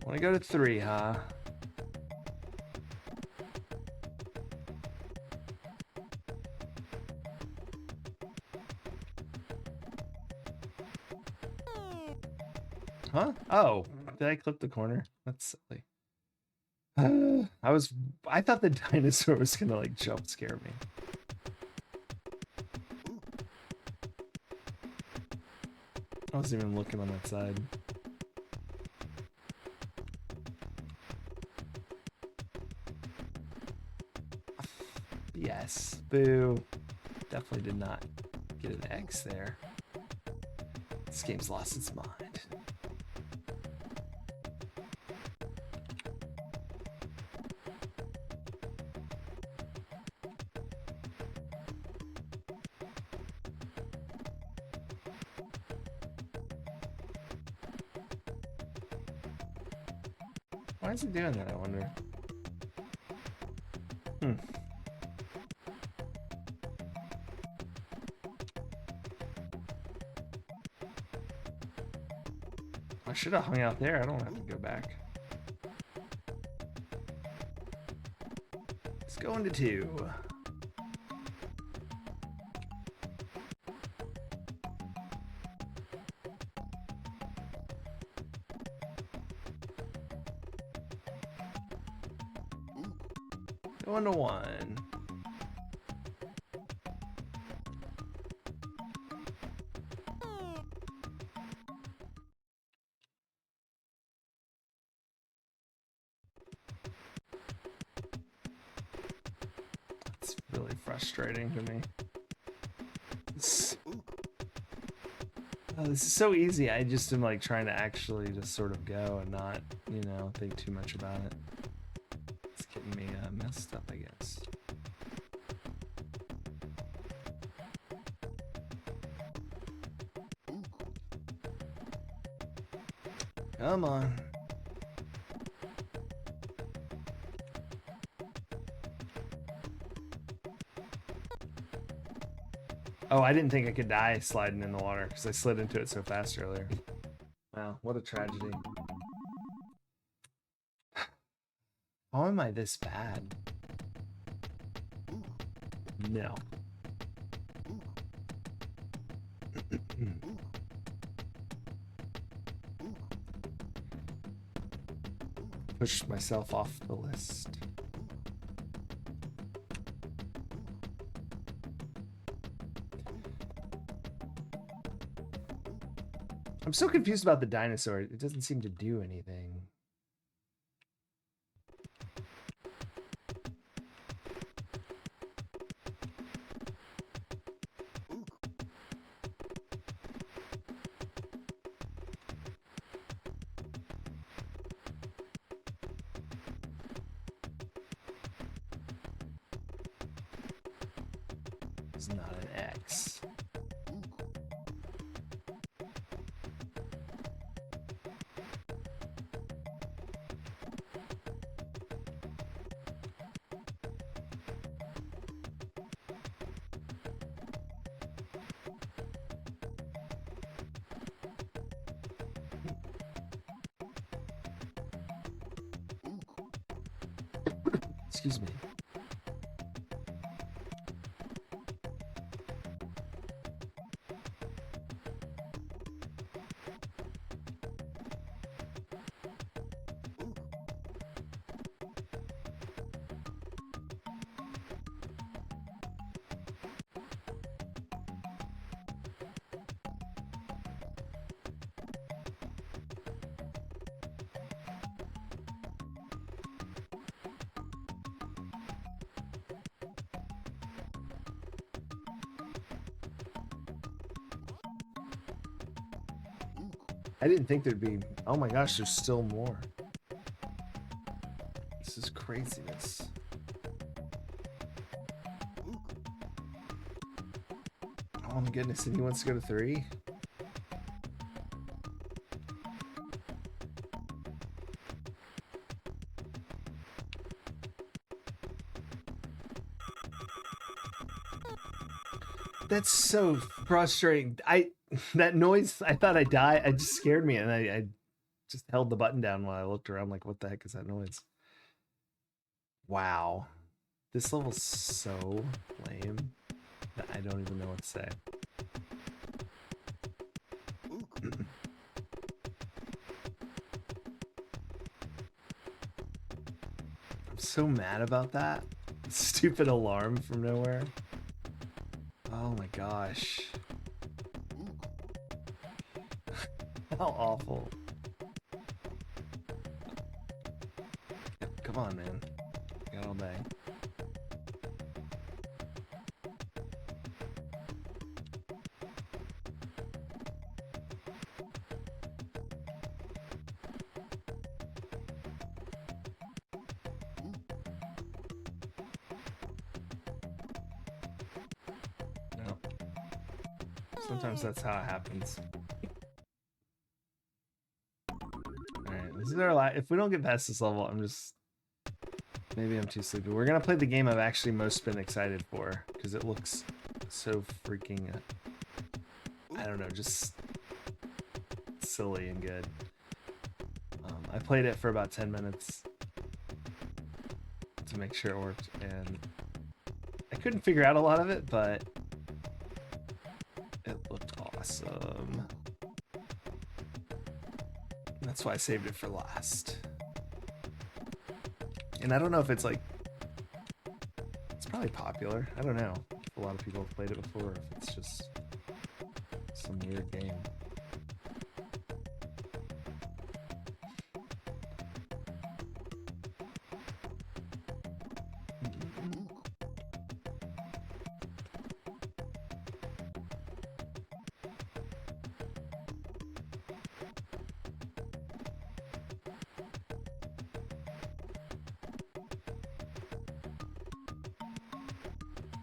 Want to go to 3, huh? Huh? Oh, did I clip the corner? That's silly. I thought the dinosaur was gonna like jump scare me. I wasn't even looking on that side. Yes, boo. Definitely did not get an X there. This game's lost its mind. Why is it doing that, I wonder? I should have hung out there. I don't have to go back. Let's go into 2. Go into 1. It's really frustrating to me. This is so easy. I just am like trying to actually just sort of go and not, you know, think too much about it. It's getting me messed up, I guess. Come on. Oh, I didn't think I could die sliding in the water because I slid into it so fast earlier. Wow, what a tragedy. How am I this bad? No. Push myself off the list. I'm so confused about the dinosaur. It doesn't seem to do anything. It's not an X. Excuse me. I didn't think there'd be... Oh my gosh, there's still more. This is craziness. Oh my goodness, and he wants to go to 3? That's so frustrating. That noise, I thought I'd die. It just scared me, and I just held the button down while I looked around like, what the heck is that noise? Wow. This level's so lame that I don't even know what to say. I'm so mad about that. Stupid alarm from nowhere. Oh my gosh. How awful. Come on, man. Got all day. No. Sometimes that's how it happens. Alright, this is our last. If we don't get past this level, I'm just... Maybe I'm too sleepy. We're gonna play the game I've actually most been excited for, because it looks so freaking... I don't know, just... silly and good. I played it for about 10 minutes to make sure it worked, and I couldn't figure out a lot of it, but it looked awesome. That's why I saved it for last. And I don't know if it's like... It's probably popular. I don't know if a lot of people have played it before, or if it's just some weird game.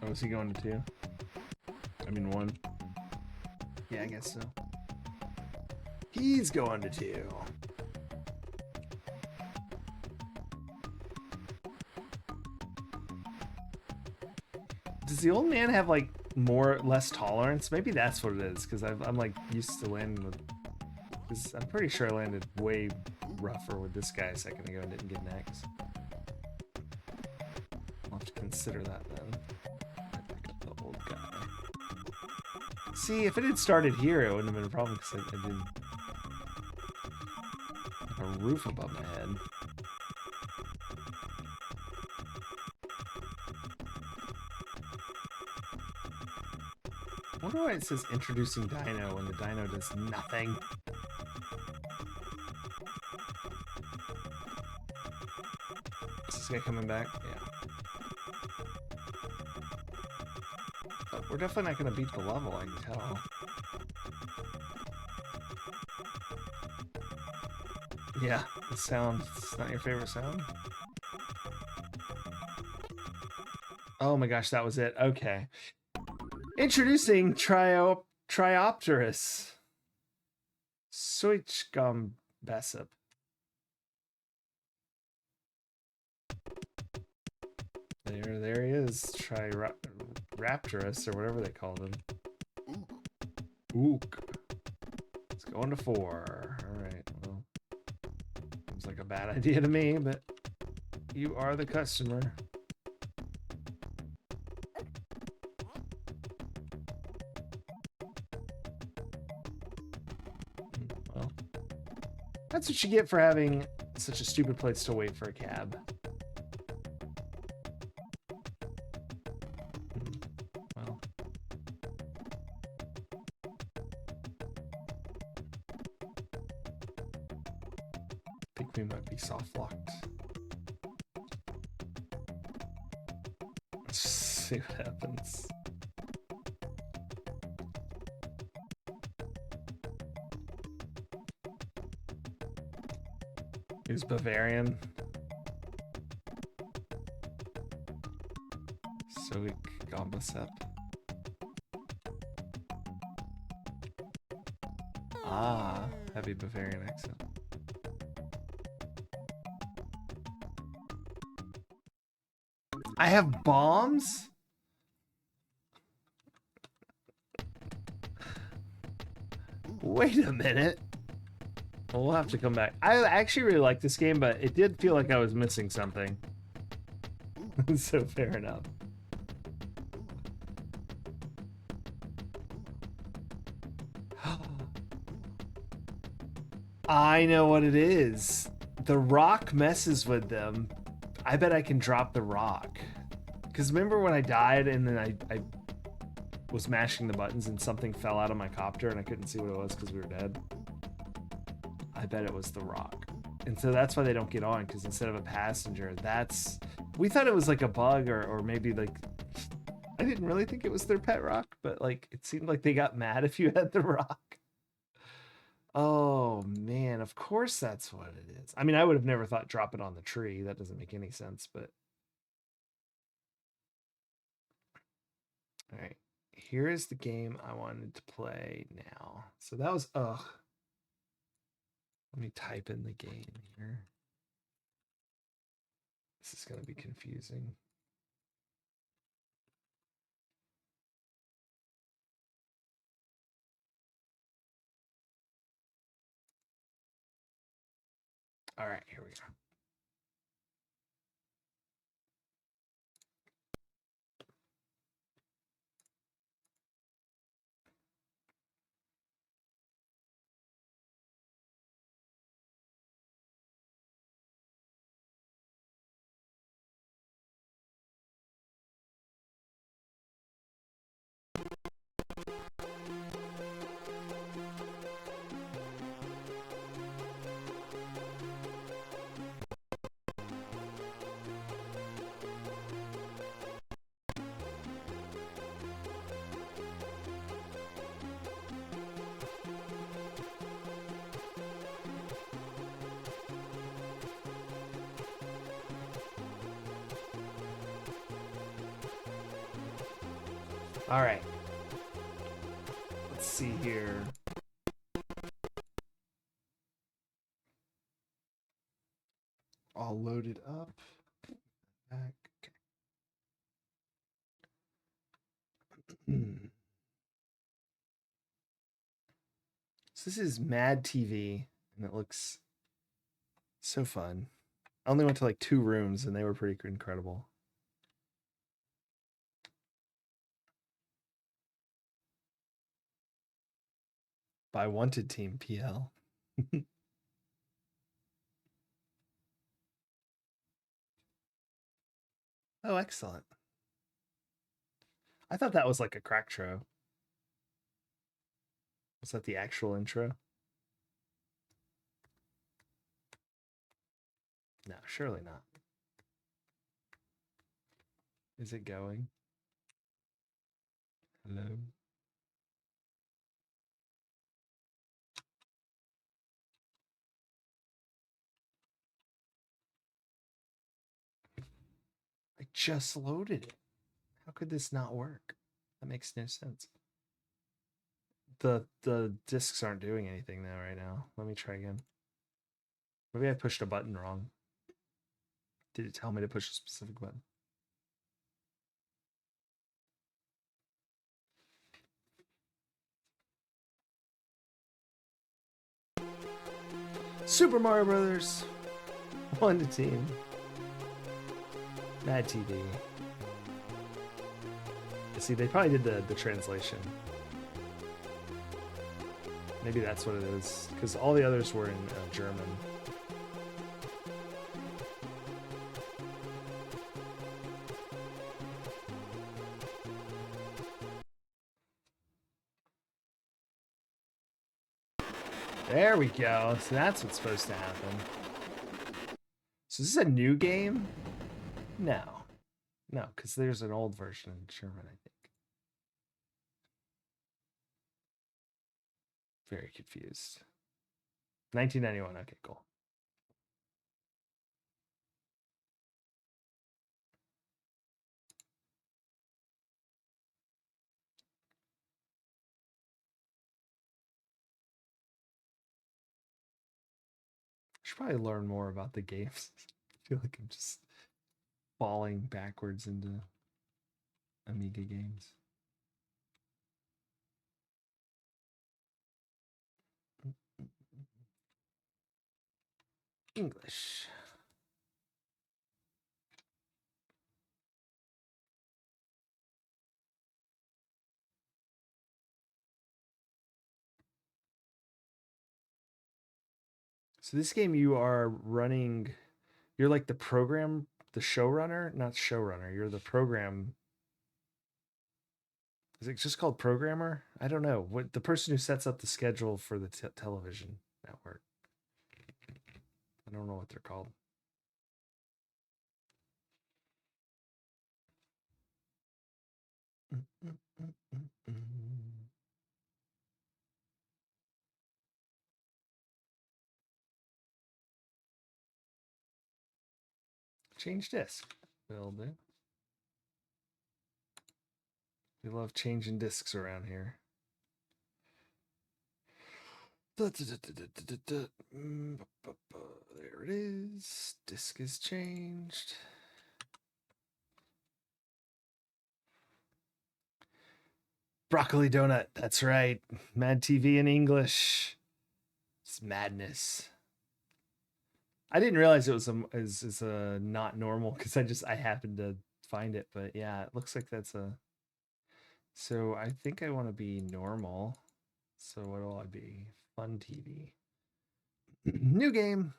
Oh, is he going to 2? I mean 1. Yeah, I guess so. He's going to 2. Does the old man have like less tolerance? Maybe that's what it is, because I'm like used to landing with... Because I'm pretty sure I landed way rougher with this guy a second ago and didn't get next. I'll have to consider that then. See, if it had started here, it wouldn't have been a problem because I didn't have a roof above my head. I wonder why it says introducing Dino when the Dino does nothing. Is this guy coming back? Yeah. We're definitely not going to beat the level, I can tell. Yeah, the sound. It's not your favorite sound? Oh my gosh, that was it. Okay. Introducing Triopterus. Soichgombesip. There he is. Raptorus, or whatever they called him. Ook. It's going to 4. Alright, well. Seems like a bad idea to me, but you are the customer. Well, that's what you get for having such a stupid place to wait for a cab. Well. I think we might be soft locked. Let's see what happens. Here's Bavarian. Soik Gombasep. Ah, heavy Bavarian accent. I have bombs? Wait a minute. We'll have to come back. I actually really like this game, but it did feel like I was missing something. So fair enough. I know what it is. The rock messes with them. I bet I can drop the rock. Because remember when I died and then I was mashing the buttons and something fell out of my copter and I couldn't see what it was because we were dead? I bet it was the rock. And so that's why they don't get on, because instead of a passenger, that's... We thought it was like a bug or maybe like... I didn't really think it was their pet rock, but like it seemed like they got mad if you had the rock. Oh man, of course that's what it is. I mean, I would have never thought drop it on the tree. That doesn't make any sense, but... All right, here is the game I wanted to play now. So that was, ugh. Let me type in the game here. This is going to be confusing. All right, here we go. All right. Let's see here. All loaded up. Back. Okay. So this is Mad TV, and it looks so fun. I only went to like 2 rooms, and they were pretty incredible. By Wanted Team PL. Oh, excellent. I thought that was like a crack show. Was that the actual intro? No, surely not. Is it going? Hello? I just loaded it. How could this not work? That makes no sense. The discs aren't doing anything though right now. Let me try again. Maybe I pushed a button wrong. Did it tell me to push a specific button? Super Mario Brothers. Wanted Team. Mad TV. See, they probably did the translation. Maybe that's what it is, because all the others were in German. There we go. So that's what's supposed to happen. So is this a new game? No. No, because there's an old version in German, I think. Very confused. 1991. Okay, cool. Should probably learn more about the games. I feel like I'm just falling backwards into Amiga games. English. So this game you are running, you're like the showrunner, not showrunner. You're the program. Is it just called programmer? I don't know. What the person who sets up the schedule for the television network. I don't know what they're called. Change disk. Will do. We love changing discs around here. There it is. Disc is changed. Broccoli donut. That's right. Mad TV in English. It's madness. I didn't realize it was a not normal because I happened to find it, but yeah, it looks like that's a. So I think I want to be normal. So what will I be? Fun TV. New game.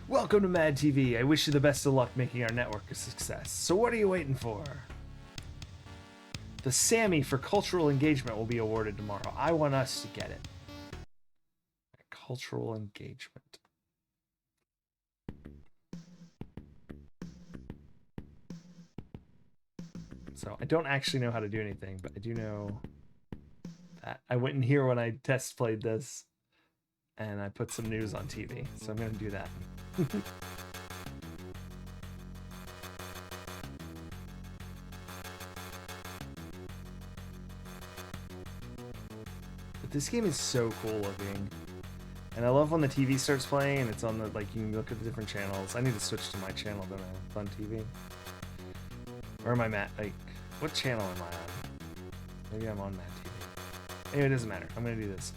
Welcome to Mad TV. I wish you the best of luck making our network a success. So what are you waiting for? The Sammy for cultural engagement will be awarded tomorrow. I want us to get it. Cultural engagement. So I don't actually know how to do anything, but I do know that I went in here when I test played this and I put some news on TV. So I'm going to do that. But this game is so cool looking. And I love when the TV starts playing and it's on the, like, you can look at the different channels. I need to switch to my channel, don't I? Fun TV. Where am I at? Like, what channel am I on? Maybe I'm on Mad TV. Anyway, it doesn't matter. I'm going to do this.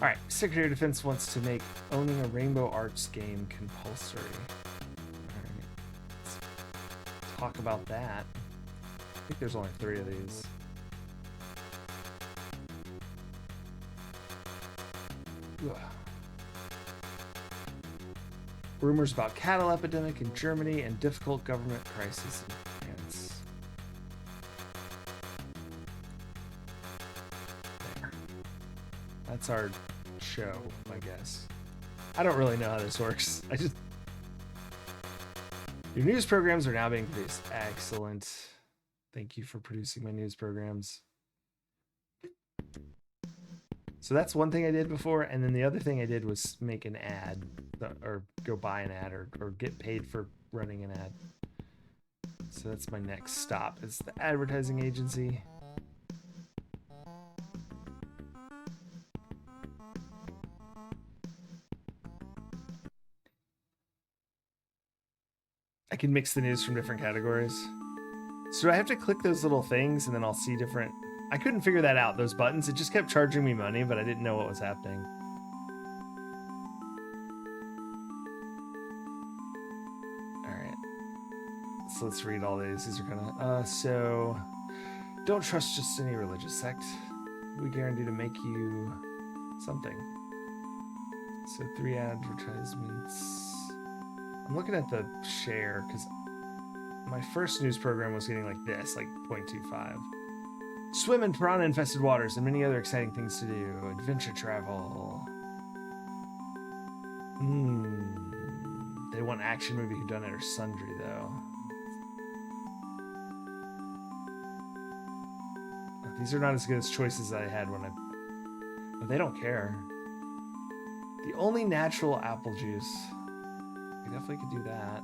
All right, Secretary of Defense wants to make owning a Rainbow Arts game compulsory. All right, let's talk about that. I think there's only 3 of these. Ugh. Rumors about cattle epidemic in Germany and difficult government crisis in France. There. That's our show, I guess. I don't really know how this works. Your news programs are now being produced. Excellent. Thank you for producing my news programs. So that's one thing I did before, and then the other thing I did was make an ad, or go buy an ad, or get paid for running an ad. So that's my next stop. It's the advertising agency. I can mix the news from different categories. So I have to click those little things and then I'll see different... I couldn't figure that out, those buttons. It just kept charging me money, but I didn't know what was happening. Alright. So let's read all these. These are kind of... so... Don't trust just any religious sect. We guarantee to make you something. So 3 advertisements... I'm looking at the share because my first news program was getting like this, like 0.25. Swim in piranha-infested waters and many other exciting things to do. Adventure travel. They want action movie whodunit or sundry though. These are not as good as choices I had when I... But they don't care. The only natural apple juice. We definitely could do that.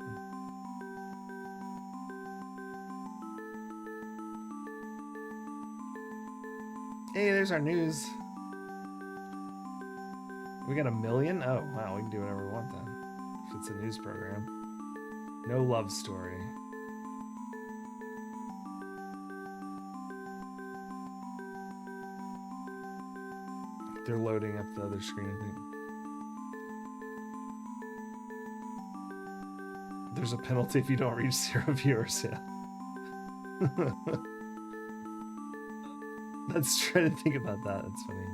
Hey, there's our news. We got 1 million? Oh, wow, we can do whatever we want then. If it's a news program. No love story. They're loading up the other screen, I think. There's a penalty if you don't reach 0 viewers, yeah. Let's try to think about that. That's funny.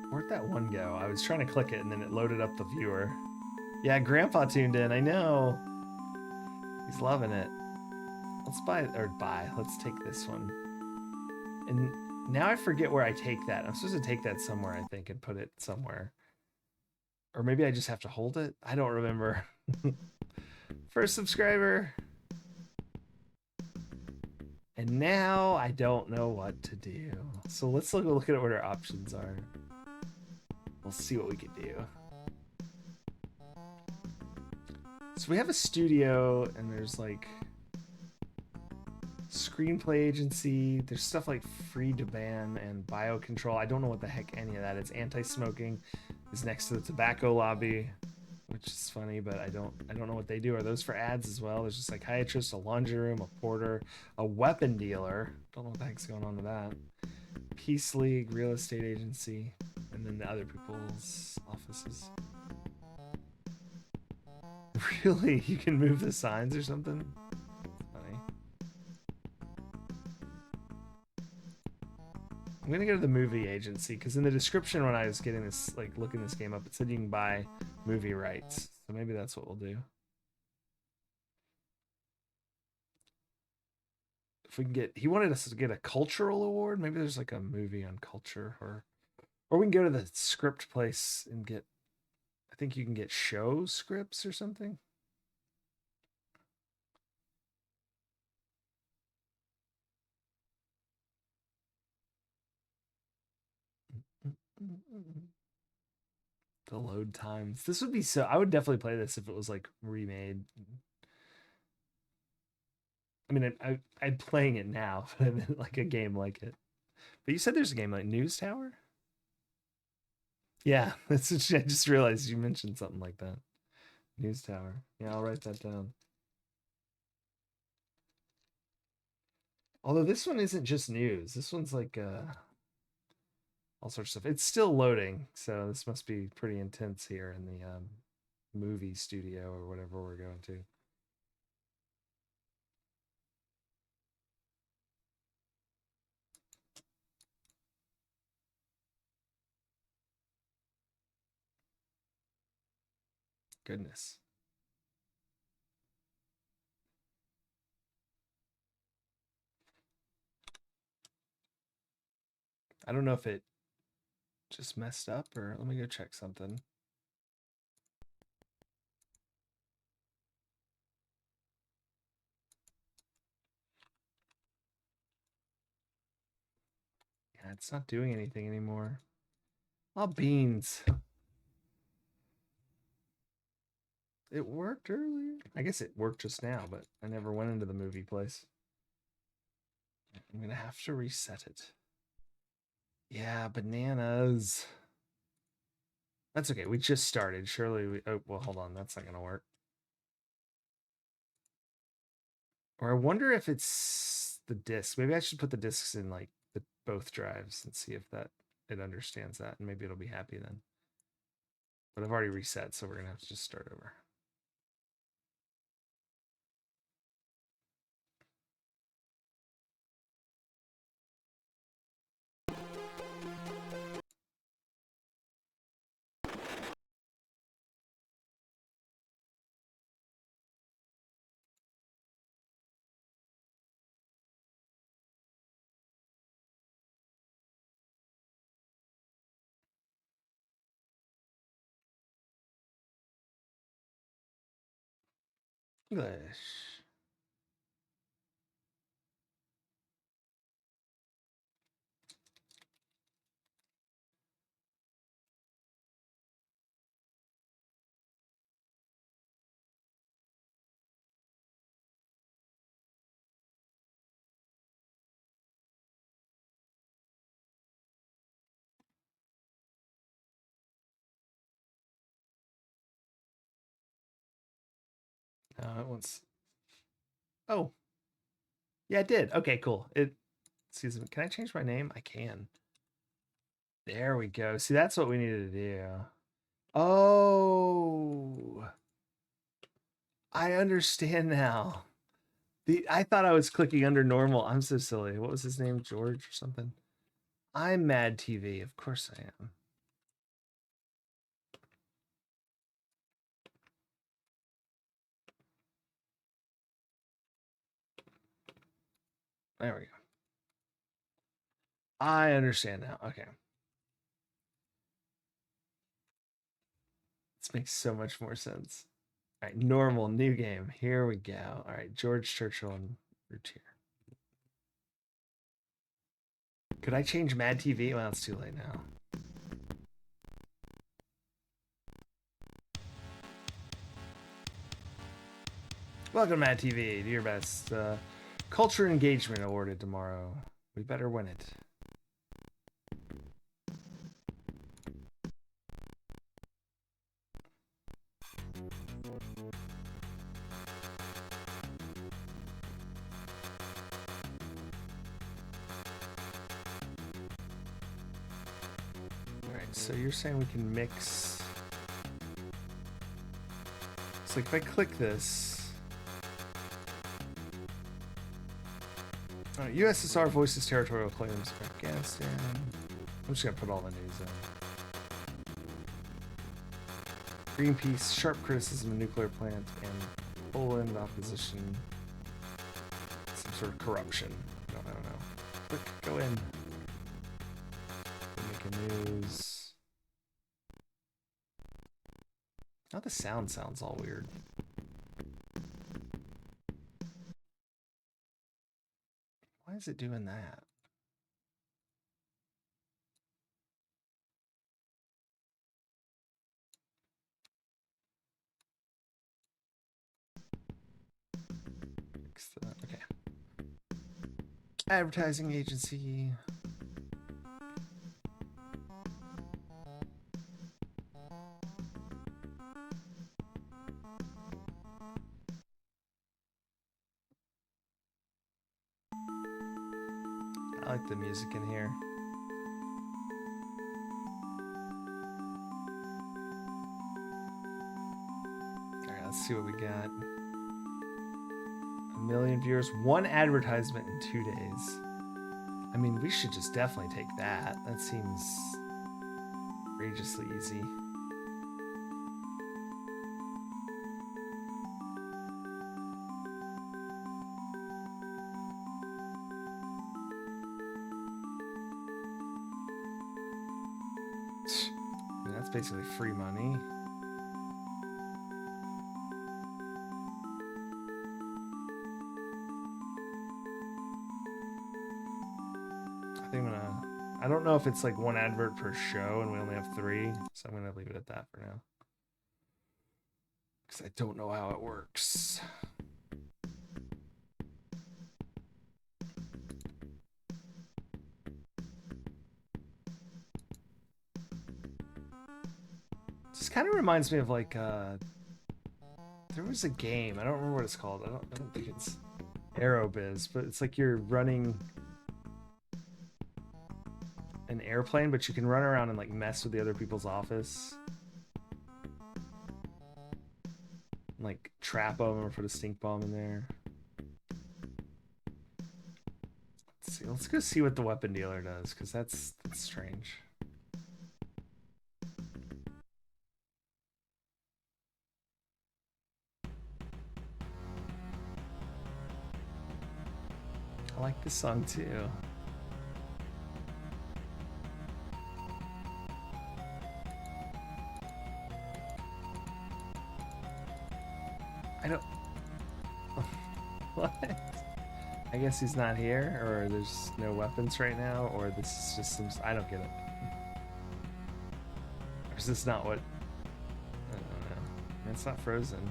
Where'd that one go? I was trying to click it and then it loaded up the viewer. Yeah, Grandpa tuned in. I know. He's loving it. Let's let's take this one. And now I forget where I take that. I'm supposed to take that somewhere, I think, and put it somewhere. Or maybe I just have to hold it? I don't remember. First subscriber. And now I don't know what to do. So let's look at what our options are. We'll see what we can do. So we have a studio and there's like screenplay agency. There's stuff like free to ban and biocontrol. I don't know what the heck any of that is. Anti-smoking is next to the tobacco lobby, which is funny, but I don't know what they do. Are those for ads as well? There's a psychiatrist, a laundry room, a porter, a weapon dealer. Don't know what the heck's going on with that. Peace League, real estate agency, and then the other people's offices. Really? You can move the signs or something? Funny. I'm gonna go to the movie agency because in the description when I was getting this, like looking this game up, it said you can buy movie rights. So maybe that's what we'll do. If we can get, he wanted us to get a cultural award. Maybe there's like a movie on culture, or we can go to the script place and get, I think you can get show scripts or something. The load times. This would be so, I would definitely play this if it was like remade. I mean, I'm playing it now, but I meant like a game like it. But you said there's a game like News Tower? Yeah, that's what I just realized you mentioned something like that. News Tower. Yeah, I'll write that down. Although this one isn't just news. This one's like all sorts of stuff. It's still loading, so this must be pretty intense here in the movie studio or whatever we're going to. Goodness. I don't know if it just messed up or let me go check something. Yeah, it's not doing anything anymore. Oh, beans. It worked earlier. I guess it worked just now, but I never went into the movie place. I'm gonna have to reset it. Yeah, bananas. That's okay. We just started. Surely we... Oh, well, hold on. That's not gonna work. Or I wonder if it's the disc. Maybe I should put the discs in like both drives and see if that it understands that, and maybe it'll be happy then. But I've already reset, so we're gonna have to just start over. English. It wants. Oh, yeah, it did. Okay, cool. Excuse me. Can I change my name? I can. There we go. See, that's what we needed to do. Oh, I understand now. I thought I was clicking under normal. I'm so silly. What was his name? George or something? I'm Mad TV. Of course I am. There we go. I understand now. Okay. This makes so much more sense. All right, normal, new game. Here we go. All right, George Churchill and Routier. Could I change Mad TV? Well, it's too late now. Welcome to Mad TV. Do your best. Culture engagement awarded tomorrow. We better win it. Alright, so you're saying we can mix. It's like if I click this. USSR voices territorial claims of Afghanistan. I'm just gonna put all the news in. Greenpeace, sharp criticism of nuclear plant, and Poland opposition. Some sort of corruption. I don't know. Click, go in. Making news. Now the sound sounds all weird. Why is it doing that? Okay. Advertising agency. I like the music in here. Alright, let's see what we got. 1 million viewers, 1 advertisement in 2 days. I mean, we should just definitely take that. That seems outrageously easy. I mean, that's basically free money. I think I'm gonna. I don't know if it's like 1 advert per show and we only have 3, so I'm gonna leave it at that for now. Because I don't know how it works. This kind of reminds me of like there was a game. I don't remember what it's called. I don't think it's Aerobiz, but it's like you're running an airplane, but you can run around and like mess with the other people's office, and, like trap them or put a stink bomb in there. Let's see. Let's go see what the weapon dealer does, because that's strange. I like this song too. What? I guess he's not here, or there's no weapons right now, or this is just some... I don't get it. Or is this not what... I don't know. It's not Frozen.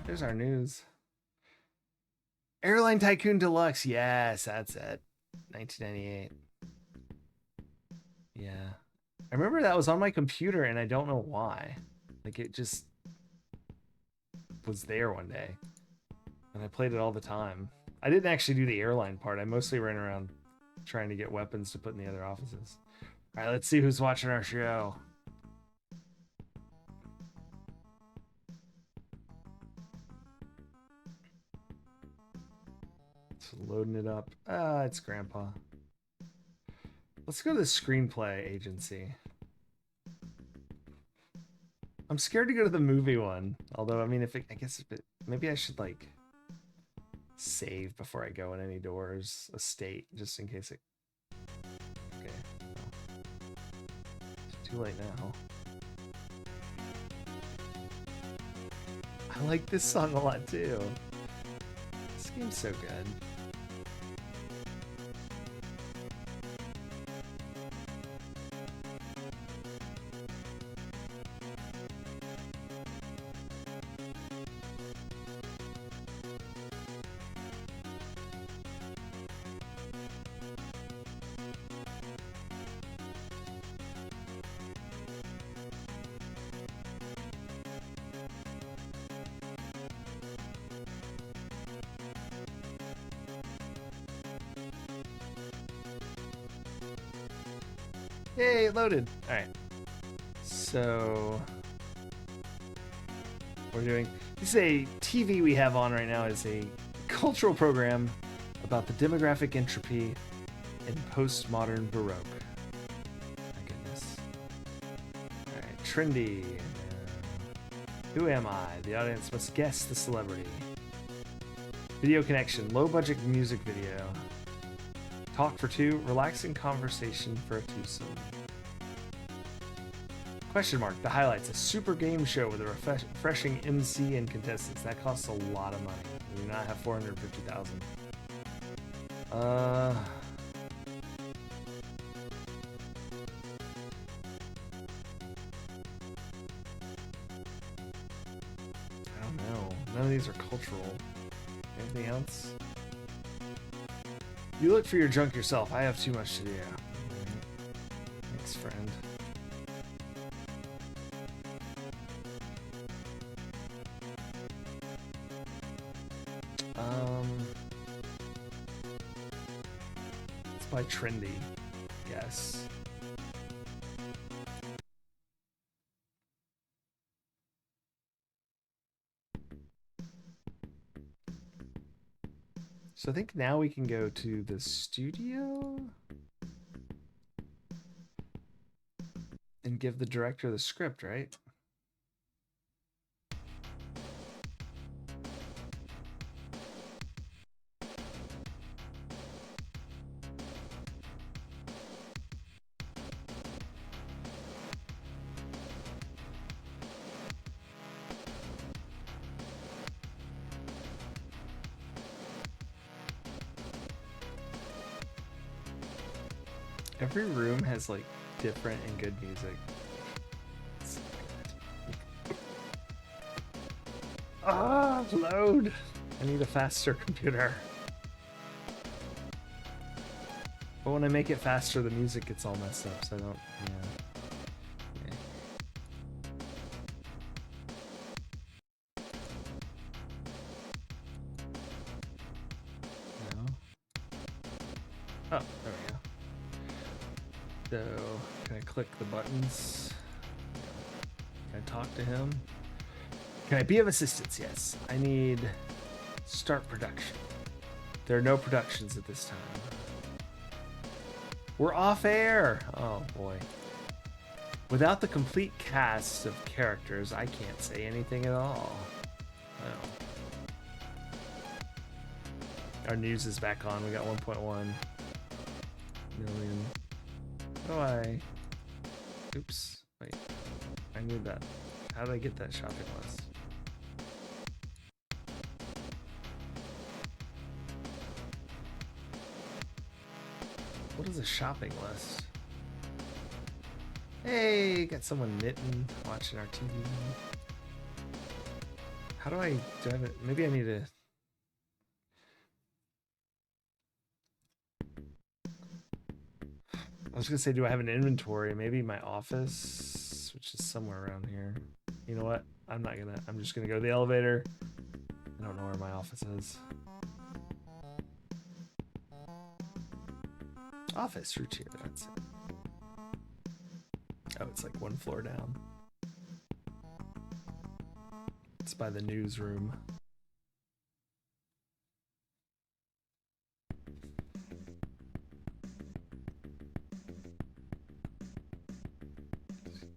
There's our news. Airline Tycoon Deluxe. Yes, that's it. 1998. Yeah. I remember that was on my computer, and I don't know why. Like, it just was there one day. And I played it all the time. I didn't actually do the airline part. I mostly ran around trying to get weapons to put in the other offices. All right, let's see who's watching our show. Just loading it up. Ah, it's Grandpa. Let's go to the screenplay agency. I'm scared to go to the movie one. Although, I mean, I guess if it, maybe I should like save before I go in any doors. A state, just in case it. Okay. It's too late now. I like this song a lot too. This game's so good. Yay, loaded. All right. So we're doing, this is a TV we have on right now is a cultural program about the demographic entropy in postmodern Baroque. My goodness. All right, trendy. Who am I? The audience must guess the celebrity. Video connection, low budget music video. Talk for two, relaxing conversation for a twosome. Question mark, the highlights, a super game show with a refreshing MC and contestants. That costs a lot of money. We do not have 450,000. I don't know. None of these are cultural. Anything else? You look for your junk yourself. I have too much to do. Thanks, friend. It's by Trendy. Yes. So I think now we can go to the studio and give the director the script, right? Every room has like different and good music. So good. Ah, load! I need a faster computer. But when I make it faster, the music gets all messed up, so I don't, yeah. Okay. No. Oh, there we go. So, can I click the buttons? Can I talk to him? Can I be of assistance? Yes. I need start production. There are no productions at this time. We're off air! Oh boy. Without the complete cast of characters, I can't say anything at all. Oh. Our news is back on. We got 1.1 million. How do I... Oops. Wait. I need that. How did I get that shopping list? What is a shopping list? Hey, got someone knitting, watching our TV. How do I have it? Maybe I need to. I was gonna say, do I have an inventory? Maybe my office, which is somewhere around here. You know what? I'm just gonna go to the elevator. I don't know where my office is. Office route here, that's it. Oh, it's like one floor down. It's by the newsroom.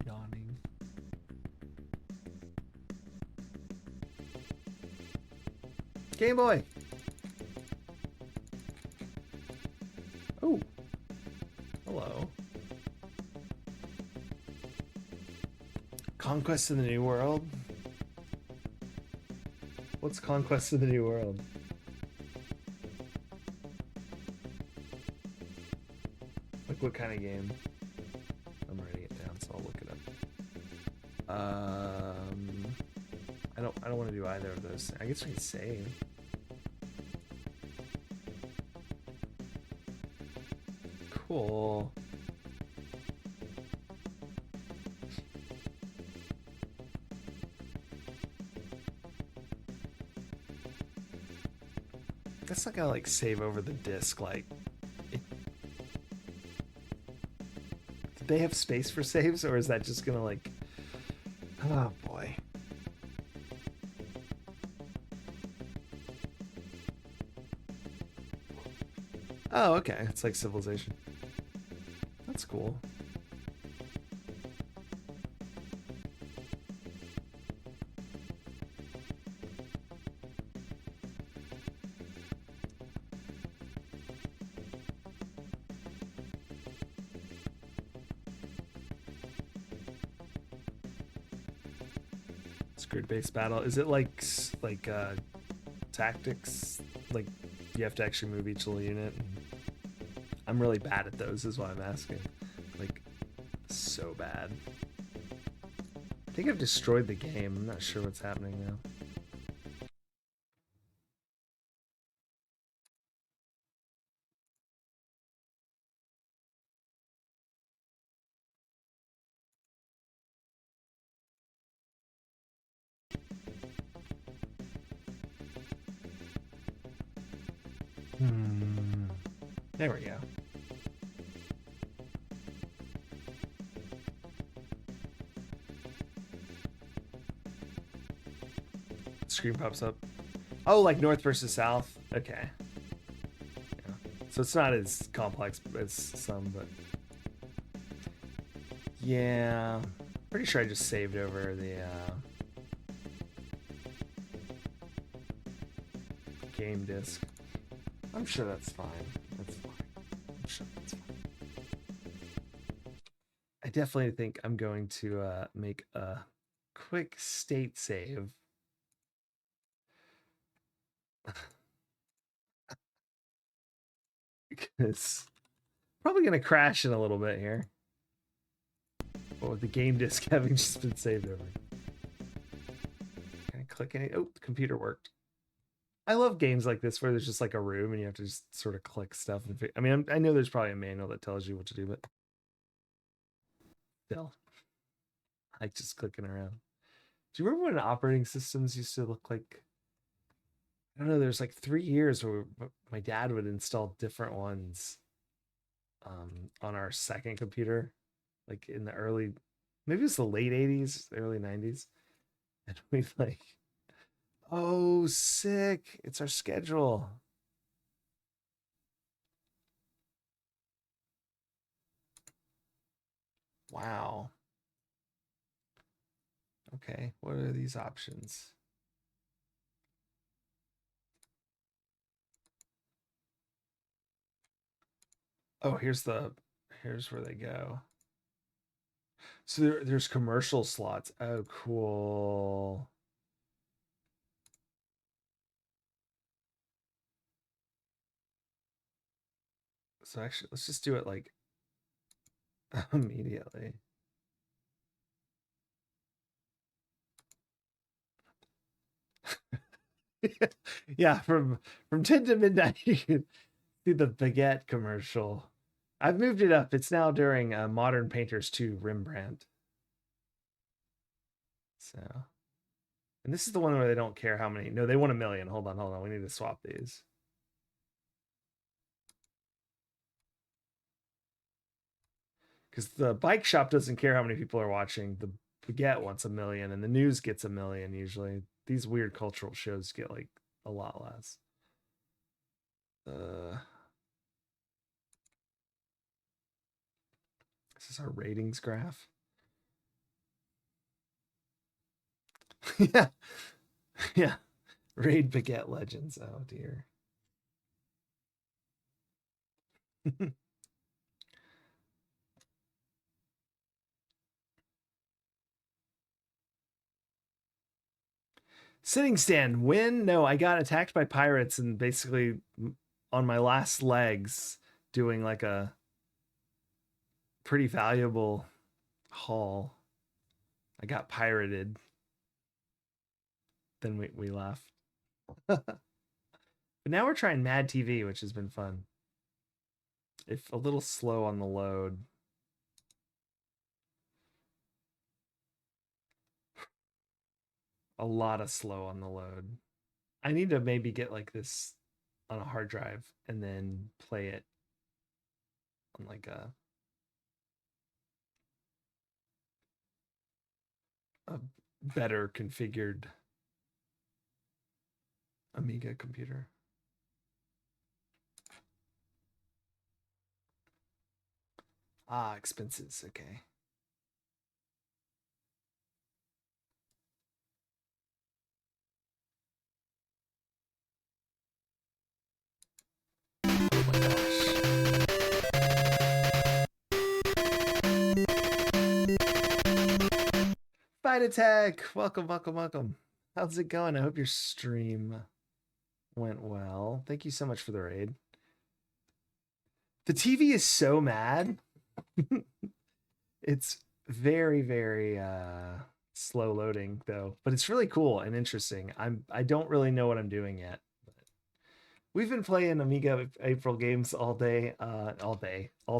Yawning. Game Boy! Oh. Hello. Conquest of the New World? What's Conquest of the New World? Like what kind of game? I'm writing it down, so I'll look it up. I don't want to do either of those. I guess we can save. Cool. That's not gonna like save over the disc. Like, did they have space for saves, or is that just gonna like? Oh boy. Oh, okay. It's like Civilization. That's cool. Grid-based battle. Is it like tactics? Like you have to actually move each little unit? I'm really bad at those, is why I'm asking. Like, so bad. I think I've destroyed the game. I'm not sure what's happening now. There we go. Screen pops up. Oh, like North versus South? Okay. Yeah. So it's not as complex as some, but... Yeah. Pretty sure I just saved over the, game disc. I'm sure that's fine. That's fine. I'm sure that's fine. I definitely think I'm going to make a quick state save. Because probably going to crash in a little bit here. But with the game disc having just been saved over. Can I click any? Oh, the computer worked. I love games like this where there's just like a room and you have to just sort of click stuff. And I mean, I know there's probably a manual that tells you what to do, but still, I like just clicking around. Do you remember when operating systems used to look like? I don't know. There's like 3 years where my dad would install different ones on our second computer, like in the early, maybe it's the late 80s, early 90s. And we like, oh, sick. It's our schedule. Wow. Okay, what are these options? Oh, here's where they go. So there's commercial slots. Oh, cool. So actually, let's just do it like immediately. Yeah, from 10 to midnight, you can see the baguette commercial. I've moved it up. It's now during Modern Painters 2 Rembrandt. So, and this is the one where they don't care how many. No, they want 1,000,000. Hold on. We need to swap these. Because the bike shop doesn't care how many people are watching. The baguette wants 1,000,000, and the news gets 1,000,000 usually. These weird cultural shows get like a lot less. This is our ratings graph. Yeah. Yeah. Raid Baguette Legends. Oh dear. Sitting stand win. No, I got attacked by pirates and basically on my last legs doing like a pretty valuable haul. I got pirated. Then we left. But now we're trying Mad TV, which has been fun. If a little slow on the load. A lot of slow on the load. I need to maybe get like this on a hard drive and then play it on like a better configured Amiga computer. Ah, expenses. Okay. Oh my gosh. Fight Attack. Welcome. How's it going? I hope your stream went well. Thank you so much for the raid. The TV is so mad. It's very slow loading though, but it's really cool and interesting. I don't really know what I'm doing yet. But we've been playing Amiga April games all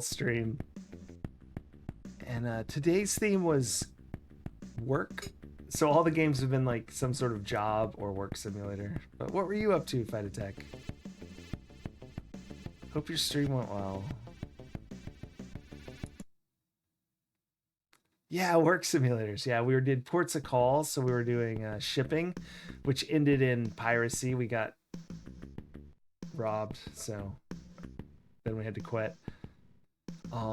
stream. And today's theme was work. So all the games have been like some sort of job or work simulator. But what were you up to, Fight Attack? Hope your stream went well. Yeah, work simulators. Yeah, we did ports of calls, so we were doing shipping, which ended in piracy. We got robbed, so then we had to quit.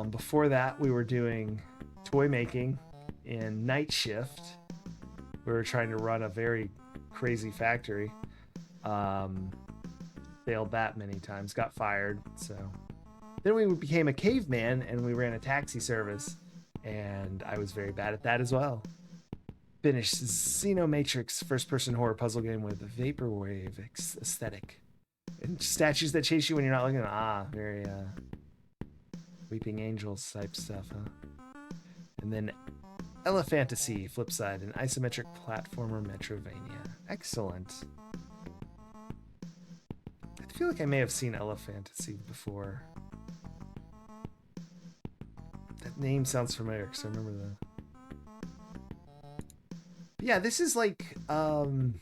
Before that, we were doing toy making in night shift. We were trying to run a very crazy factory. Failed that many times, got fired. So then we became a caveman and we ran a taxi service. And I was very bad at that as well. Finished Xenomatrix first-person horror puzzle game with a vaporwave aesthetic. And statues that chase you when you're not looking. Very Weeping Angels type stuff, huh? And then Elephantasy, flip side, an isometric platformer Metrovania. Excellent. I feel like I may have seen Elephantasy before. That name sounds familiar because I remember that. But yeah, this is like I don't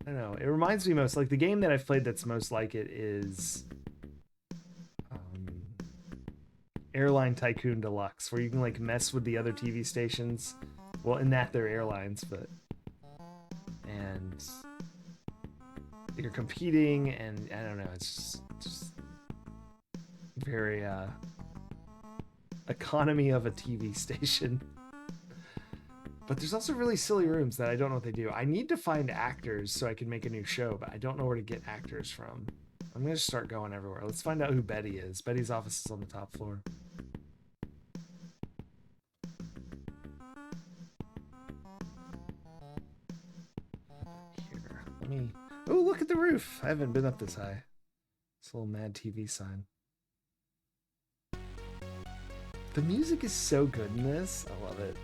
know. It reminds me most like the game that I've played that's most like it is Airline Tycoon Deluxe, where you can like mess with the other TV stations. Well, in that they're airlines, but and you're competing, and I don't know. It's just very economy of a TV station. But there's also really silly rooms that I don't know what they do. I need to find actors so I can make a new show, but I don't know where to get actors from. I'm going to start going everywhere. Let's find out who Betty is. Betty's office is on the top floor. Here, let me... Oh, look at the roof. I haven't been up this high. It's a little Mad TV sign. The music is so good in this. I love it.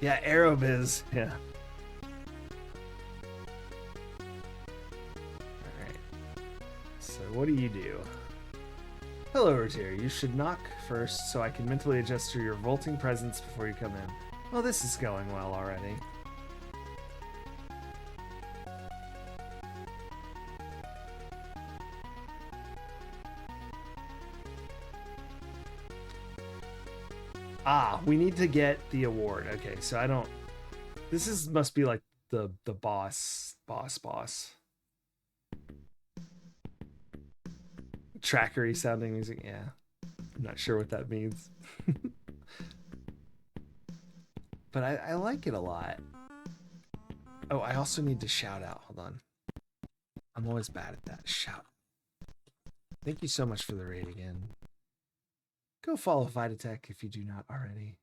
Yeah, Aerobiz. Yeah. Alright. So what do you do? Hello, Rotier. You should knock first so I can mentally adjust to your revolting presence before you come in. Well, this is going well already. Ah, we need to get the award. Okay, so I don't... This is must be like the boss. Trackery sounding music, yeah. I'm not sure what that means. But I like it a lot. Oh, I also need to shout out. Hold on. I'm always bad at that. Shout. Thank you so much for the raid again. Go follow Vitatech if you do not already.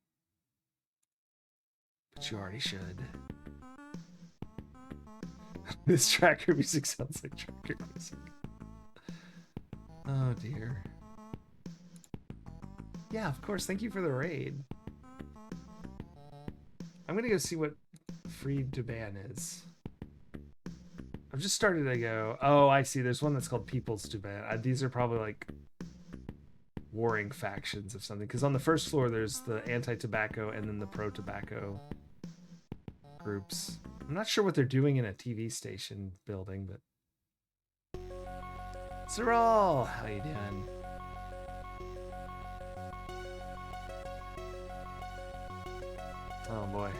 But you already should. This tracker music sounds like tracker music. Oh dear. Yeah, of course. Thank you for the raid. I'm gonna go see what Free Duban is. I've just started to go, oh, I see. There's one that's called People's Duban. These are probably like warring factions of something. Because on the first floor, there's the anti-tobacco and then the pro-tobacco groups. I'm not sure what they're doing in a TV station building, but... Zeral, how you doing? Oh boy.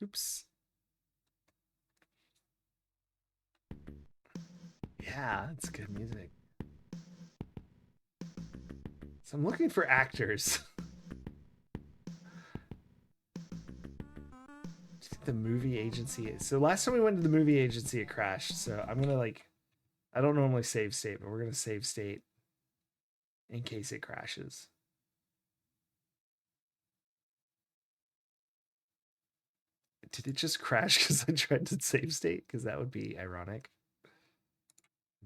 Oops. Yeah, it's good music. So I'm looking for actors. The movie agency. So last time we went to the movie agency, it crashed. So I'm gonna like, I don't normally save state, but we're gonna save state in case it crashes. Did it just crash because I tried to save state? Because that would be ironic.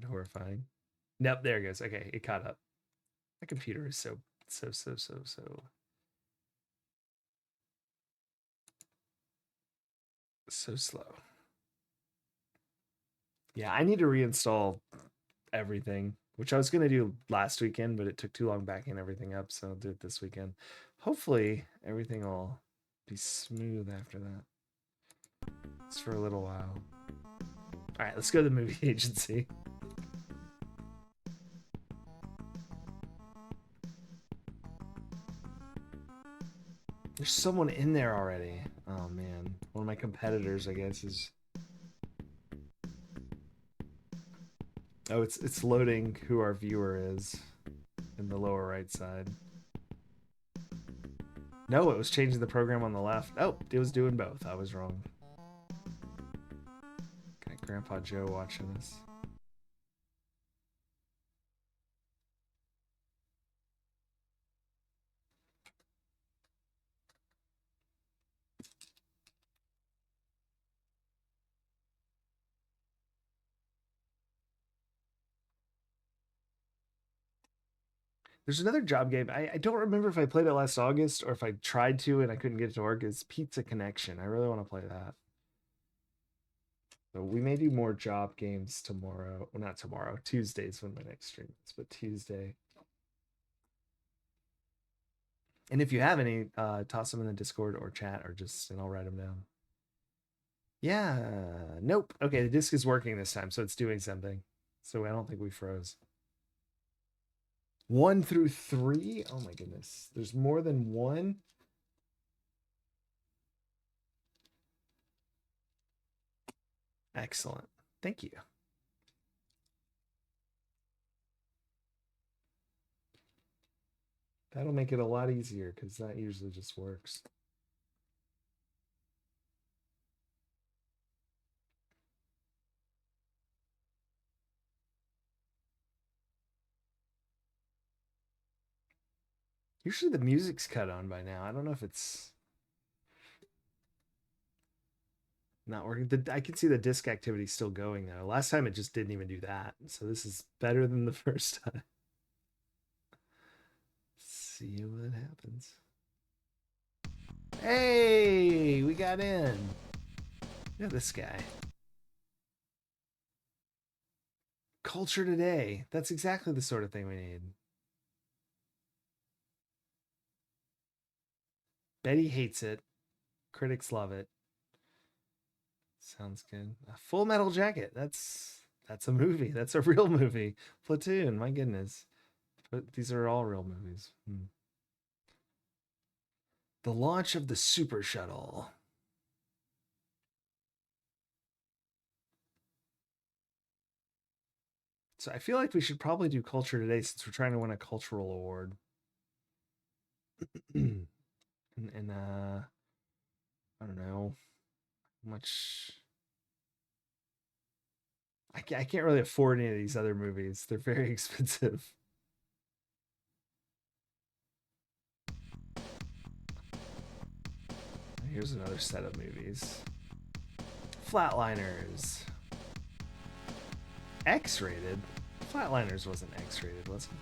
Horrifying. Nope, there it goes. Okay, it caught up. My computer is so slow. Yeah, I need to reinstall everything, which I was going to do last weekend, but it took too long backing everything up, so I'll do it this weekend. Hopefully, everything will be smooth after that. It's for a little while. All right, let's go to the movie agency. There's someone in there already. Oh man, one of my competitors, I guess, is... Oh, it's loading who our viewer is in the lower right side. No, it was changing the program on the left. Oh, it was doing both. I was wrong. Got Grandpa Joe watching this. There's another job game. I don't remember if I played it last August or if I tried to and I couldn't get it to work. It's Pizza Connection. I really want to play that. So we may do more job games tomorrow. Well, not tomorrow. Tuesday's when my next stream is, but Tuesday. And if you have any, toss them in the Discord or chat or just, and I'll write them down. Yeah, nope. Okay, the disc is working this time, so it's doing something. So I don't think we froze. 1 through 3? Oh my goodness. There's more than one? Excellent. Thank you. That'll make it a lot easier because that usually just works. Usually the music's cut on by now. I don't know if it's... Not working. I can see the disk activity still going though. Last time it just didn't even do that. So this is better than the first time. See what happens. Hey, we got in. Look at this guy. Culture today. That's exactly the sort of thing we need. Betty hates it. Critics love it. Sounds good. A Full Metal Jacket. That's a movie. That's a real movie. Platoon. My goodness. But these are all real movies. The launch of the Super Shuttle. So I feel like we should probably do culture today since we're trying to win a cultural award. and I don't know how much. I can't really afford any of these other movies. They're very expensive. Here's another set of movies. Flatliners. X-rated? Flatliners wasn't X-rated, was it?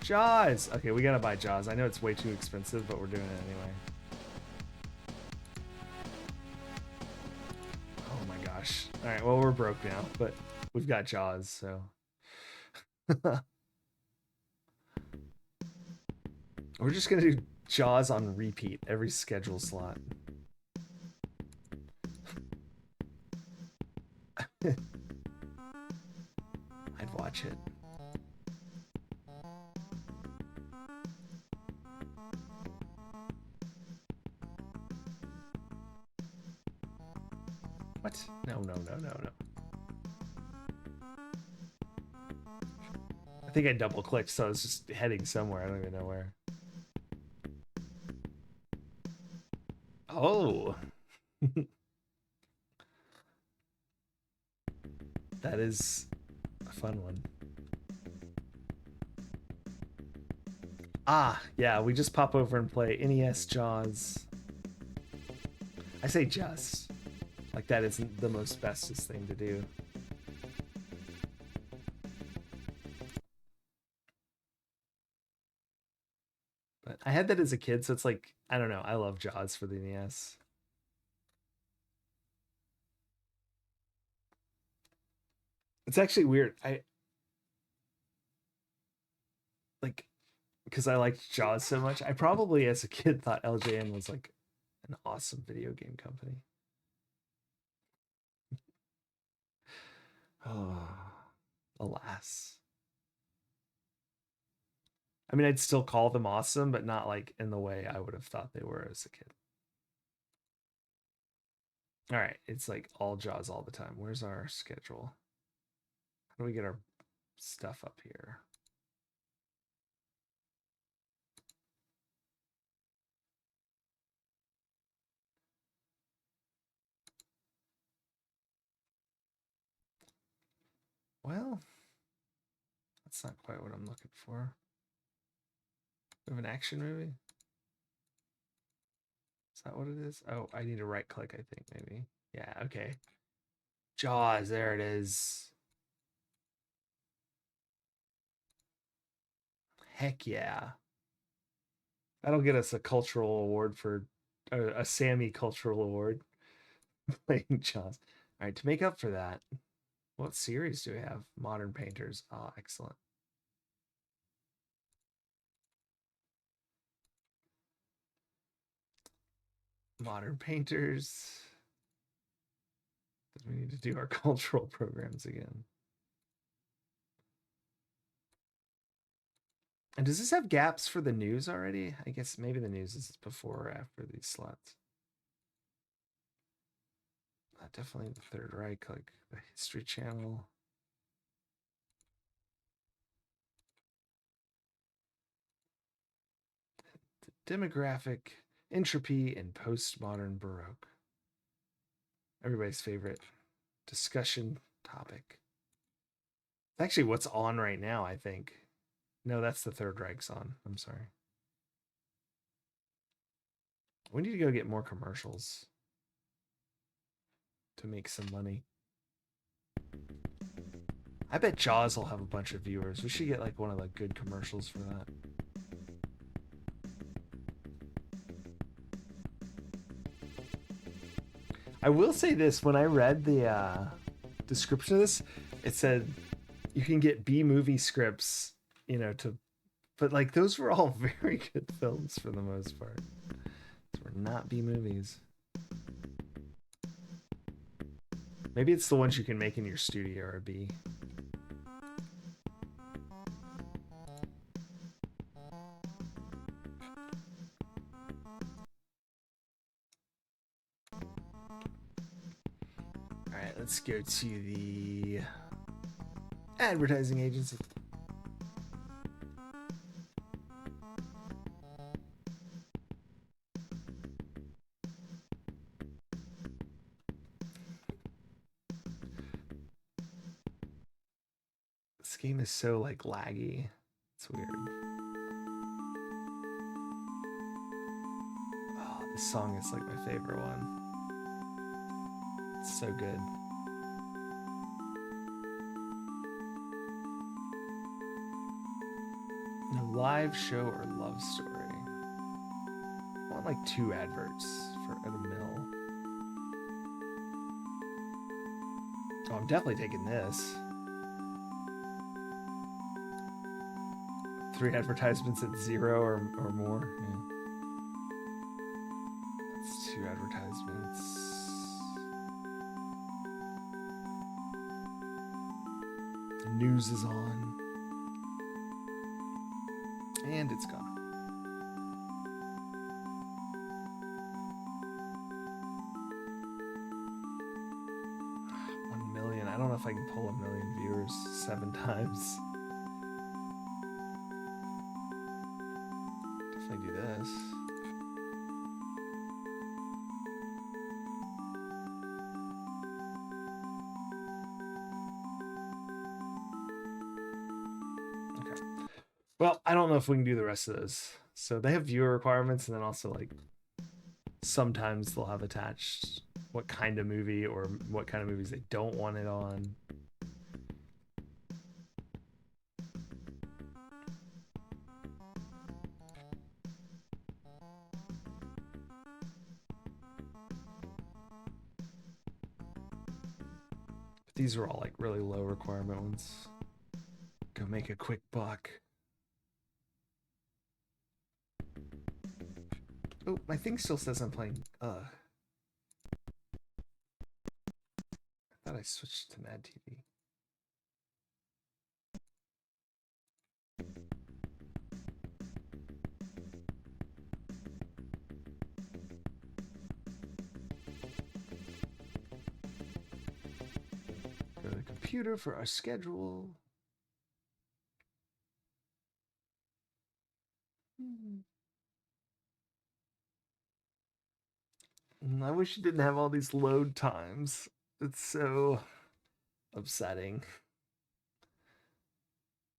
Jaws! Okay, we gotta buy Jaws. I know it's way too expensive, but we're doing it anyway. Oh my gosh. Alright, well, we're broke now, but we've got Jaws, so. We're just gonna do Jaws on repeat every schedule slot. I'd watch it. What? No. I think I double clicked, so I was just heading somewhere. I don't even know where. Oh. That is a fun one. Ah, yeah, we just pop over and play NES Jaws. I say just. Like that isn't the most bestest thing to do. But I had that as a kid, so it's like, I don't know. I love Jaws for the NES. It's actually weird. I like because I liked Jaws so much. I probably as a kid thought LJN was like an awesome video game company. Oh, alas. I mean, I'd still call them awesome, but not like in the way I would have thought they were as a kid. All right, it's like all Jaws all the time. Where's our schedule? How do we get our stuff up here? Well, that's not quite what I'm looking for. We have an action movie? Is that what it is? Oh, I need to right click, I think, maybe. Yeah, okay. Jaws, there it is. Heck yeah. That'll get us a cultural award for a Sammy cultural award playing Jaws. All right, to make up for that, what series do we have? Modern Painters. Oh, excellent. Modern Painters. We need to do our cultural programs again. And does this have gaps for the news already? I guess maybe the news is before or after these slots. Definitely the Third Reich, like the History Channel. The demographic, entropy, and postmodern Baroque. Everybody's favorite discussion topic. Actually, what's on right now, I think. No, that's the Third Reich's on. I'm sorry. We need to go get more commercials to make some money. I bet Jaws will have a bunch of viewers. We should get like one of the good commercials for that. I will say this, when I read the description of this, it said you can get B-movie scripts, you know, but like those were all very good films for the most part. Those were not B-movies. Maybe it's the ones you can make in your studio or B. Alright, let's go to the advertising agency. This game is so like laggy. It's weird. Oh, this song is like my favorite one. It's so good. No live show or love story. I want like 2 adverts for at a mill. Oh, I'm definitely taking this. 3 advertisements at 0 or more. Yeah. That's 2 advertisements. The news is on. And it's gone. I don't know if I can pull 1 million viewers 7 times. Definitely do this. Okay. Well, I don't know if we can do the rest of those. So they have viewer requirements, and then also like sometimes they'll have attached what kind of movie or what kind of movies they don't want it on. But these are all like really low requirement ones. Go make a quick buck. Oh, my thing still says I'm playing. I thought I switched to Mad TV. Go to the computer for our schedule. I wish you didn't have all these load times. It's so upsetting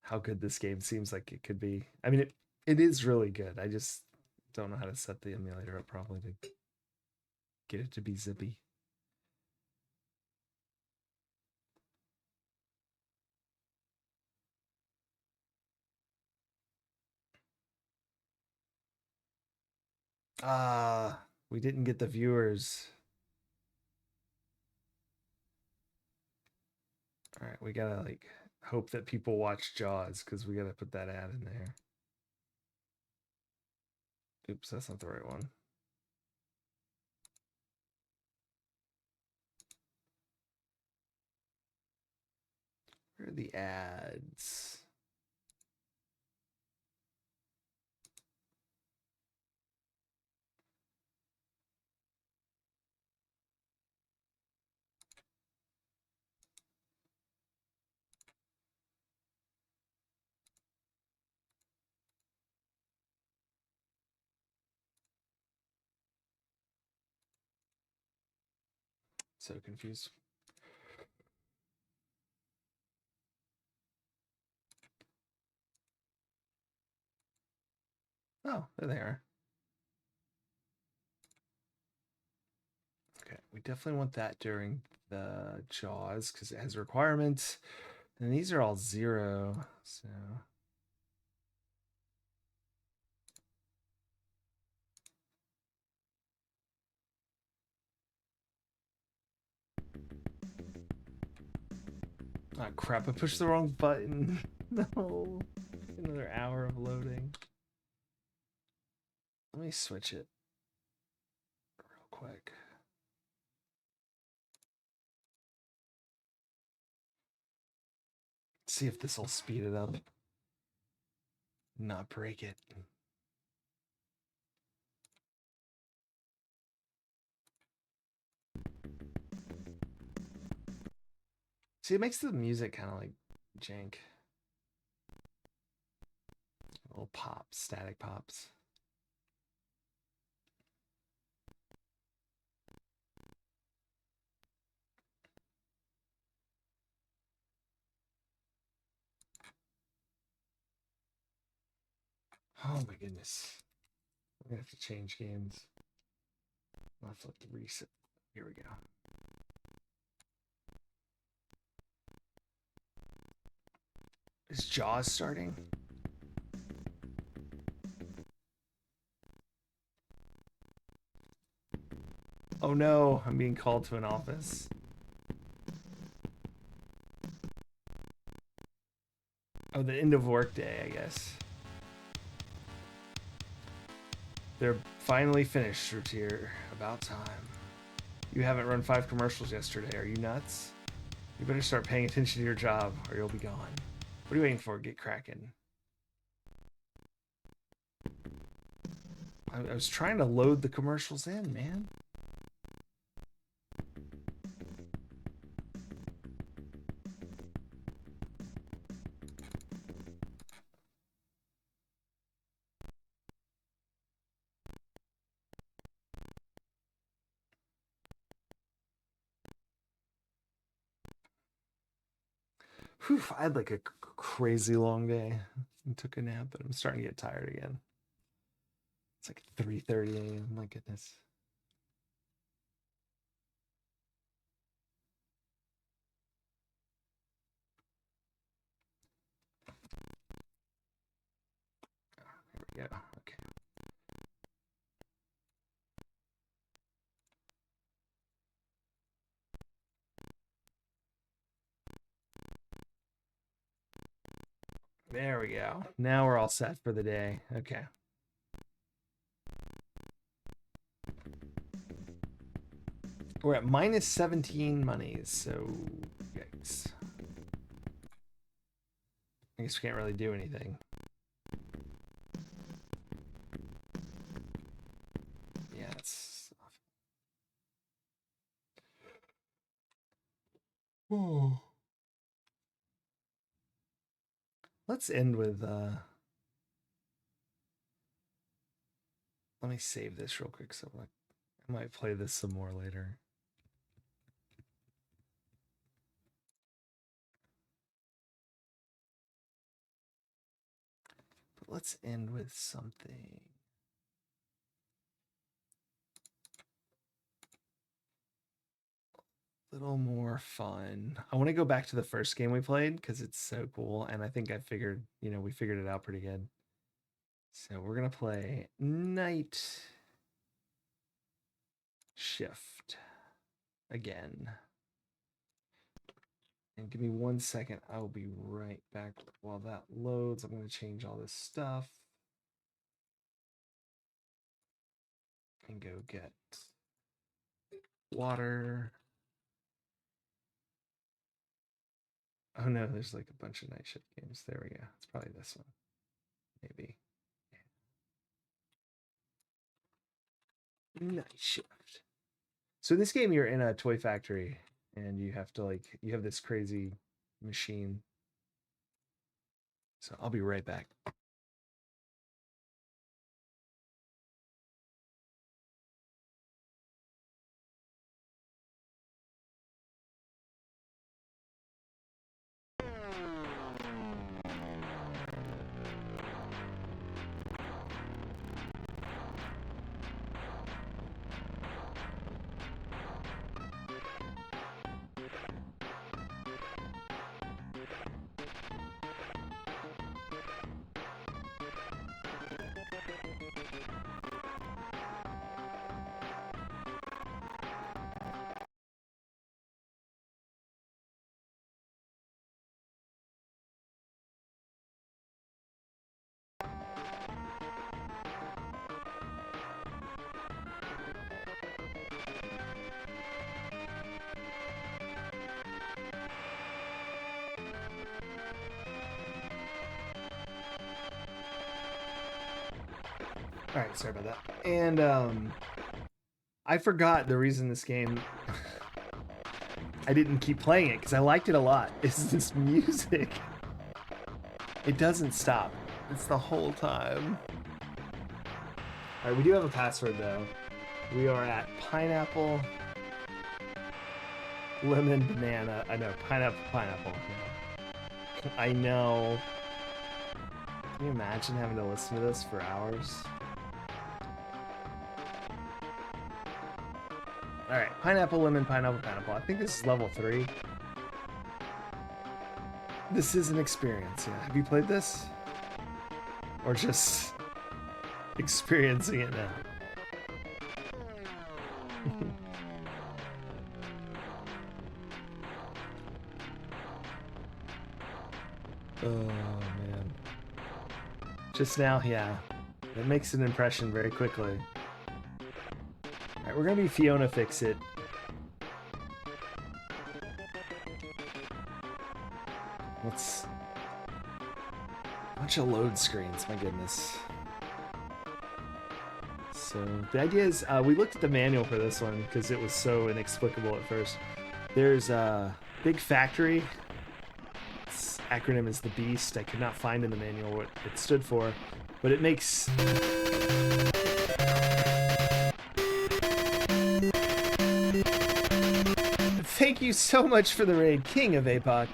how good this game seems like it could be. I mean, it is really good. I just don't know how to set the emulator up properly to get it to be zippy. We didn't get the viewers. All right, we gotta like hope that people watch Jaws because we gotta put that ad in there. Oops, that's not the right one. Where are the ads? So confused. Oh, there they are. definitely want that during the Jaws because it has requirements. And these are all 0, so... Ah, crap, I pushed the wrong button. No. Another hour of loading. Let me switch it real quick. See if this will speed it up. Not break it. See, it makes the music kind of like jank. Little pops, static pops. Oh my goodness. I'm gonna have to change games. I'll have to reset. Here we go. Is Jaws starting? Oh no, I'm being called to an office. Oh, the end of work day, I guess. They're finally finished, Routier. About time. You haven't run 5 commercials yesterday. Are you nuts? You better start paying attention to your job or you'll be gone. What are you waiting for? Get cracking. I was trying to load the commercials in, man. Whew, I had like a crazy long day and took a nap, but I'm starting to get tired again. It's like 3:30 a.m. My goodness. There we go. Okay. There we go. Now we're all set for the day. Okay. We're at minus 17 monies, so yikes. I guess we can't really do anything. Yeah, it's... Oh. Let's end with... Let me save this real quick, so I might play this some more later. But let's end with something. Little more fun. I want to go back to the first game we played because it's so cool, and I think I figured, we figured it out pretty good. So we're gonna play Night Shift again. And give me 1 second. I will be right back while that loads. I'm gonna change all this stuff and go get water. Oh no, there's like a bunch of Night Shift games. There we go. It's probably this one. Maybe. Night Shift. So in this game, you're in a toy factory and you have to you have this crazy machine. So I'll be right back. Alright, sorry about that. And, I forgot the reason this game... I didn't keep playing it, because I liked it a lot. It's this music. It doesn't stop. It's the whole time. Alright, we do have a password, though. We are at pineapple, lemon, banana. I know, pineapple. I know. Can you imagine having to listen to this for hours? Alright, pineapple, lemon, pineapple. I think this is level 3. This is an experience, yeah. Have you played this? Or just experiencing it now? Oh, man. Just now, yeah. It makes an impression very quickly. Alright, we're gonna be Fiona Fix-It. Let's... bunch of load screens, my goodness. So, the idea is, we looked at the manual for this one, because it was so inexplicable at first. There's a big factory. Its acronym is the Beast. I could not find in the manual what it stood for, but it makes... Thank you so much for the raid, King of APOC.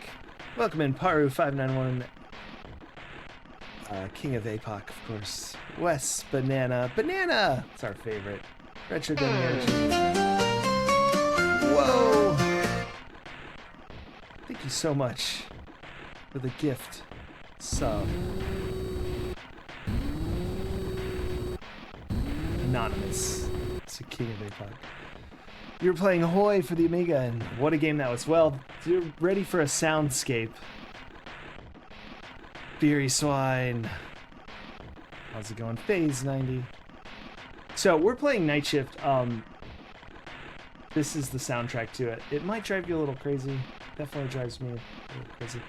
Welcome in, Paru591. King of APOC, of course. Wes Banana. Banana! It's our favorite. Retro Damage. Whoa! Thank you so much for the gift. Sub. Anonymous. It's a King of APOC. You were playing Ahoy for the Amiga, and what a game that was. Well, you're ready for a soundscape. Beery Swine. How's it going? Phase 90. So, we're playing Night Shift. This is the soundtrack to it. It might drive you a little crazy. Definitely drives me a little crazy.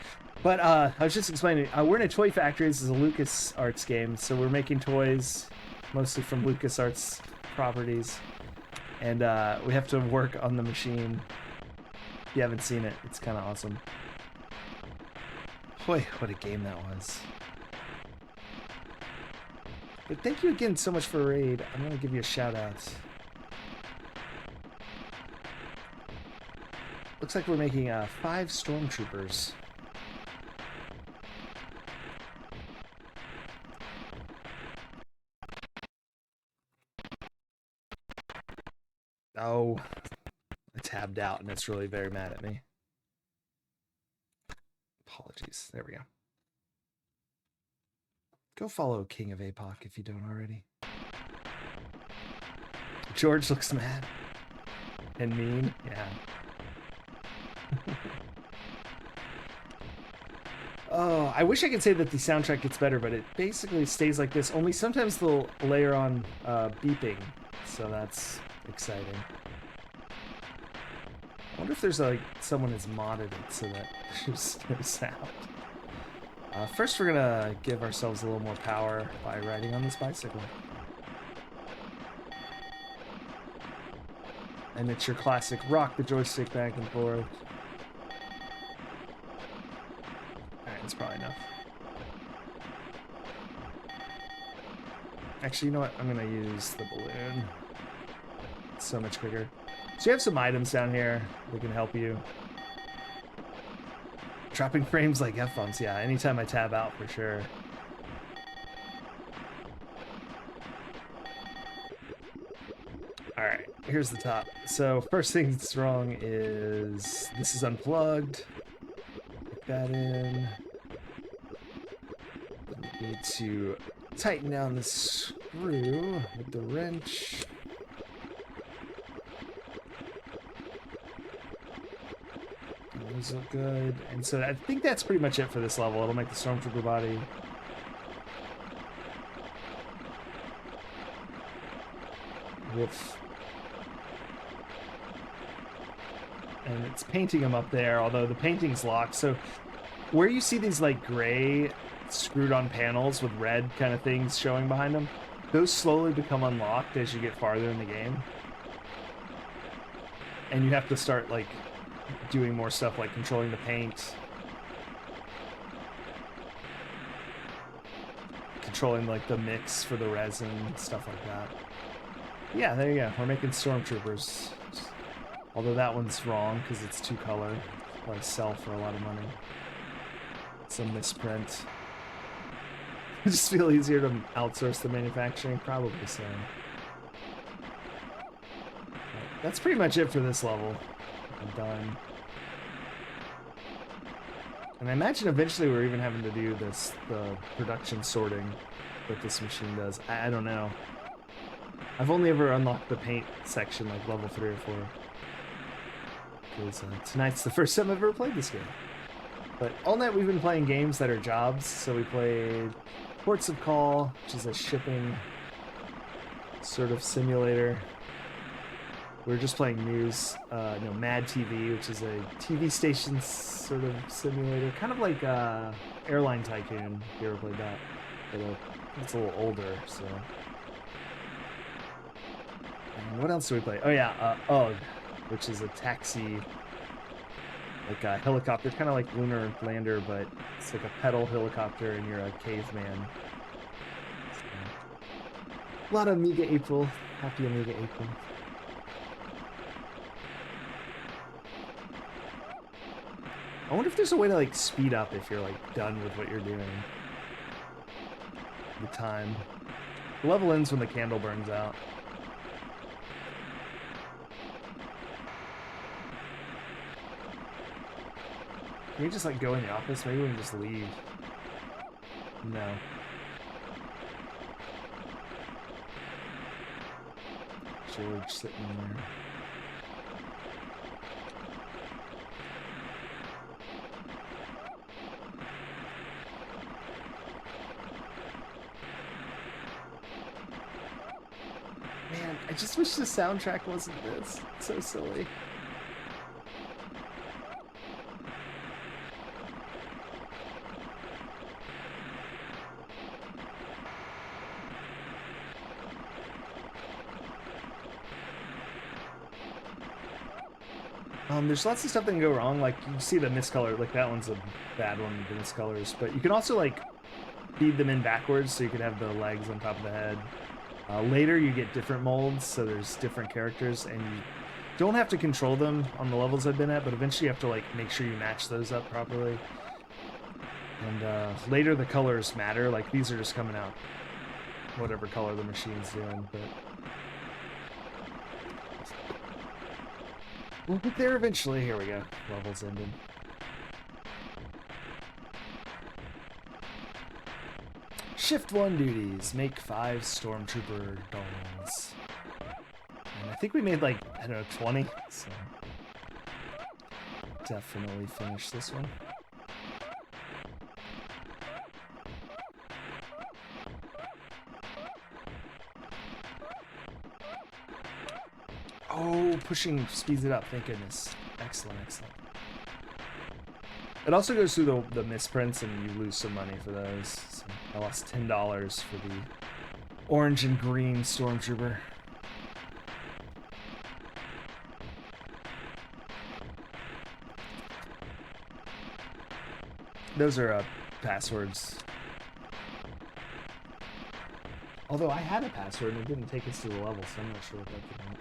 But, I was just explaining, we're in a toy factory. This is a LucasArts game, so we're making toys, mostly from LucasArts properties. And we have to work on the machine. If you haven't seen it, it's kind of awesome. Boy, what a game that was. But thank you again so much for raid. I'm going to give you a shout out. Looks like we're making 5 stormtroopers. Oh, I tabbed out and it's really very mad at me. Apologies. There we go. Go follow King of APOC if you don't already. George looks mad. And mean. Yeah. Oh, I wish I could say that the soundtrack gets better, but it basically stays like this. Only sometimes they'll layer on beeping. So that's exciting. I wonder if there's like someone has modded it so that there's no sound. First, we're gonna give ourselves a little more power by riding on this bicycle. And it's your classic rock the joystick back and forth. Alright, that's probably enough. Actually, you know what? I'm gonna use the balloon. It's so much quicker. So you have some items down here that can help you. Dropping frames like F-bumps, yeah. Anytime I tab out, for sure. Alright, here's the top. So first thing that's wrong is this is unplugged. Put that in. We need to tighten down the screw with the wrench. Those look good. And so I think that's pretty much it for this level. It'll make the Stormtrooper body. Woof. And it's painting them up there, although the painting's locked. So where you see these like gray screwed on panels with red kind of things showing behind them, those slowly become unlocked as you get farther in the game. And you have to start, like, doing more stuff like controlling the paint, controlling, like, the mix for the resin, stuff like that. Yeah, there you go. We're making Stormtroopers. Although that one's wrong because it's two color. Probably sell for a lot of money. It's a misprint. I just feel easier to outsource the manufacturing, probably so. But that's pretty much it for this level. I'm done. And I imagine eventually we're even having to do this, the production sorting that this machine does. I don't know. I've only ever unlocked the paint section, like level 3 or 4. Because tonight's the first time I've ever played this game. But all night we've been playing games that are jobs. So we played Ports of Call, which is a shipping sort of simulator. We were just playing news, Mad TV, which is a TV station sort of simulator. Kind of like Airline Tycoon, if you ever played that. But it's a little older, so... And what else do we play? Oh yeah, UGG, which is a taxi, like a helicopter, kind of like Lunar Lander, but it's like a pedal helicopter and you're a caveman. So, a lot of Amiga April. Happy Amiga April. I wonder if there's a way to like speed up if you're like done with what you're doing. The time. The level ends when the candle burns out. Can we just like go in the office? Maybe we can just leave. No. George sitting there. Man, I just wish the soundtrack wasn't this. It's so silly. There's lots of stuff that can go wrong, like you see the miscolor, like that one's a bad one, the miscolors, but you can also like feed them in backwards so you can have the legs on top of the head. Later you get different molds, so there's different characters, and you don't have to control them on the levels I've been at, but eventually you have to like make sure you match those up properly. And later the colors matter, like these are just coming out whatever color the machine's doing, but we'll get there eventually. Here we go. Levels ended. Shift 1 duties. Make 5 Stormtrooper dolls. And I think we made like, I don't know, 20. So definitely finish this one. Oh, pushing speeds it up. Thank goodness. Excellent, excellent. It also goes through the misprints, and you lose some money for those. So I lost $10 for the orange and green Stormtrooper. Those are passwords. Although I had a password and it didn't take us to the level, so I'm not sure what that's about.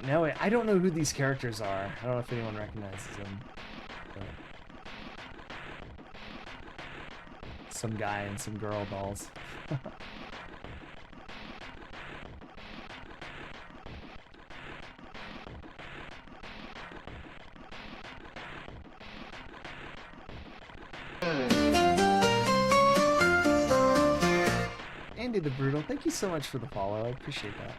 Now, I don't know who these characters are. I don't know if anyone recognizes them. But some guy and some girl dolls. Andy the Brutal, thank you so much for the follow. I appreciate that.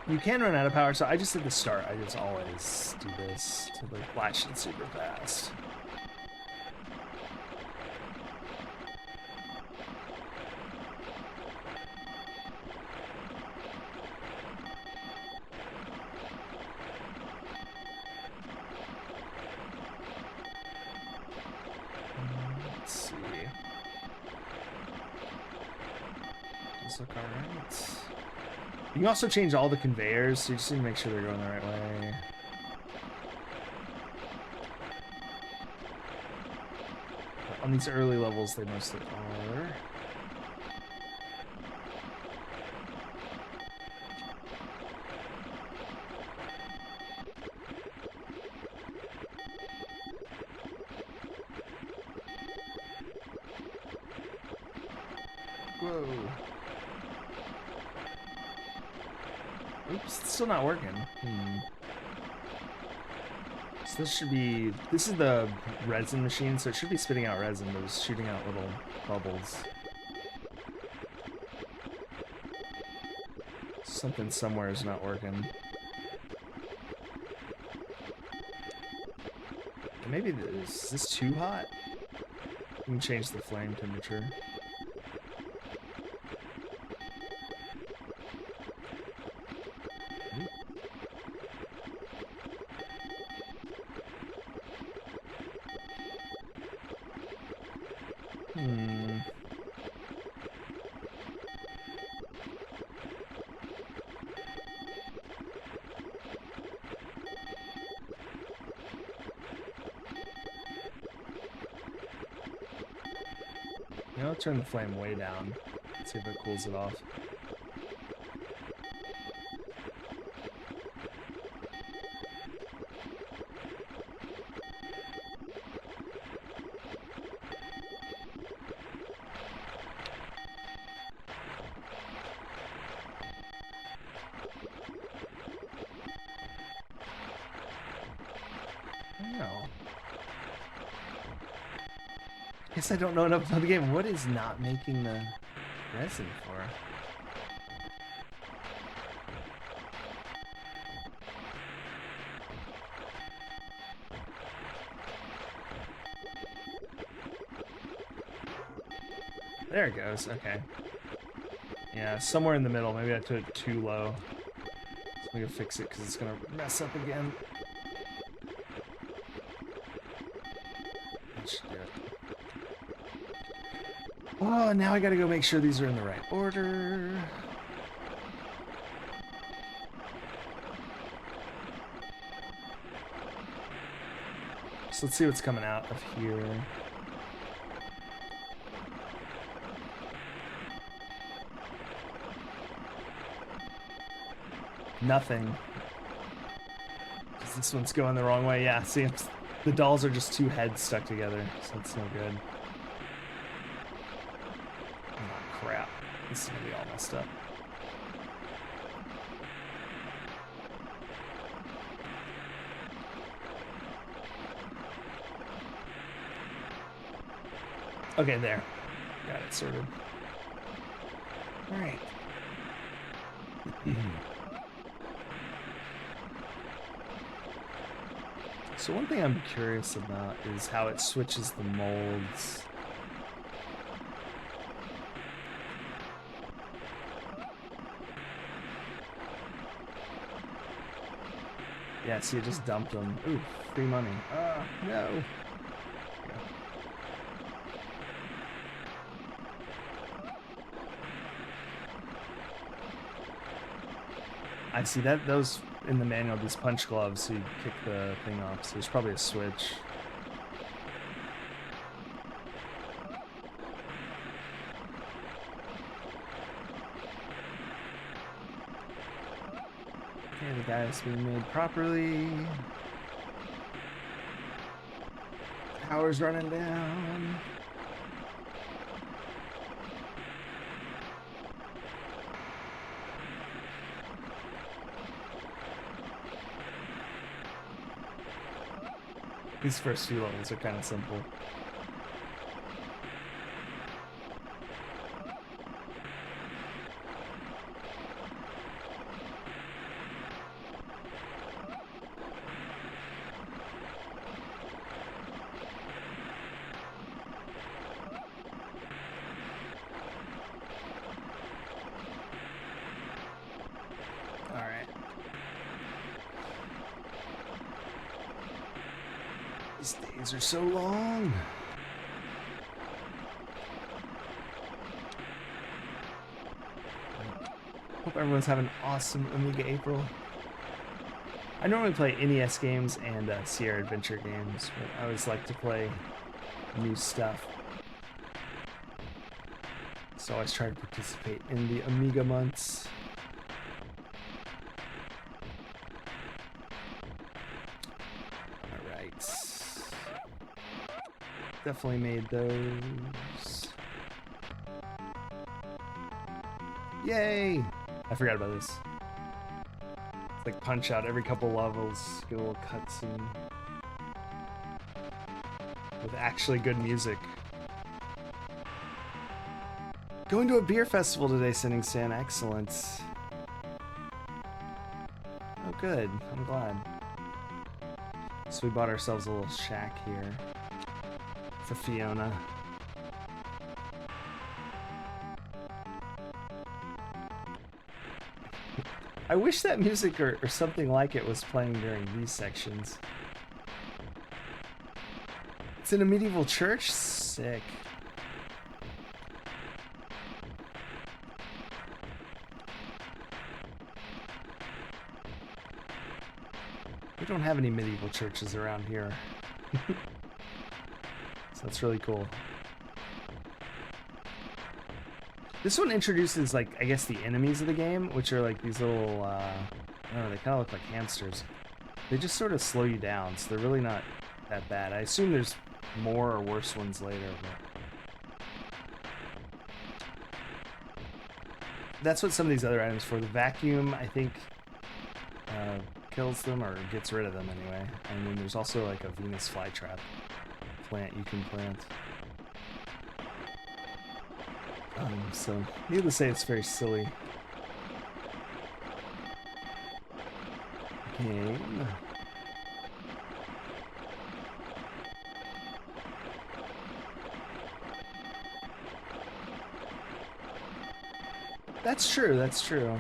You can run out of power, so I just at the start, I just always do this to like flash it super fast. Those look alright. You can also change all the conveyors, so you just need to make sure they're going the right way. But on these early levels, they mostly are. Whoa. Oops, it's still not working. So this is the resin machine, so it should be spitting out resin, but it's shooting out little bubbles. Something somewhere is not working. Maybe is this too hot? You can change the flame temperature. You know, I'll turn the flame way down. See if it cools it off. Guess I don't know enough about the game. What is not making the resin for? There it goes. Okay. Yeah, somewhere in the middle. Maybe I put it too low. So we can fix it because it's gonna mess up again. That should do it. Oh, now I gotta go make sure these are in the right order. So let's see what's coming out of here. Nothing. This one's going the wrong way. Yeah, see, the dolls are just two heads stuck together, so it's no good. Crap. This is gonna be all messed up. Okay, there. Got it sorted. Alright. So one thing I'm curious about is how it switches the molds. Yeah, see, it just dumped them. Ooh, free money. No. I see that those in the manual, these punch gloves, so you kick the thing off. So there's probably a switch. Okay, the guy's being made properly. Power's running down. These first few levels are kind of simple. These days are so long. everyone's having an awesome Amiga April. I normally play NES games and Sierra Adventure games, but I always like to play new stuff. So I always try to participate in the Amiga months. Alright. Definitely made those. Yay! I forgot about this. It's like Punch Out every couple levels, get a little cutscene. With actually good music. Going to a beer festival today, Sending Stan. Excellent. Oh, good. I'm glad. So we bought ourselves a little shack here for Fiona. I wish that music or something like it was playing during these sections. It's in a medieval church? Sick. We don't have any medieval churches around here. So that's really cool. This one introduces, like, I guess the enemies of the game, which are like these little, I don't know, they kind of look like hamsters. They just sort of slow you down, so they're really not that bad. I assume there's more or worse ones later, but that's what some of these other items for. The vacuum, I think, kills them or gets rid of them anyway. And then there's also like a Venus flytrap plant you can plant. So needless to say, it's very silly game. That's true, that's true.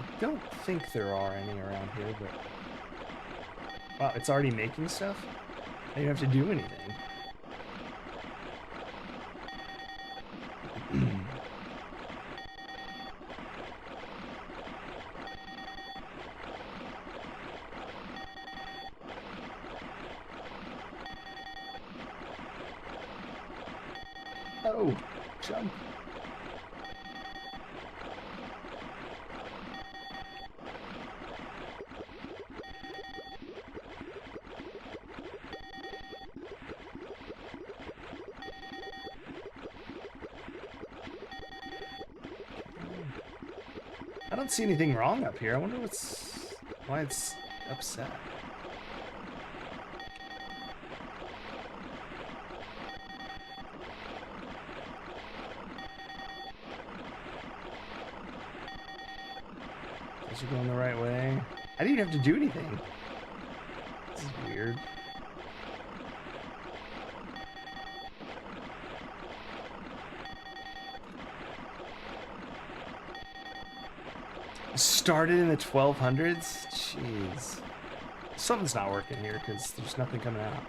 I don't think there are any around here, but... Wow, it's already making stuff? I don't have to do anything. Oh, jump. I don't see anything wrong up here. I wonder why it's upset. Guess you're going the right way. I didn't even have to do anything. This is weird. Started in the 1200s? Jeez. Something's not working here because there's nothing coming out.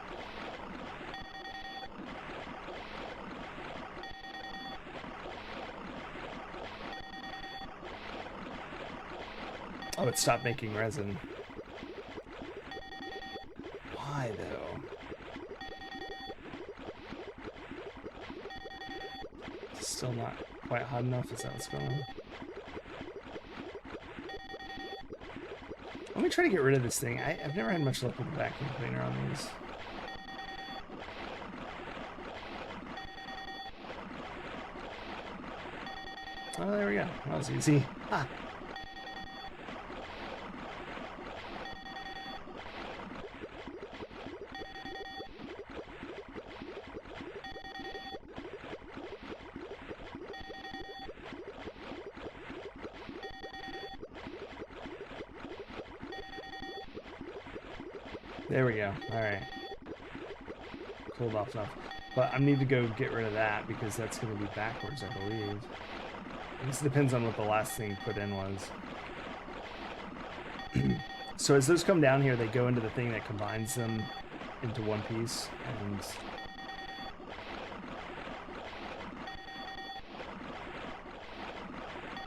Oh, it stopped making resin. Why, though? It's still not quite hot enough? Is that what's going on? Let me try to get rid of this thing. I've never had much luck with the vacuum cleaner on these. Oh, there we go. That was easy. Ah. There we go. Alright. Cooled off enough. But I need to go get rid of that because that's going to be backwards, I believe. I guess it depends on what the last thing you put in was. So as those come down here, they go into the thing that combines them into one piece. And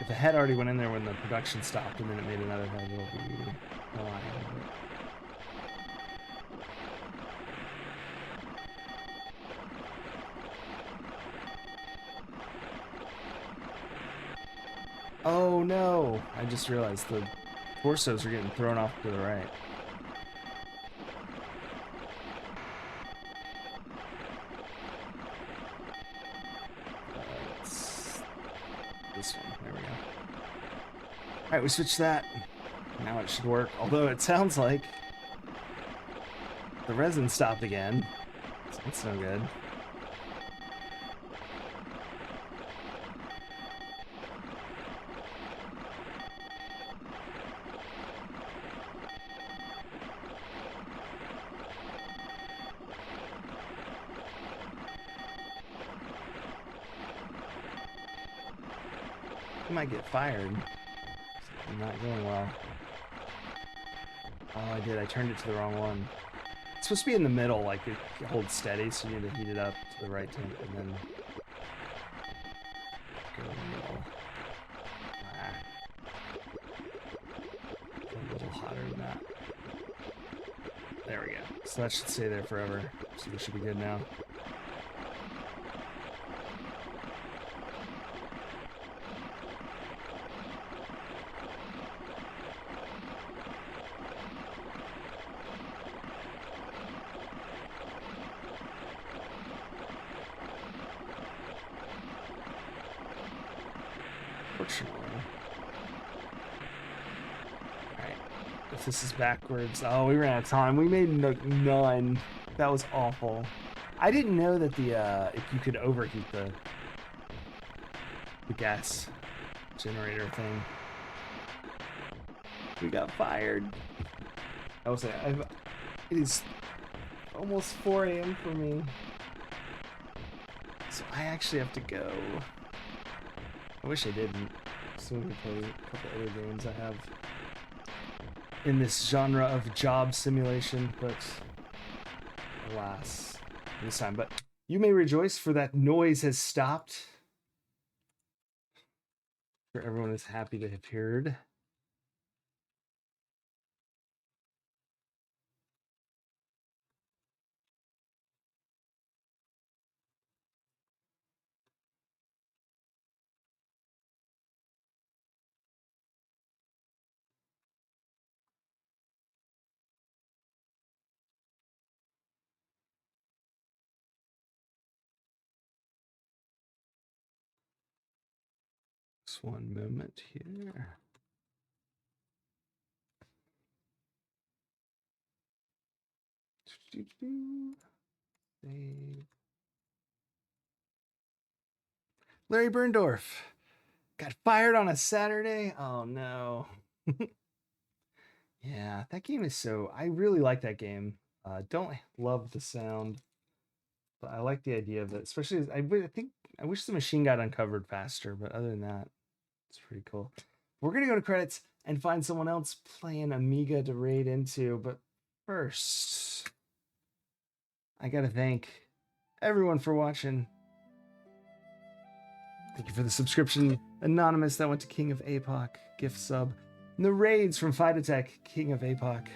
If a head already went in there when the production stopped and then it made another head, it'll be fine. Oh no! I just realized the torsos are getting thrown off to the right. This one. There we go. Alright, we switched that. Now it should work. Although it sounds like the resin stopped again. So that's no good. Might get fired. Not going well. Oh, I did. I turned it to the wrong one. It's supposed to be in the middle, like it holds steady, so you need to heat it up to the right temp and then go in the middle. A little hotter than that. There we go. So that should stay there forever. So we should be good now. Alright, if this is backwards, oh, we ran out of time. We made none. That was awful. I didn't know that the if you could overheat the gas generator thing. We got fired. I will say, it is almost 4 a.m. for me, so I actually have to go. I wish I didn't, so we could play a couple other games I have in this genre of job simulation, but alas, this time. But you may rejoice, for that noise has stopped. For everyone is happy to have heard. Just one moment here. Save. Larry Berndorf got fired on a Saturday. Oh no. Yeah, that game is so. I really like that game. Don't love the sound, but I like the idea of it. Especially, I think I wish the machine got uncovered faster. But other than that, it's pretty cool. We're gonna go to credits and find someone else playing Amiga to raid into. But first, I gotta thank everyone for watching. Thank you for the subscription, Anonymous, that went to King of APOC, gift sub. And the raids from Fidatech, King of APOC.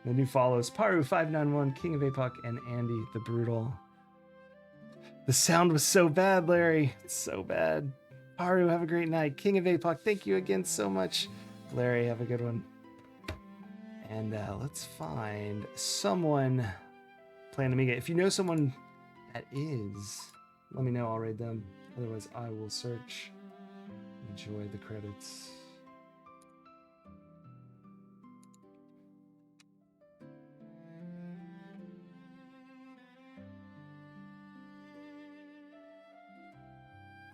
The new follows, Paru591, King of APOC, and Andy the Brutal. The sound was so bad, Larry. It's so bad. Paru, have a great night. King of APOC, thank you again so much. Larry, have a good one. And let's find someone playing Amiga. If you know someone that is, let me know, I'll raid them. Otherwise, I will search. Enjoy the credits.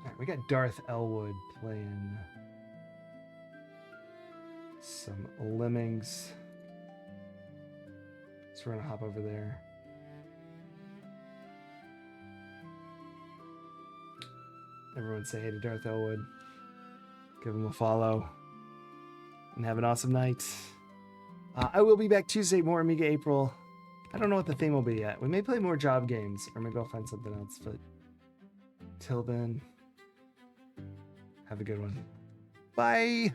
Alright, we got Darth Elwood playing some Lemmings. So we're gonna hop over there. Everyone say hey to Darth Elwood. Give him a follow. And have an awesome night. I will be back Tuesday, more Amiga April. I don't know what the theme will be yet. We may play more job games, or maybe I'll find something else. But till then, Have a good one. Bye.